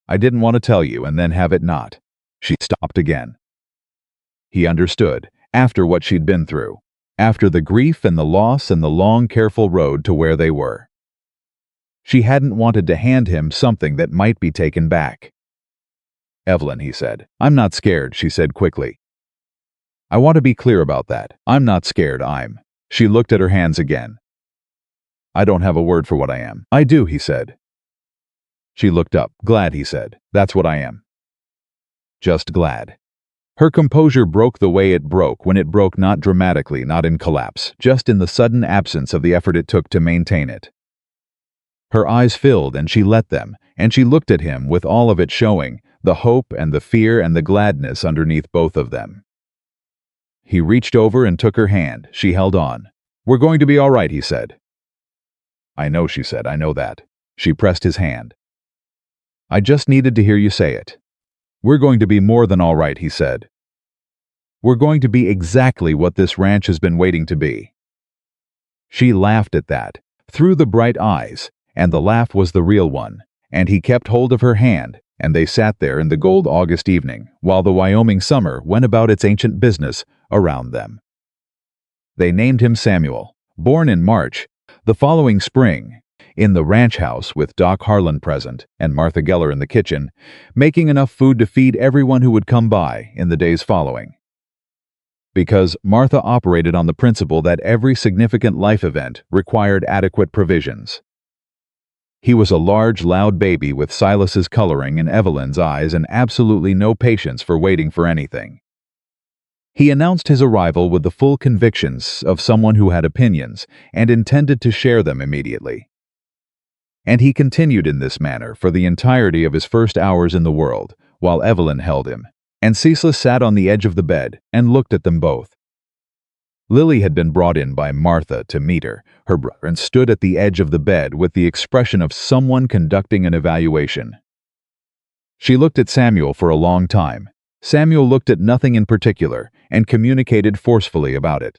Speaker 1: I didn't want to tell you and then have it not. She stopped again. He understood, after what she'd been through, after the grief and the loss and the long, careful road to where they were. She hadn't wanted to hand him something that might be taken back. Evelyn, he said. I'm not scared, she said quickly. I want to be clear about that. I'm not scared, She looked at her hands again. I don't have a word for what I am. I do, he said. She looked up. Glad, he said. That's what I am. Just glad. Her composure broke the way it broke when it broke, not dramatically, not in collapse, just in the sudden absence of the effort it took to maintain it. Her eyes filled and she let them, and she looked at him with all of it showing, the hope and the fear and the gladness underneath both of them. He reached over and took her hand. She held on. We're going to be all right, he said. I know, she said. I know that. She pressed his hand. I just needed to hear you say it. We're going to be more than all right, he said. We're going to be exactly what this ranch has been waiting to be. She laughed at that, through the bright eyes, and the laugh was the real one, and he kept hold of her hand, and they sat there in the gold August evening, while the Wyoming summer went about its ancient business around them. They named him Samuel, born in March, the following spring, in the ranch house with Doc Harlan present and Martha Geller in the kitchen, making enough food to feed everyone who would come by in the days following. Because Martha operated on the principle that every significant life event required adequate provisions. He was a large, loud baby with Silas's coloring and Evelyn's eyes and absolutely no patience for waiting for anything. He announced his arrival with the full convictions of someone who had opinions and intended to share them immediately. And he continued in this manner for the entirety of his first hours in the world, while Evelyn held him, and Silas sat on the edge of the bed and looked at them both. Lily had been brought in by Martha to meet her brother, and stood at the edge of the bed with the expression of someone conducting an evaluation. She looked at Samuel for a long time. Samuel looked at nothing in particular and communicated forcefully about it.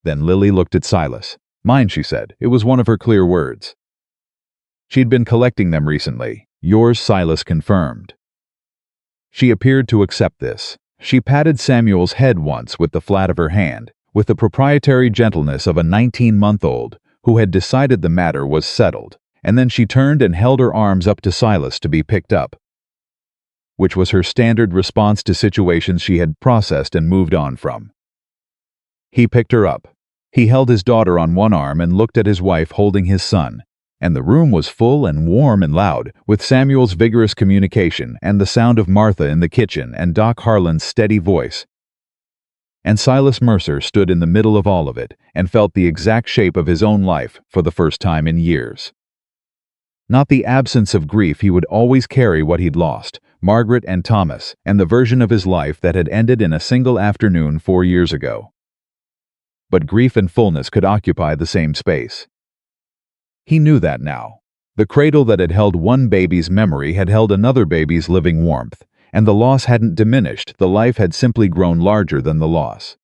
Speaker 1: Then Lily looked at Silas. Mine, she said. It was one of her clear words. She'd been collecting them recently. Yours, Silas confirmed. She appeared to accept this. She patted Samuel's head once with the flat of her hand, with the proprietary gentleness of a 19-month-old who had decided the matter was settled, and then she turned and held her arms up to Silas to be picked up, which was her standard response to situations she had processed and moved on from. He picked her up. He held his daughter on one arm and looked at his wife holding his son, and the room was full and warm and loud, with Samuel's vigorous communication and the sound of Martha in the kitchen and Doc Harlan's steady voice. And Silas Mercer stood in the middle of all of it and felt the exact shape of his own life for the first time in years. Not the absence of grief, he would always carry what he'd lost, Margaret and Thomas, and the version of his life that had ended in a single afternoon 4 years ago. But grief and fullness could occupy the same space. He knew that now. The cradle that had held one baby's memory had held another baby's living warmth, and the loss hadn't diminished, the life had simply grown larger than the loss.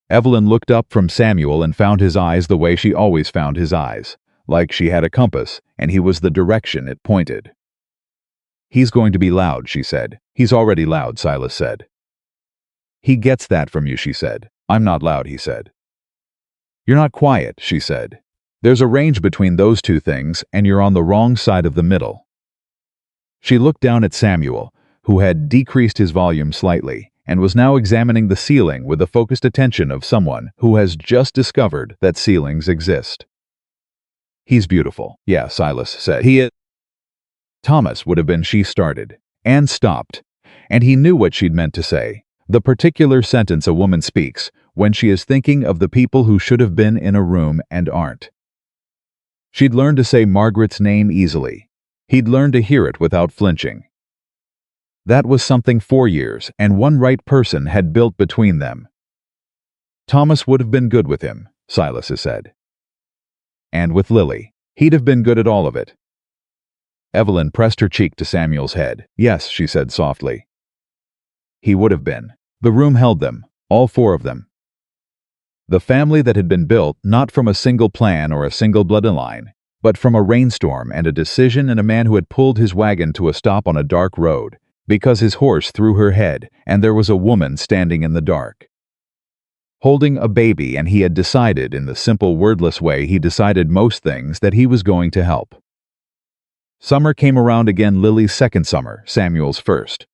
Speaker 1: Evelyn looked up from Samuel and found his eyes the way she always found his eyes, like she had a compass, and he was the direction it pointed. He's going to be loud, she said. He's already loud, Silas said. He gets that from you, she said. I'm not loud, he said. You're not quiet, she said. There's a range between those two things, and you're on the wrong side of the middle. She looked down at Samuel, who had decreased his volume slightly, and was now examining the ceiling with the focused attention of someone who has just discovered that ceilings exist. He's beautiful. Yeah, Silas said. He is. Thomas would have been. She started, and stopped, and he knew what she'd meant to say, the particular sentence a woman speaks when she is thinking of the people who should have been in a room and aren't. She'd learned to say Margaret's name easily. He'd learned to hear it without flinching. That was something 4 years and one right person had built between them. Thomas would have been good with him, Silas said. And with Lily, he'd have been good at all of it. Evelyn pressed her cheek to Samuel's head. Yes, she said softly. He would have been. The room held them, all 4 of them, The family that had been built not from a single plan or a single bloodline, but from a rainstorm and a decision and a man who had pulled his wagon to a stop on a dark road, because his horse threw her head and there was a woman standing in the dark, holding a baby, and he had decided, in the simple wordless way he decided most things, that he was going to help. Summer came around again, Lily's second summer, Samuel's first.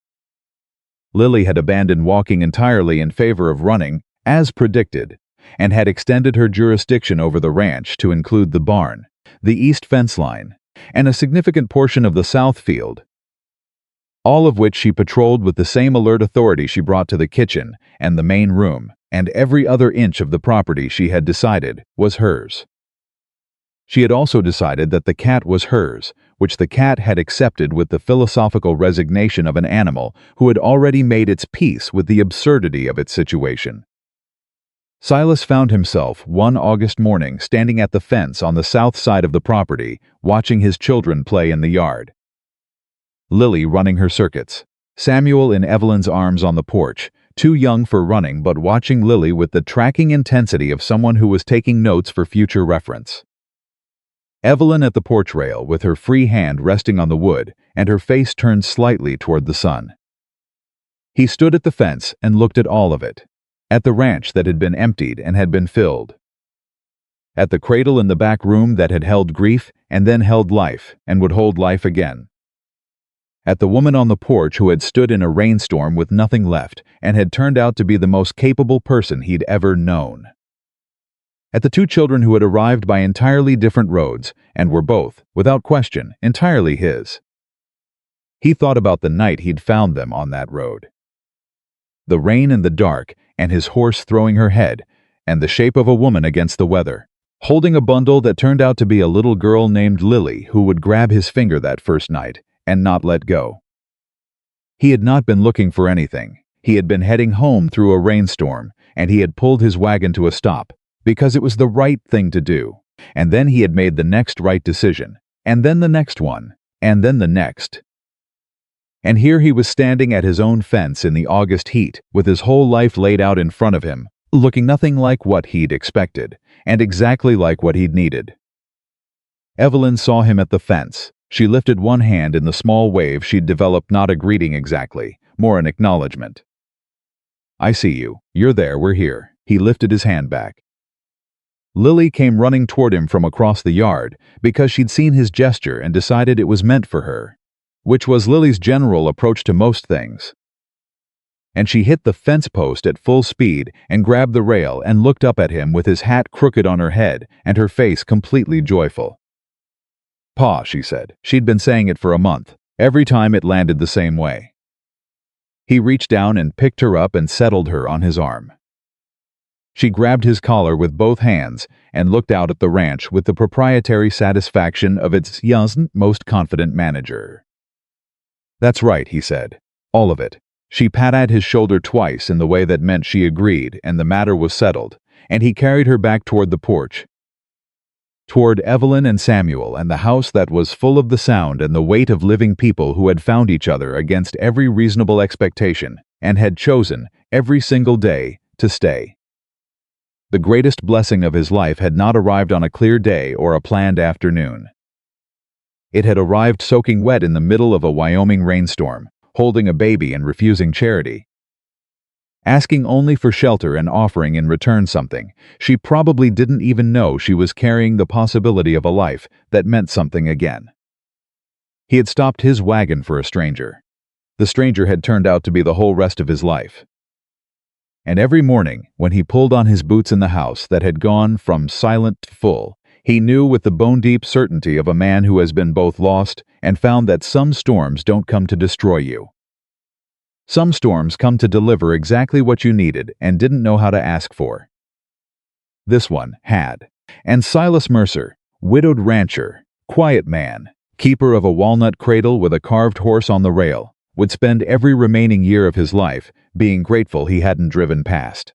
Speaker 1: Lily had abandoned walking entirely in favor of running, as predicted, and had extended her jurisdiction over the ranch to include the barn, the east fence line, and a significant portion of the south field, all of which she patrolled with the same alert authority she brought to the kitchen and the main room, and every other inch of the property she had decided was hers. She had also decided that the cat was hers, which the cat had accepted with the philosophical resignation of an animal who had already made its peace with the absurdity of its situation. Silas found himself one August morning standing at the fence on the south side of the property, watching his children play in the yard. Lily running her circuits, Samuel in Evelyn's arms on the porch, too young for running but watching Lily with the tracking intensity of someone who was taking notes for future reference. Evelyn at the porch rail with her free hand resting on the wood and her face turned slightly toward the sun. He stood at the fence and looked at all of it, at the ranch that had been emptied and had been filled, at the cradle in the back room that had held grief and then held life and would hold life again, at the woman on the porch who had stood in a rainstorm with nothing left and had turned out to be the most capable person he'd ever known, at the two children who had arrived by entirely different roads and were both, without question, entirely his. He thought about the night he'd found them on that road. The rain and the dark, and his horse throwing her head, and the shape of a woman against the weather, holding a bundle that turned out to be a little girl named Lily who would grab his finger that first night and not let go. He had not been looking for anything. He had been heading home through a rainstorm, and he had pulled his wagon to a stop, because it was the right thing to do, and then he had made the next right decision, and then the next one, and then the next. And here he was standing at his own fence in the August heat, with his whole life laid out in front of him, looking nothing like what he'd expected, and exactly like what he'd needed. Evelyn saw him at the fence. She lifted one hand in the small wave she'd developed, not a greeting exactly, more an acknowledgement. "I see you. You're there, we're here." He lifted his hand back. Lily came running toward him from across the yard, because she'd seen his gesture and decided it was meant for her, which was Lily's general approach to most things. And she hit the fence post at full speed and grabbed the rail and looked up at him with his hat crooked on her head and her face completely joyful. "Pa," she said. She'd been saying it for a month. Every time it landed the same way. He reached down and picked her up and settled her on his arm. She grabbed his collar with both hands and looked out at the ranch with the proprietary satisfaction of its young, most confident manager. "That's right," he said. "All of it." She patted his shoulder twice in the way that meant she agreed, and the matter was settled, and he carried her back toward the porch, toward Evelyn and Samuel and the house that was full of the sound and the weight of living people who had found each other against every reasonable expectation and had chosen, every single day, to stay. The greatest blessing of his life had not arrived on a clear day or a planned afternoon. It had arrived soaking wet in the middle of a Wyoming rainstorm, holding a baby and refusing charity, asking only for shelter and offering in return something she probably didn't even know she was carrying, the possibility of a life that meant something again. He had stopped his wagon for a stranger. The stranger had turned out to be the whole rest of his life. And every morning, when he pulled on his boots in the house that had gone from silent to full, he knew with the bone-deep certainty of a man who has been both lost and found that some storms don't come to destroy you. Some storms come to deliver exactly what you needed and didn't know how to ask for. This one had. And Silas Mercer, widowed rancher, quiet man, keeper of a walnut cradle with a carved horse on the rail, would spend every remaining year of his life being grateful he hadn't driven past.